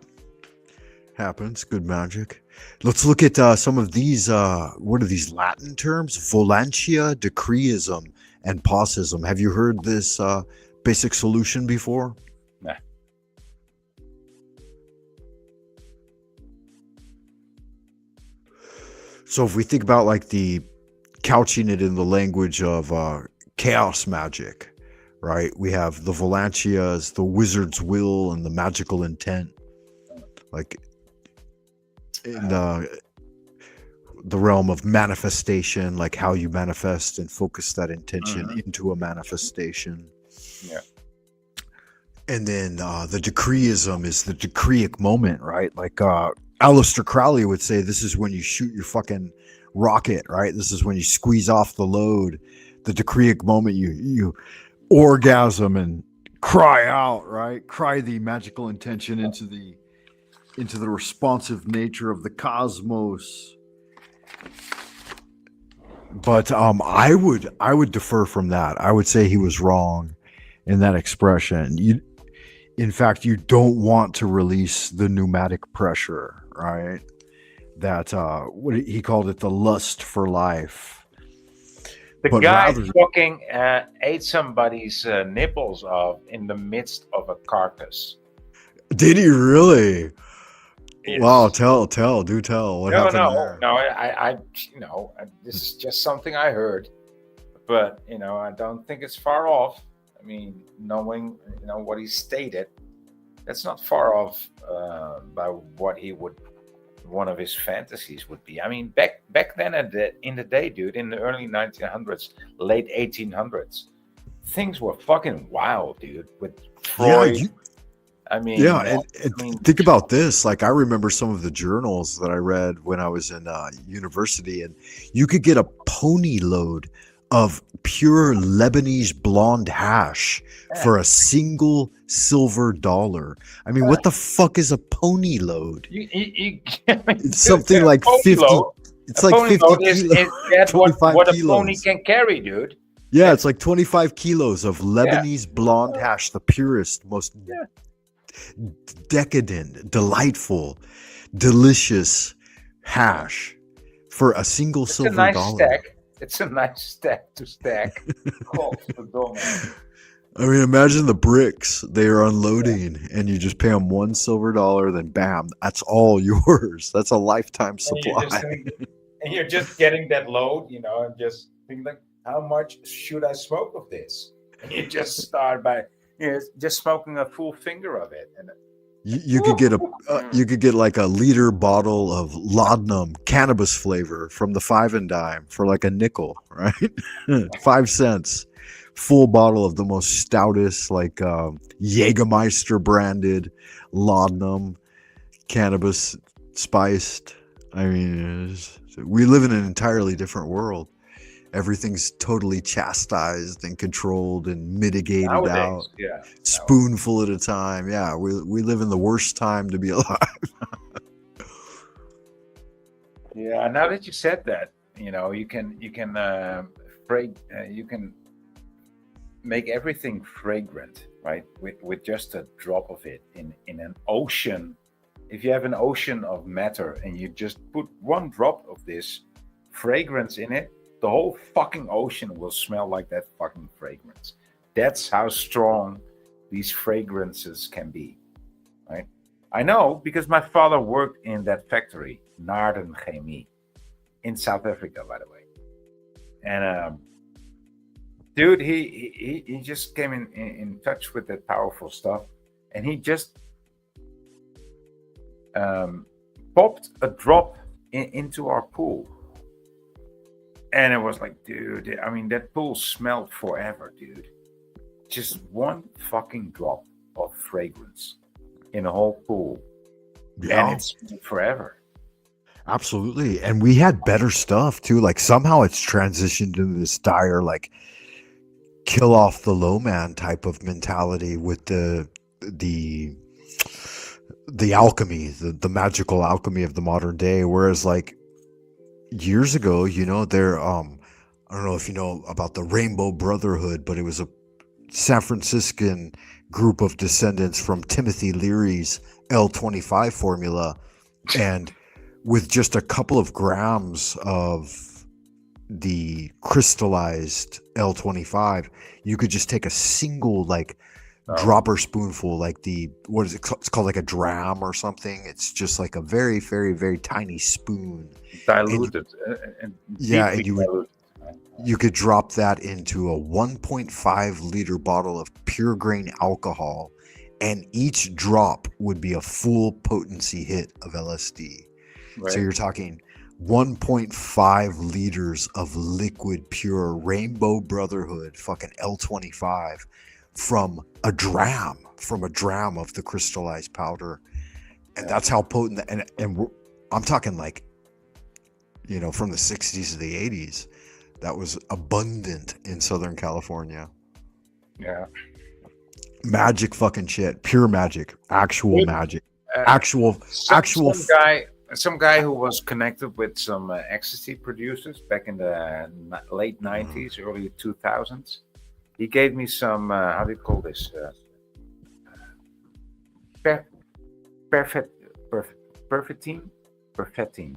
Happens. Good magic. Let's look at some of these. What are these Latin terms? Volantia, decreeism, and paucism. Have you heard this basic solution before? Nah. So if we think about like the couching it in the language of chaos magic, right? We have the Volantias, the wizard's will, and the magical intent. Like in the realm of manifestation, like how you manifest and focus that intention into a manifestation. Yeah. And then the decreeism is the decreic moment, right? Like Aleister Crowley would say, this is when you shoot your fucking rocket, right? This is when you squeeze off the load. The decreic moment, you orgasm and cry out, right? Cry the magical intention into the responsive nature of the cosmos. But I would defer from that. I would say he was wrong in that expression. In fact, you don't want to release the pneumatic pressure, right? That what he called it, the lust for life. The guy fucking ate somebody's nipples off in the midst of a carcass. Did he really? Yes. Wow, do tell. What happened there? No, I this is just something I heard, but I don't think it's far off. I mean, knowing what he stated, that's not far off by what one of his fantasies would be. I mean, back then in the day, dude, in the early 1900s, late 1800s, things were fucking wild, dude. With Freud. Yeah, think about this. Like, I remember some of the journals that I read when I was in university, and you could get a pony load of pure Lebanese blonde hash for a single silver dollar. I mean, what the fuck is a pony load? It's something like 50. It's like 50 kilos. That's what 25 a pony kilos. can carry, dude. Yeah, it's like 25 kilos of Lebanese blonde hash, the purest, most decadent, delightful, delicious hash for a single It's a silver nice dollar. stack. It's a nice stack to stack. I mean, imagine the bricks they are unloading, and you just pay them one silver dollar, then bam, that's all yours. That's a lifetime supply. And you're just getting that load, you know, and just think like, how much should I smoke of this? And you just start by just smoking a full finger of it. And You could get you could get like a liter bottle of laudanum cannabis flavor from the 5 and Dime for like a nickel, right? 5 cents. Full bottle of the most stoutest, like Jägermeister branded laudanum cannabis spiced. I mean, we live in an entirely different world. Everything's totally chastised and controlled and mitigated nowadays, out. yeah. Spoonful at a time. Yeah, we live in the worst time to be alive. Yeah, now that you said that, you know, you can make everything fragrant, right? With just a drop of it in an ocean. If you have an ocean of matter and you just put one drop of this fragrance in it, the whole fucking ocean will smell like that fucking fragrance. That's how strong these fragrances can be, right? I know because my father worked in that factory, Naarden Chemie, in South Africa, by the way. And dude, he just came in touch with that powerful stuff, and he just popped a drop into our pool. And it was like, dude, I mean, that pool smelled forever, dude. Just one fucking drop of fragrance in a whole pool. Yeah. And it's forever. Absolutely. And we had better stuff too. Like somehow it's transitioned into this dire, like kill off the low man type of mentality with the alchemy, the magical alchemy of the modern day. Whereas like years ago, you know, there I don't know if you know about the Rainbow Brotherhood, but it was a San Franciscan group of descendants from Timothy Leary's L25 formula, and with just a couple of grams of the crystallized L25, you could just take a single like dropper spoonful, like what is it called? It's called like a dram or something. It's just like a very, very, very tiny spoon. Diluted. And yeah, and you could drop that into a 1.5 liter bottle of pure grain alcohol, and each drop would be a full potency hit of LSD. Right. So you're talking 1.5 liters of liquid pure Rainbow Brotherhood fucking L25 from a dram of the crystallized powder. And that's how potent and I'm talking like, you know, from the 60s to the 80s. That was abundant in Southern California. Yeah. Magic fucking shit. Pure magic. Actual magic. Some guy who was connected with some ecstasy producers back in the late 90s, early 2000s. He gave me some, how do you call this? Perfetine.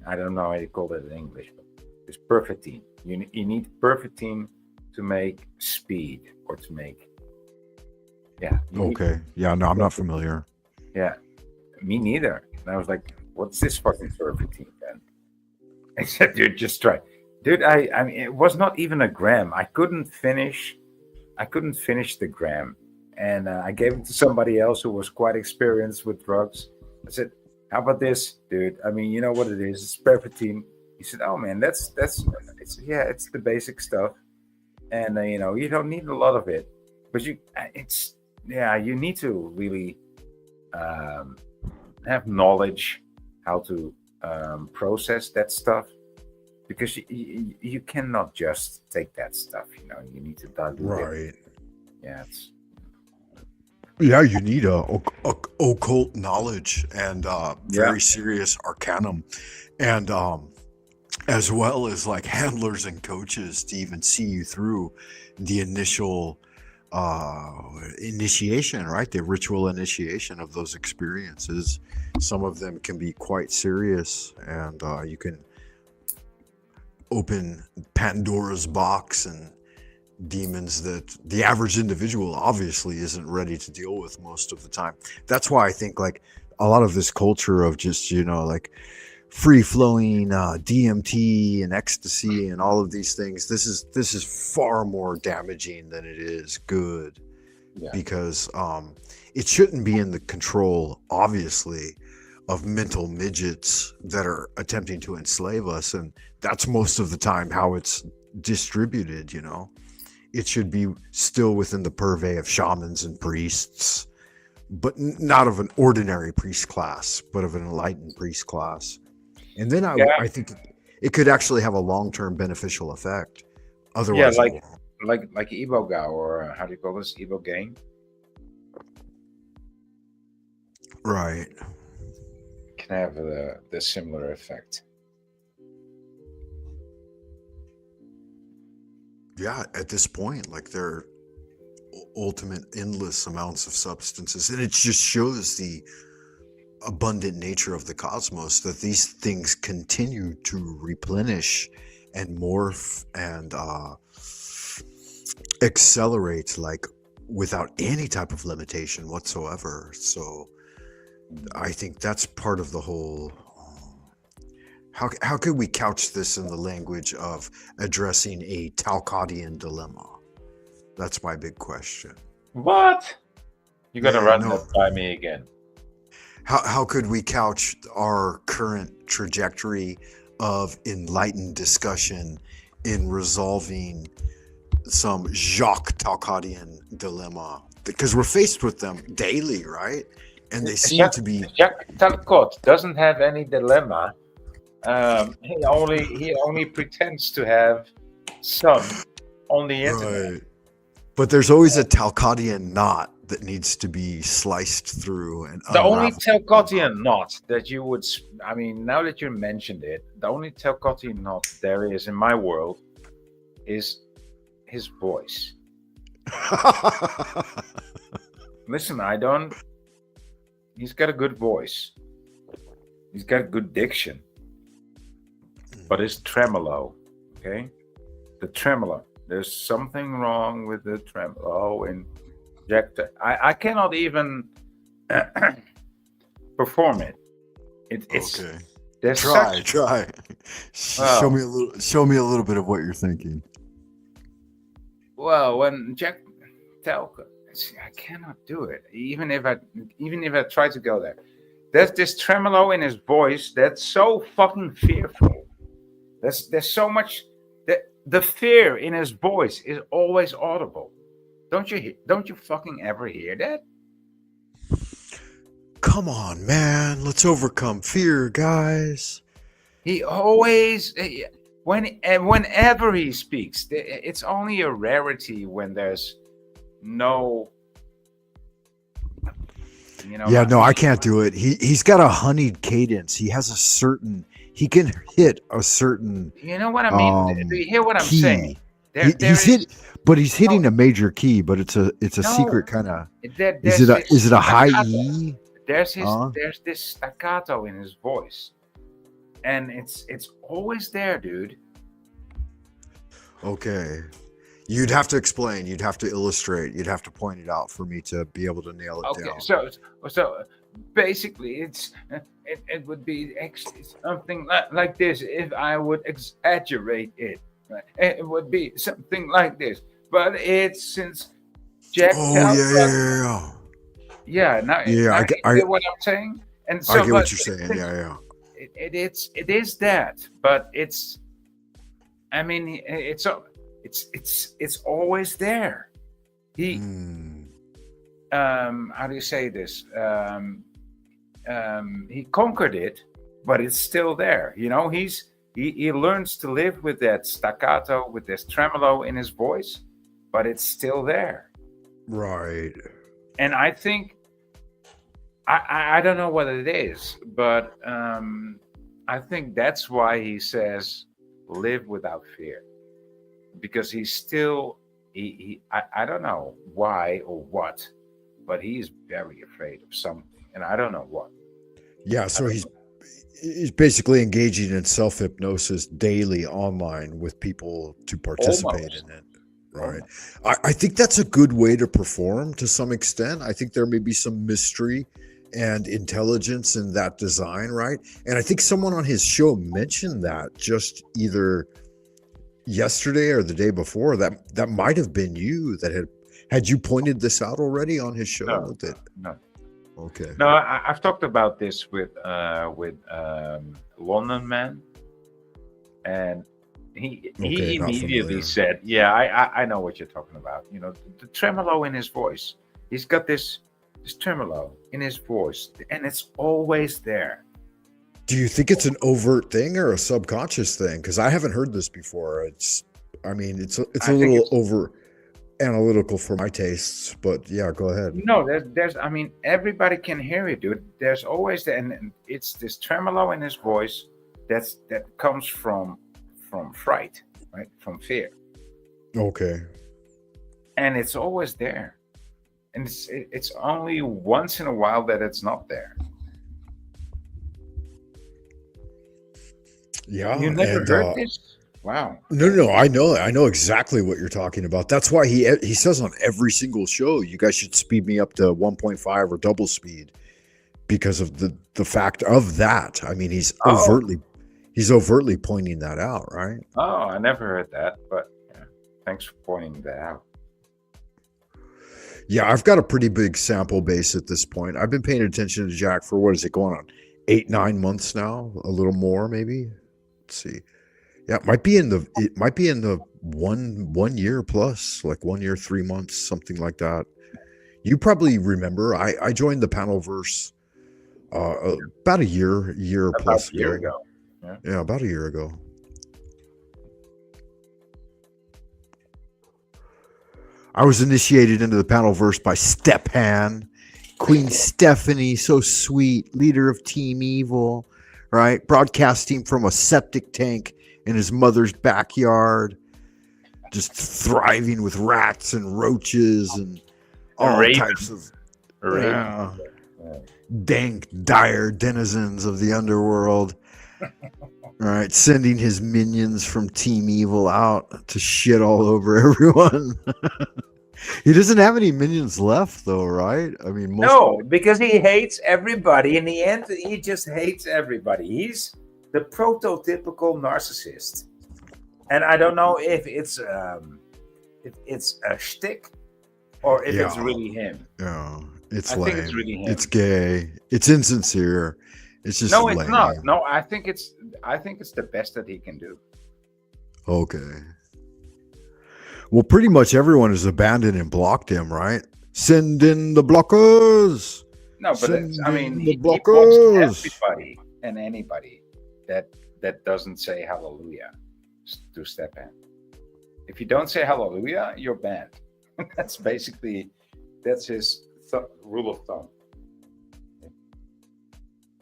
I don't know how you call it in English, but it's perfetine. You need perfetine to make speed or to make. Yeah. Okay. Yeah, no, I'm not familiar. Yeah. Me neither. And I was like, what's this fucking perfetine then? I said, dude, just try. Dude, I mean, it was not even a gram. I couldn't finish the gram. And I gave it to somebody else who was quite experienced with drugs. I said, how about this, dude? I mean, you know what it is. It's perfetine. He said, oh man, it's the basic stuff. And you know, you don't need a lot of it, but you need to really have knowledge how to process that stuff. because you cannot just take that stuff. You need to dilute it. Right. Yeah, it's Yeah, you need a occult knowledge and very serious arcanum, and as well as like handlers and coaches to even see you through the initial initiation, right? The ritual initiation of those experiences. Some of them can be quite serious, and you can open Pandora's box and demons that the average individual obviously isn't ready to deal with most of the time. That's why I think like a lot of this culture of just, like free flowing DMT and ecstasy and all of these things, this is far more damaging than it is good. Yeah. Because it shouldn't be in the control, obviously, of mental midgets that are attempting to enslave us, and that's most of the time how it's distributed. It should be still within the purvey of shamans and priests, but not of an ordinary priest class, but of an enlightened priest class. And then I think it could actually have a long-term beneficial effect. Otherwise, like Iboga, or how do you call this? Ibogaine? right. Can have the similar effect. Yeah, at this point, like there are ultimate endless amounts of substances, and it just shows the abundant nature of the cosmos, that these things continue to replenish and morph and accelerate, like without any type of limitation whatsoever. So I think that's part of the whole. How could we couch this in the language of addressing a Talcottian dilemma? That's my big question. What? You gotta Yeah, run no. that by me again. How could we couch our current trajectory of enlightened discussion in resolving some Jacques Talcottian dilemma? Because we're faced with them daily, right? And they seem to be. Jacques Talcott doesn't have any dilemma. He only pretends to have some on the internet. Right. But there's always a Talcottian knot that needs to be sliced through. And The only unraveled. Talcottian knot that you would, now that you mentioned it, the only Talcottian knot there is in my world is his voice. Listen, he's got a good voice. He's got a good diction. But it's tremolo, okay? The tremolo. There's something wrong with the tremolo in Jack. I cannot even perform it. It's Okay. there's Try. Wow. Show me a little bit of what you're thinking. Well, when Jack Talcott, I cannot do it. Even if I try to go there, there's this tremolo in his voice that's so fucking fearful. There's so much. The fear in his voice is always audible. Don't you fucking ever hear that? Come on, man. Let's overcome fear, guys. He always, whenever he speaks, it's only a rarity when there's no. Yeah, no, I can't do it. He's got a honeyed cadence. He has he can hit a certain. You know what I mean? Do you hear what I'm key. saying? He's hitting a major key, but it's a secret kind of. Is it a high E? There's this staccato in his voice, and it's always there, dude. Okay, you'd have to explain. You'd have to illustrate. You'd have to point it out for me to be able to nail it down. So basically, it would be something like this. If I would exaggerate it, right? It would be something like this. But it's since Jack. Oh yeah. Now you get what I'm saying. And so, I get what you're saying. Yeah. It is that, but it's. I mean, it's always there. He. How do you say this? He conquered it, but it's still there. He's He learns to live with that staccato, with this tremolo in his voice, but it's still there. Right. And I think I don't know what it is, but I think that's why he says live without fear, because he's still I don't know why or what, but he's very afraid of something, and I don't know what. Yeah, so he's basically engaging in self-hypnosis daily online with people to participate Almost. in it. Right. I think that's a good way to perform to some extent. I think there may be some mystery and intelligence in that design, right? And I think someone on his show mentioned that just either yesterday or the day before. That might have been you that had you pointed this out already on his show? No, That- no. Okay. No, I've talked about this with London Man, and he Okay, not immediately familiar. said, "Yeah, I know what you're talking about. You know, the tremolo in his voice. He's got this tremolo in his voice, and it's always there." Do you think it's an overt thing or a subconscious thing? Because I haven't heard this before. It's a I little think it's- over analytical for my tastes, but yeah, go ahead. No, there's. I mean, everybody can hear it, dude. There's always and it's this tremolo in his voice that comes from fright, right? From fear, Okay. and it's always there. And it's only once in a while that it's not there. Yeah. You never and, heard this? Wow. No, I know exactly what you're talking about. That's why he says on every single show, you guys should speed me up to 1.5 or double speed because of the fact of that. I mean, he's overtly pointing that out, right? Oh, I never heard that, but yeah, thanks for pointing that out. Yeah, I've got a pretty big sample base at this point. I've been paying attention to Jack for what is it going on? 8-9 months now, a little more maybe. Let's see. Yeah, it might be in the 1 year plus, like 1 year, 3 months, something like that. You probably remember I joined the Panelverse about a year plus About a year ago. Yeah, about a year ago. I was initiated into the Panelverse by Stepan, Queen Stephanie, so sweet, leader of Team Evil, right? Broadcasting from a septic tank in his mother's backyard, just thriving with rats and roaches and all ravens. types of Right. dank, dire denizens of the underworld. Right, sending his minions from Team Evil out to shit all over everyone. He doesn't have any minions left, though, right? I mean, No, because he hates everybody. In the end, he just hates everybody. He's the prototypical narcissist. And I don't know if it's a shtick or if it's Yeah. really him. Yeah, it's I lame. think it's really him. It's gay. It's insincere. It's just No, it's lame. not. No, I think it's the best that he can do. Okay. Well, pretty much everyone has abandoned and blocked him, right? Send in the blockers. No, but Send I mean, in he the blocks blockers. everybody and anybody that doesn't say hallelujah to step in. If you don't say hallelujah, you're banned. That's his rule of thumb.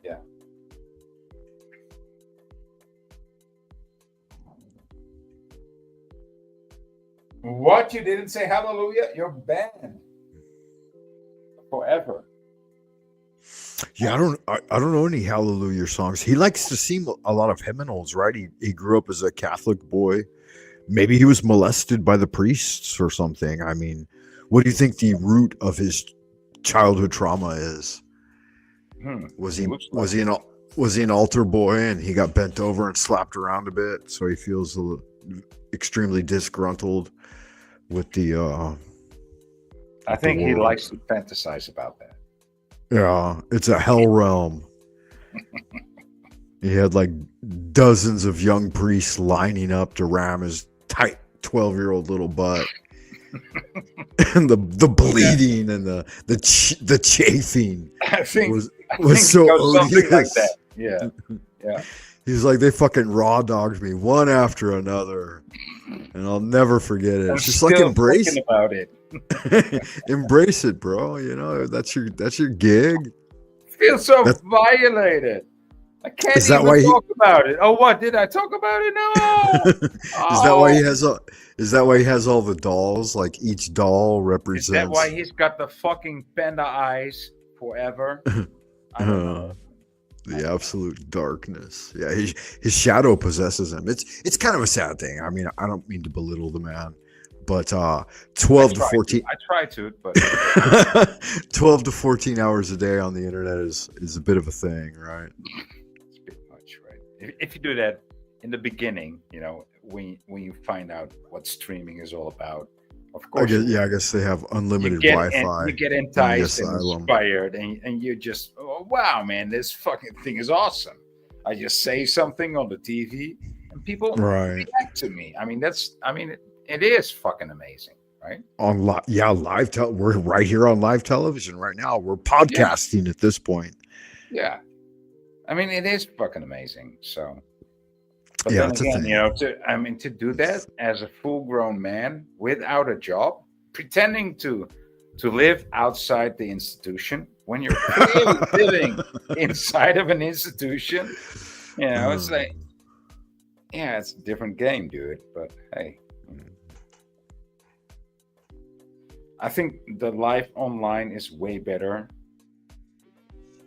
Yeah. What? You didn't say hallelujah? You're banned forever. Yeah, I don't know any Hallelujah songs. He likes to sing a lot of hymnals, right? He grew up as a Catholic boy. Maybe he was molested by the priests or something. I mean, what do you think the root of his childhood trauma is? Was he Looks was he an altar boy and he got bent over and slapped around a bit, so he feels extremely disgruntled with the I think he world. likes to fantasize about that. Yeah, it's a hell realm. He had like dozens of young priests lining up to ram his tight 12-year-old little butt. And the bleeding and the chafing I think was I think so it goes something like odious. that. Yeah. He's like, they fucking raw dogged me one after another, and I'll never forget it. I'm It's just like still embrace, thinking about it. embrace it, bro. You know, that's your gig. Feel so That's- violated. I can't Is that even why he- talk about it. Oh, what did I talk about it? No. Is that why he has all? Is that why he has all the dolls? Like each doll represents. Is that why he's got the fucking panda eyes forever? I don't know. The absolute darkness. Yeah, his shadow possesses him. It's kind of a sad thing. I mean, I don't mean to belittle the man, but 12 to 14 I try to, but 12 to 14 hours a day on the internet is a bit of a thing, right? it's a bit much, right? If you do that in the beginning, you know, when you find out what streaming is all about, of I course, guess they have unlimited you Wi-Fi. get enticed and asylum. inspired, and you just, oh, wow, man, this fucking thing is awesome. I just say something on the TV, and people Right. react to me. I mean, it is fucking amazing, right? On live we're right here on live television right now. We're podcasting at this point. Yeah, I mean, it is fucking amazing. So, but Yeah, then it's a again, thing. you know, to do that as a full-grown man without a job, pretending to live outside the institution when you're clearly living inside of an institution, you know, it's like, yeah, it's a different game, dude. But hey, I think the life online is way better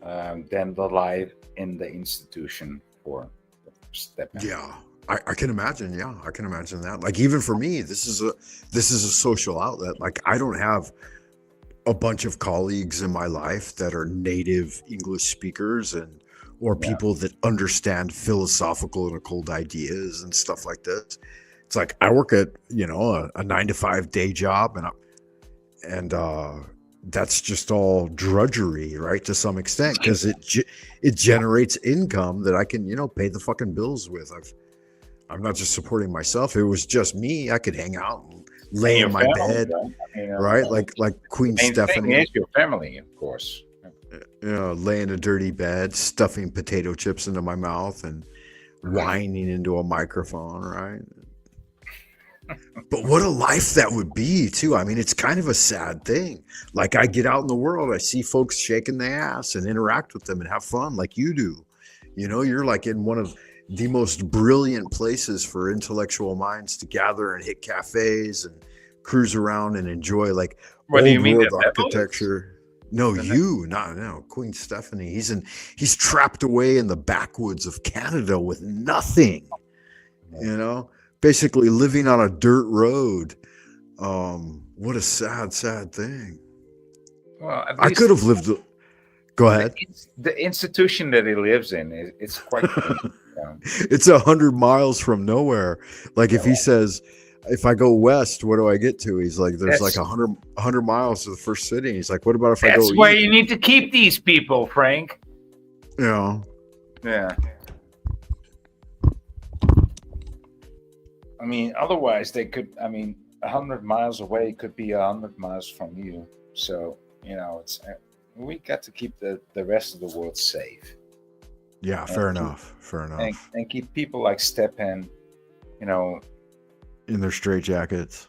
than the life in the institution for step back. Yeah, I can imagine. Yeah, I can imagine that. Like even for me, this is a social outlet. Like I don't have a bunch of colleagues in my life that are native English speakers or people that understand philosophical and occult ideas and stuff like this. It's like I work at, you know, a 9-to-5 day job, and that's just all drudgery, right? To some extent, because it generates income that I can, you know, pay the fucking bills with. I'm not just supporting myself. If it was just me, I could hang out and lay Your in my family, bed, right? I mean, right? Like Queen main Stephanie. thing is your family, of course. You know, lay in a dirty bed, stuffing potato chips into my mouth and whining into a microphone, right? But what a life that would be, too. I mean, it's kind of a sad thing. Like I get out in the world, I see folks shaking their ass and interact with them and have fun like you do. You know, you're like in one of the most brilliant places for intellectual minds to gather and hit cafes and cruise around and enjoy like What do you old mean, world the Pebbles? architecture. No, no, Queen Stephanie. He's trapped away in the backwoods of Canada with nothing. You know, basically living on a dirt road. What a sad thing. Well, at I least could have lived. Go ahead. the institution that he lives in it's quite clean, you know? It's 100 miles from nowhere. Like if he says, if I go west, what do I get to? He's like, there's like 100 miles to the first city. He's like, what about if I go That's where east? you need to keep these people, Frank. You know, Yeah. I mean, otherwise they could. I mean, 100 miles away could be 100 miles from you. So you know, it's we got to keep the rest of the world safe yeah, fair enough. and keep people like Stepan, you know, In their straitjackets.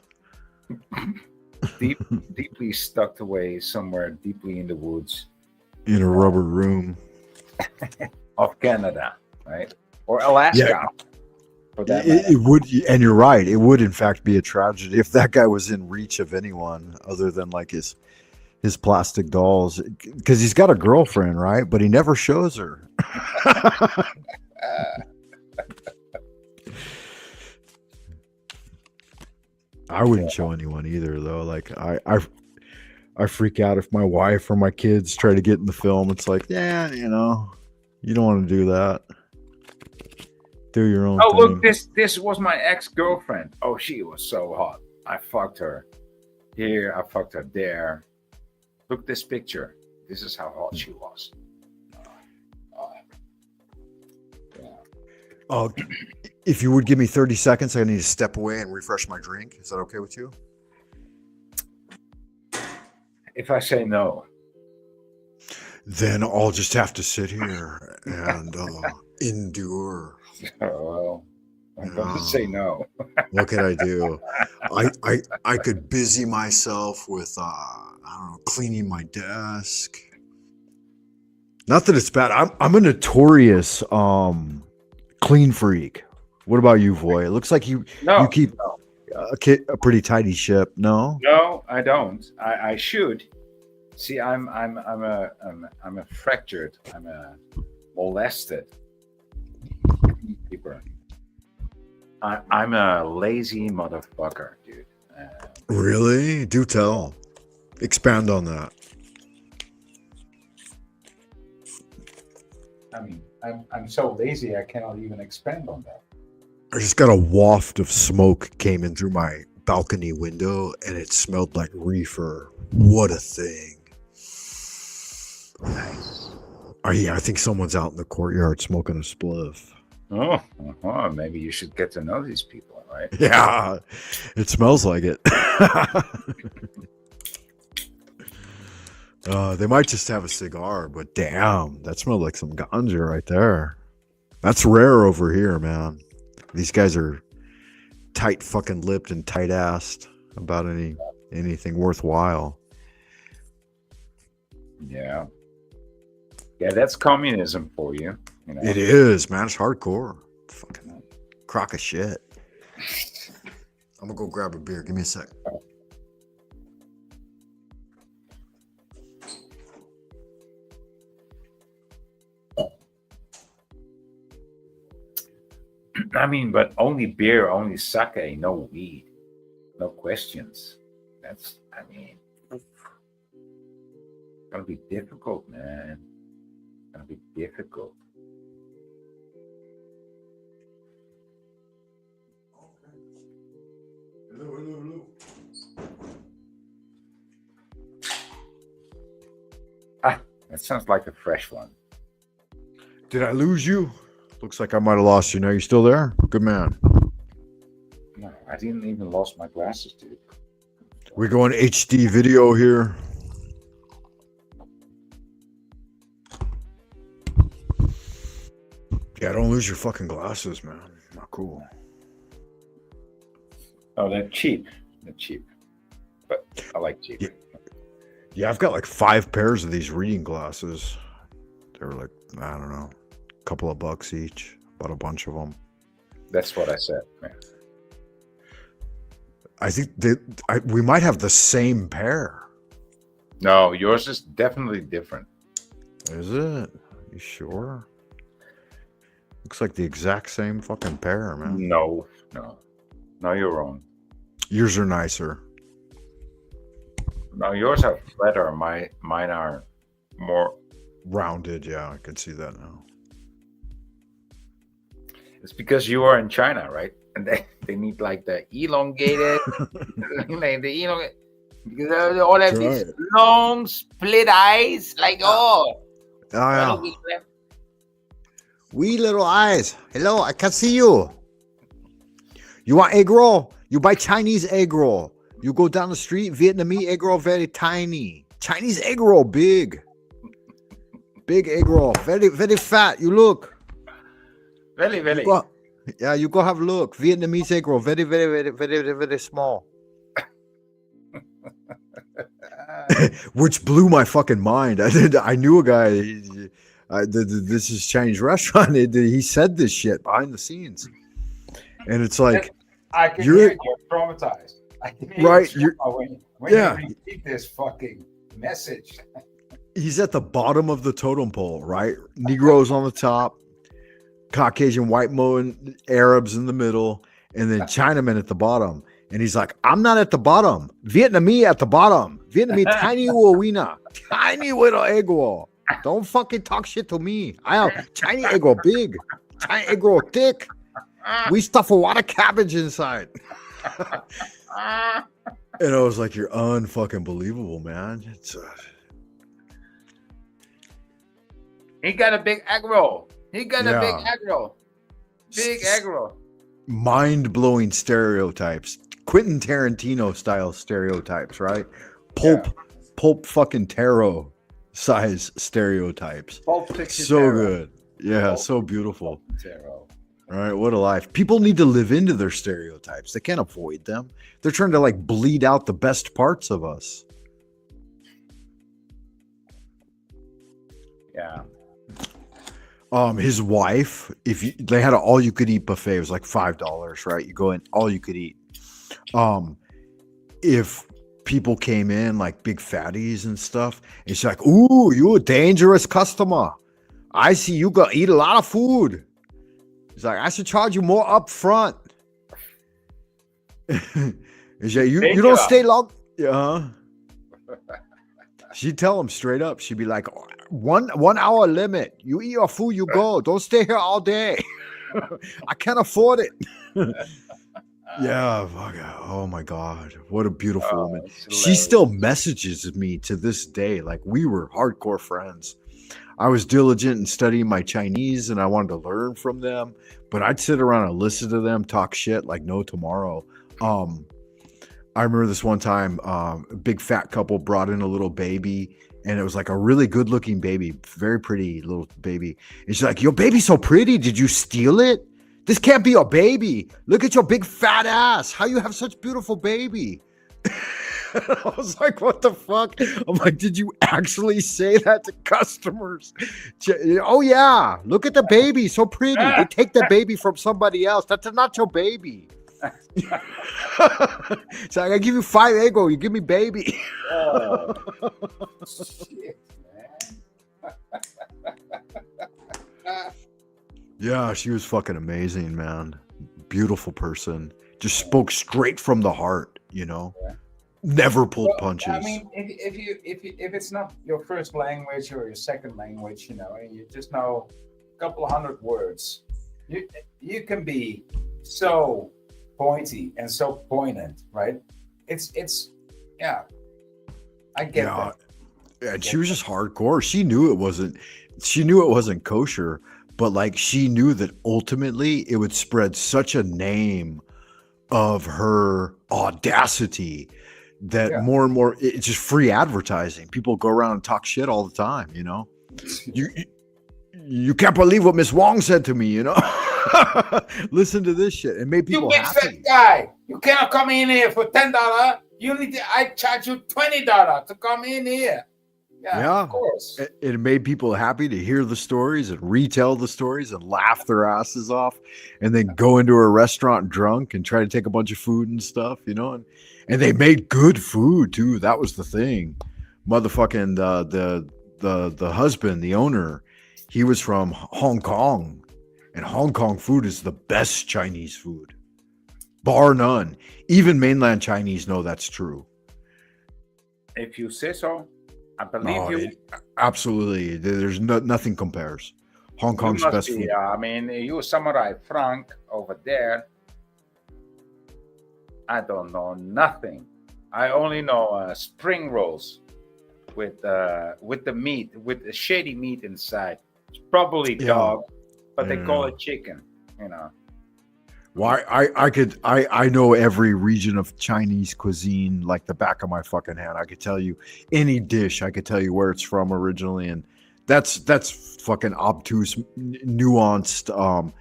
deeply stuck away somewhere deeply in the woods In a rubber room. of Canada, right? Or Alaska. Yeah. For that matter. It would, and you're right. It would, in fact, be a tragedy if that guy was in reach of anyone other than like his plastic dolls, because he's got a girlfriend, right? But he never shows her. I wouldn't show anyone either, though. Like I freak out if my wife or my kids try to get in the film. It's like, yeah, you know, you don't want to do that. Do your own Oh, thing. look, this was my ex-girlfriend. Oh, she was so hot. I fucked her here. I fucked her there. Look this picture. This is how hot she was. Oh, if you would give me 30 seconds, I need to step away and refresh my drink. Is that okay with you? If I say no, Then I'll just have to sit here and endure. Oh, well, I'm going to say no. What could I do? I could busy myself with I don't know, cleaning my desk. Not that it's bad. I'm a notorious clean freak. What about you, Voy? It looks like you No, keep no, a pretty tidy ship. No, no, I don't. I should. See, I'm a fractured. I'm a molested keeper. I'm a lazy motherfucker, dude. really? Do tell. Expand on that. I mean, I'm so lazy I cannot even expand on that. I just got a waft of smoke came in through my balcony window, and it smelled like reefer. What a thing! Nice. I think someone's out in the courtyard smoking a spliff. Oh, maybe you should get to know these people, right? Yeah, it smells like it. They might just have a cigar, but damn, that smelled like some ganja right there. That's rare over here, man. These guys are tight fucking lipped and tight assed about anything worthwhile. Yeah. Yeah, that's communism for you. You know? It is, man. It's hardcore. Fucking crock of shit. I'm gonna go grab a beer. Give me a sec. I mean, but only beer, only sake, no weed, no questions. That's, I mean, gonna be difficult, man. Gonna be difficult. Hello. That sounds like a fresh one. Did I lose you? Looks like I might have lost you. Now you still there? Good man. No, I didn't even lost my glasses, dude. We're going HD video here. Yeah, don't lose your fucking glasses, man. Not cool. Oh, they're cheap. They're cheap. But I like cheap. Yeah, I've got like 5 pairs of these reading glasses. They're like, I don't know, a couple of bucks each. Bought a bunch of them. That's what I said, man. I think we might have the same pair. No, yours is definitely different. Is it? You sure? Looks like the exact same fucking pair, man. No, you're wrong. Yours are nicer. No, yours are flatter. Mine are more Rounded, yeah, I can see that now. It's because you are in China, right? And they need like the elongated, like the elongated, because they all have these long split eyes. Like, Oh, yeah. Wee little eyes. Hello, I can see you. You want egg roll? You buy Chinese egg roll. You go down the street, Vietnamese egg roll, very tiny. Chinese egg roll, big. Big egg roll, very, very fat. You look. Very. You go have a look. Vietnamese egg roll, very, very, very, very, very, very small. Which blew my fucking mind. I knew a guy. This is Chinese restaurant. He said this shit behind the scenes, and it's like I can hear you're traumatized. I can hear right. You when you repeat this fucking message. He's at the bottom of the totem pole, right? Negroes on the top, Caucasian white Moan Arabs in the middle, and then Chinamen at the bottom. And he's like, I'm not at the bottom. Vietnamese at the bottom. Vietnamese tiny wina. Tiny little egg roll. Don't fucking talk shit to me. I have Chinese egg roll big. Chinese egg roll thick. We stuff a lot of cabbage inside. And I was like, you're unfucking believable, man. It's He got a big egg roll. Big egg roll. Mind-blowing stereotypes. Quentin Tarantino style stereotypes, right? Pulp fucking tarot size stereotypes. Pulp Fiction so tarot. good. Yeah, so beautiful. Zero. All right, what a life. People need to live into their stereotypes. They can't avoid them. They're trying to like bleed out the best parts of us. Yeah. His wife, they had an all you could eat buffet, it was like $5, right? You go in, all you could eat. If people came in like big fatties and stuff, and she's like, "Ooh, you a dangerous customer. I see you gonna eat a lot of food." He's like, "I should charge you more up front." He's like, you don't stay long. Yeah. She'd tell him straight up. She'd be like, 1 hour limit. You eat your food, you go. Don't stay here all day. I can't afford it. Yeah. Fuck, oh my God. What a beautiful woman. She still messages me to this day. Like, we were hardcore friends. I was diligent in studying my Chinese and I wanted to learn from them, but I'd sit around and listen to them talk shit like no tomorrow. I remember this one time, a big fat couple brought in a little baby, and it was like a really good looking baby, very pretty little baby. And she's like, "Your baby's so pretty. Did you steal it? This can't be your baby. Look at your big fat ass. How you have such beautiful baby?" I was like, "What the fuck?" I'm like, "Did you actually say that to customers?" "Oh yeah, look at the baby, so pretty. They take the baby from somebody else. That's not your baby." So I give you 5 ego, you give me baby. Oh, shit, man. Yeah, she was fucking amazing, man. Beautiful person. Just spoke straight from the heart, you know. Yeah. Never pulled punches. I mean, if it's not your first language or your second language, you know, and you just know a couple of hundred words, you can be so pointy and so poignant, right? It's yeah. I get that. Yeah, and she was just hardcore. She knew it wasn't kosher, but like she knew that ultimately it would spread such a name of her audacity that more and more it's just free advertising. People go around and talk shit all the time, you know. You can't believe what Miss Wong said to me, you know. Listen to this shit. It made people you big happy. fat guy, you cannot come in here for $10. I charge you $20 to come in here. Yeah, of course. It made people happy to hear the stories and retell the stories and laugh their asses off, and then go into a restaurant drunk and try to take a bunch of food and stuff, you know. And they made good food too. That was the thing. Motherfucking the husband, the owner, he was from Hong Kong. And Hong Kong food is the best Chinese food, bar none. Even mainland Chinese know that's true. If you say so, I believe you. Absolutely, there's nothing compares. Hong Kong's best food. I mean, you Samurai Frank over there. I don't know nothing. I only know spring rolls with the meat, with the shady meat inside. It's probably dog. But they call it chicken, you know. Well, I know every region of Chinese cuisine like the back of my fucking hand. I could tell you any dish. I could tell you where it's from originally, and that's fucking obtuse, nuanced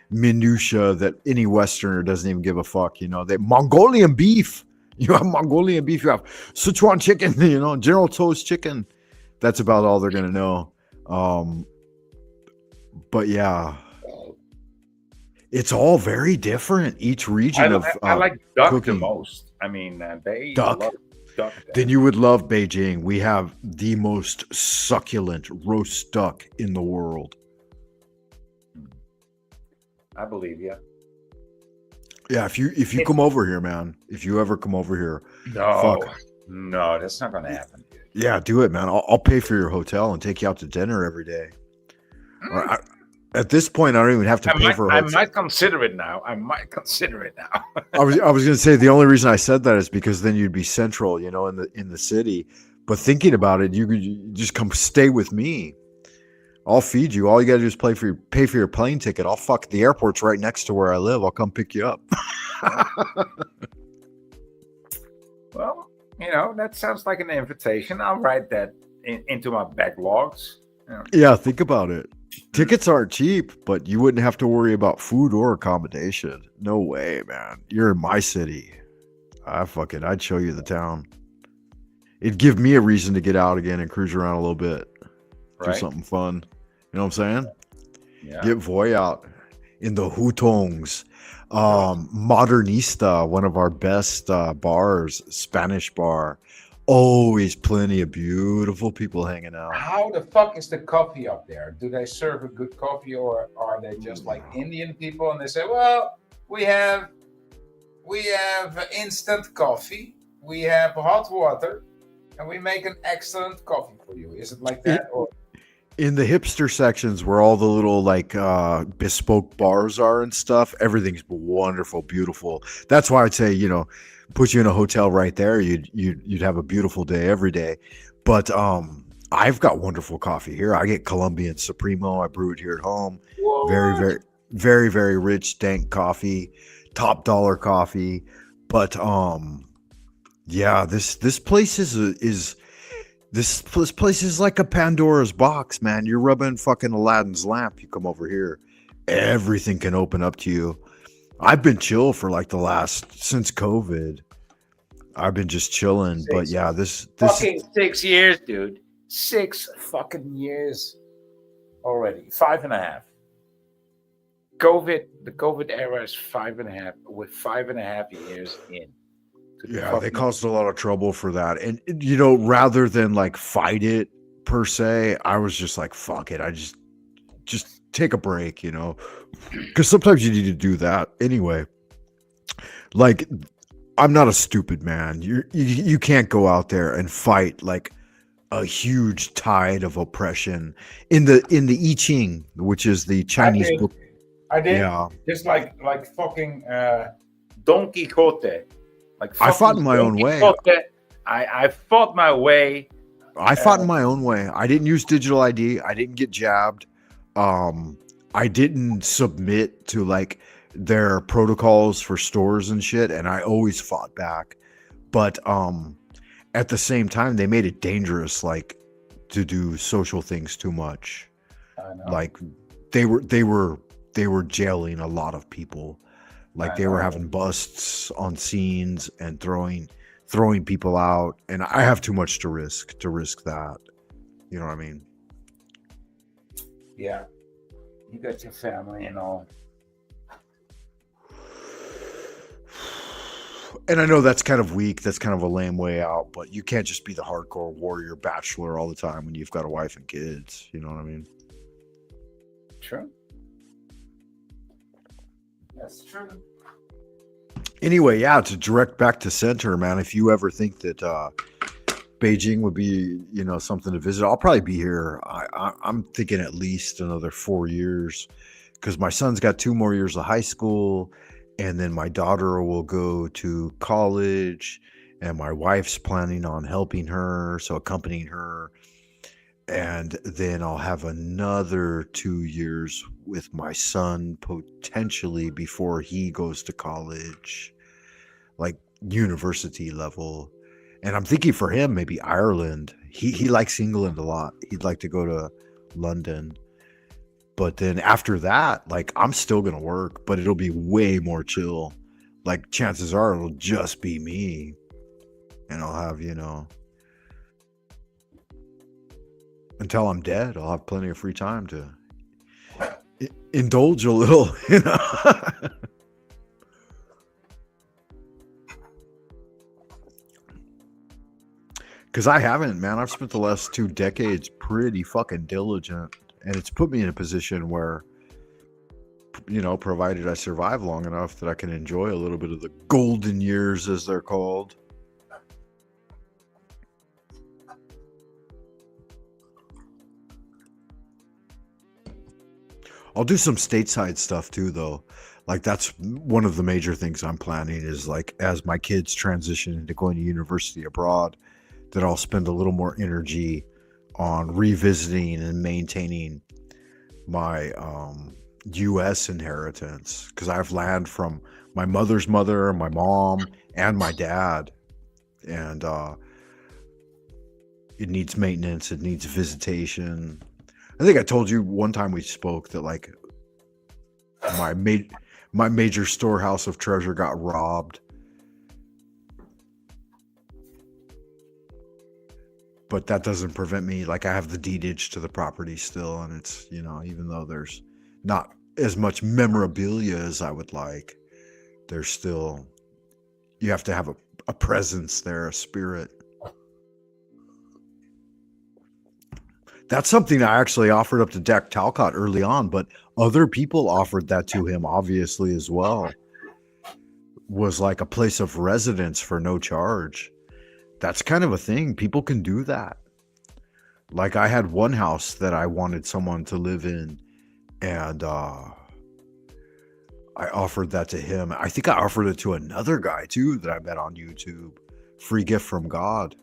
minutia that any Westerner doesn't even give a fuck. You know, Mongolian beef. You have Mongolian beef. You have Sichuan chicken. You know, General Tso's chicken. That's about all they're gonna know. But yeah, it's all very different. Each region I like duck cooking. the most. I mean, they Duck. love duck. Then you would love Beijing. We have the most succulent roast duck in the world. I believe you. Yeah, if you come over here, man. If you ever come over here, no, that's not gonna happen, dude. Yeah, do it, man. I'll pay for your hotel and take you out to dinner every day. Or at this point, I don't even have to pay for a hotel. I might consider it now. I was going to say the only reason I said that is because then you'd be central, you know, in the city. But thinking about it, you just come stay with me. I'll feed you. All you got to do is pay for your plane ticket. The airport's right next to where I live. I'll come pick you up. Well, you know, that sounds like an invitation. I'll write that into my backlogs. Yeah, think about it. Tickets aren't cheap, but you wouldn't have to worry about food or accommodation. No way, man. You're in my city. I'd show you the town. It'd give me a reason to get out again and cruise around a little bit. Do Right? something fun. You know what I'm saying? Yeah. Get Voy out in the Hutongs. Modernista, one of our best bars, Spanish bar. Always plenty of beautiful people hanging out. How the fuck is the coffee up there? Do they serve a good coffee, or are they just like Indian people and they say, well, we have instant coffee, we have hot water, and we make an excellent coffee for you? Is it like that? Or In the hipster sections where all the little like bespoke bars are and stuff, everything's wonderful, beautiful. That's why I'd say, put you in a hotel right there, you'd have a beautiful day every day. But I've got wonderful coffee here. I get Colombian Supremo. I brew it here at home. Very, very, very, very rich, dank coffee, top dollar coffee. But yeah, this place is this place is like a Pandora's box, man. You're rubbing fucking Aladdin's lamp. You come over here, everything can open up to you. I've been chill for like since COVID. I've been just chilling, but yeah, this fucking 6 years, dude. 6 fucking years already. 5.5. The COVID era is 5.5. With 5.5 years in. Yeah, they caused a lot of trouble for that. And rather than like fight it per se, I was just like, fuck it. I just take a break, because sometimes you need to do that anyway. Like, I'm not a stupid man. You can't go out there and fight like a huge tide of oppression in the I Ching, which is the Chinese book. I did. Yeah. Just like fucking Don Quixote. I fought in my own way. I fought my way. I fought in my own way. I didn't use digital ID. I didn't get jabbed. I didn't submit to like their protocols for stores and shit, and I always fought back. But at the same time, they made it dangerous, like to do social things too much. I know. Like they were jailing a lot of people. Like they were having busts on scenes and throwing people out, and I have too much to risk that. You know what I mean? Yeah. You got your family and all. And I know that's kind of weak. That's kind of a lame way out, but you can't just be the hardcore warrior bachelor all the time when you've got a wife and kids. You know what I mean? True. That's true. Anyway, yeah, to direct back to center, man, if you ever think that Beijing would be, something to visit, I'll probably be here. I'm thinking at least another 4 years, because my son's got 2 more years of high school, and then my daughter will go to college, and my wife's planning on helping her, so accompanying her. And then I'll have another 2 years with my son potentially before he goes to college, like university level. And I'm thinking for him, maybe Ireland. He likes England a lot. He'd like to go to London. But then after that, like, I'm still going to work, but it'll be way more chill. Like, chances are it'll just be me. And I'll have, until I'm dead, I'll have plenty of free time to indulge a little, Because I haven't, man. I've spent the last 2 decades pretty fucking diligent, and it's put me in a position where, provided I survive long enough, that I can enjoy a little bit of the golden years, as they're called. I'll do some stateside stuff too, though. Like, that's one of the major things I'm planning is, like, as my kids transition into going to university abroad, that I'll spend a little more energy on revisiting and maintaining my U.S. inheritance, because I have land from my mother's mother, my mom, and my dad, and it needs maintenance. It needs visitation. I think I told you one time we spoke that like my major storehouse of treasure got robbed. But that doesn't prevent me. Like I have the deedage to the property still, and it's, you know, even though there's not as much memorabilia as I would like, there's still, you have to have a presence there, a spirit. That's something I actually offered up to Dak Talcott early on, but other people offered that to him, obviously, as well. Was like a place of residence for no charge. That's kind of a thing. People can do that. Like I had one house that I wanted someone to live in, and I offered that to him. I think I offered it to another guy too that I met on YouTube. Free gift from God.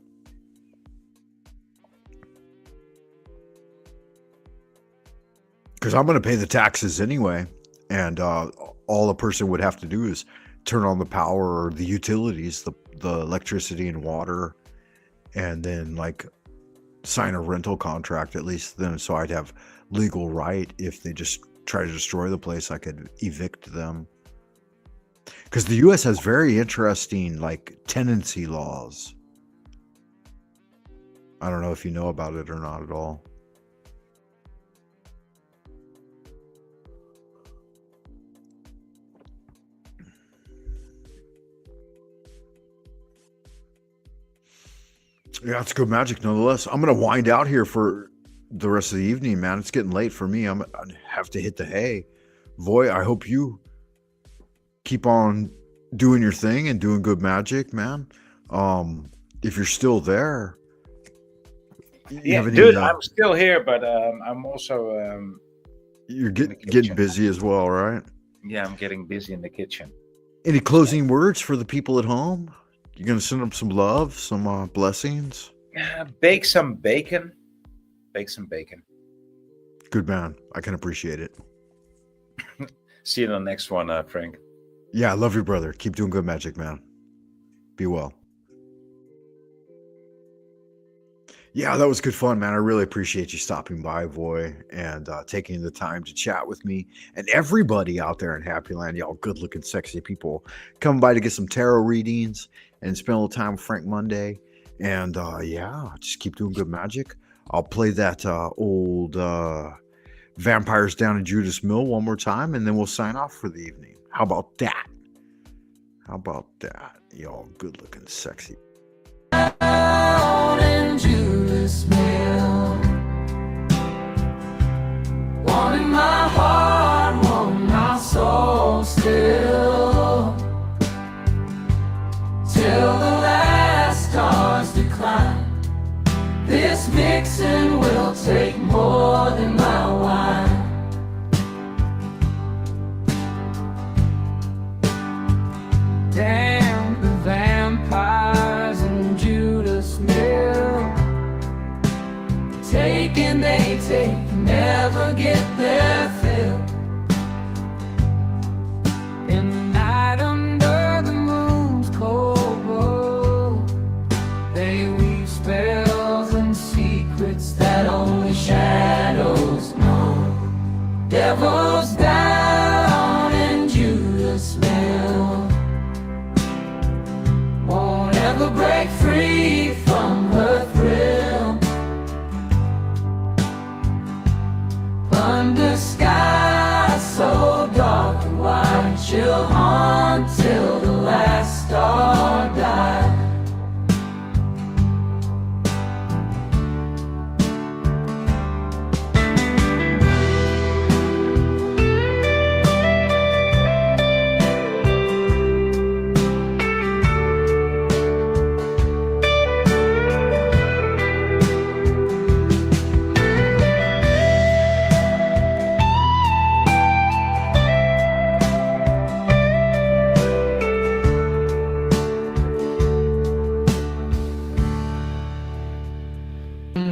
Because I'm going to pay the taxes anyway, and all a person would have to do is turn on the power or the utilities, the electricity and water, and then like sign a rental contract at least. Then so I'd have legal right. If they just try to destroy the place, I could evict them. Because the U.S. has very interesting like tenancy laws. I don't know if you know about it or not at all. Yeah, it's good magic nonetheless. I'm going to wind out here for the rest of the evening, man. It's getting late for me. I have to hit the hay. Voy, I hope you keep on doing your thing and doing good magic, man. If you're still there. Yeah, dude, I'm still here, but I'm also... you're getting busy as well, right? Yeah, I'm getting busy in the kitchen. Any closing words for the people at home? You're going to send them some love, some blessings? Bake some bacon. Bake some bacon. Good man. I can appreciate it. See you in the next one, Frank. Yeah, I love you, brother. Keep doing good magic, man. Be well. Yeah, that was good fun, man. I really appreciate you stopping by, Voy, and taking the time to chat with me. And everybody out there in Happy Land, y'all good-looking, sexy people, coming by to get some tarot readings and spend a little time with Frank Monday. And yeah, just keep doing good magic. I'll play that old Vampires Down in Judas Mill one more time, and then we'll sign off for the evening. How about that? How about that? Y'all good-looking, sexy. Down in Judas Mill, one in my heart, one my soul still, till the last stars decline. This vixen will take more than my wine. Damn the vampires in Judas Mill. Take and they take, never get their fill. In the night under the moon's cold glow, they weave spells and secrets that only shadows know. Devils down in Judas Mill won't ever break free from her thrill. Under skies so dark and wide, she'll haunt till the last star died.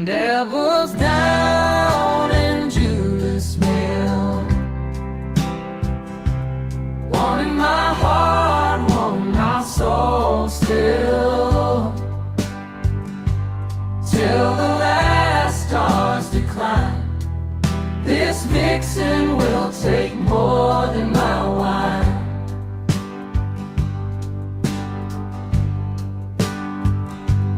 Devils down in Judas Mill, one in my heart, one my soul still, till the last stars decline. This mixing will take more than my wine.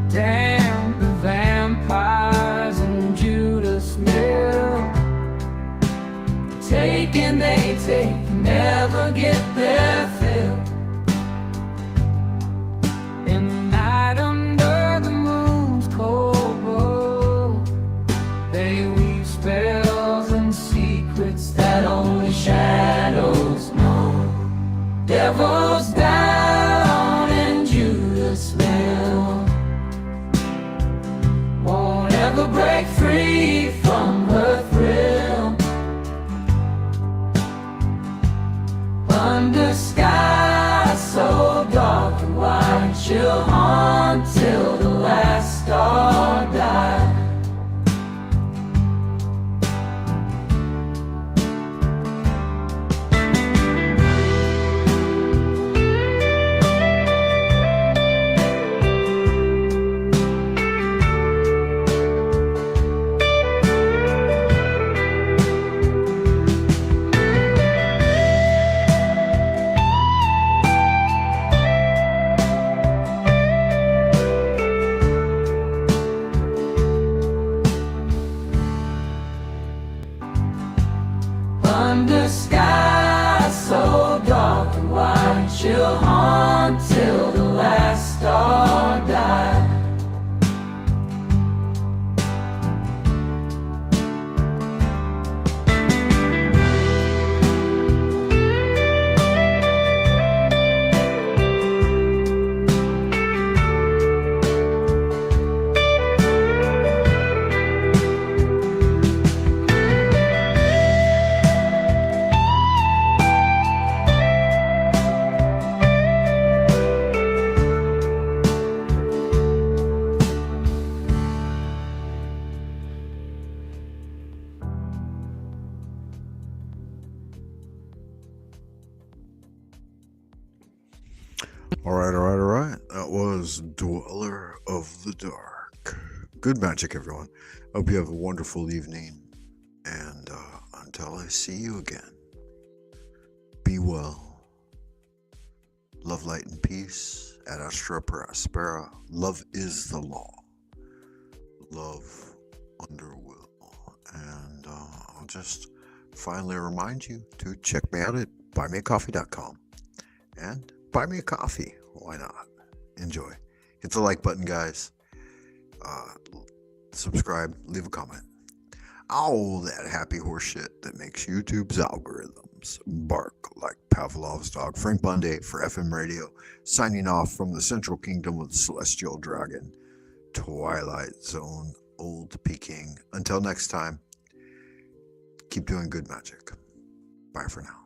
Damn the vampires and Judas Mill. Taking they take, never get their fill. In the night under the moon's cold glow, they weave spells and secrets that only shadows know. Devils down in Judas Mill won't ever break free from her thrill. Under skies so dark and wide, she'll haunt till the last star dies. Under skies so dark and wide, she'll haunt till the last star dies. All right. That was Dweller of the Dark. Good magic, everyone. Hope you have a wonderful evening. And until I see you again, be well. Love, light, and peace. Ad Astra per Aspera. Love is the law. Love under will. And I'll just finally remind you to check me out at buymeacoffee.com. And buy me a coffee. Why not? Enjoy. Hit the like button, guys. Subscribe. Leave a comment. All that happy horse shit that makes YouTube's algorithms bark like Pavlov's dog. Frank Bundy for FM Radio, signing off from the Central Kingdom of the Celestial Dragon, Twilight Zone, Old Peking. Until next time, keep doing good magic. Bye for now.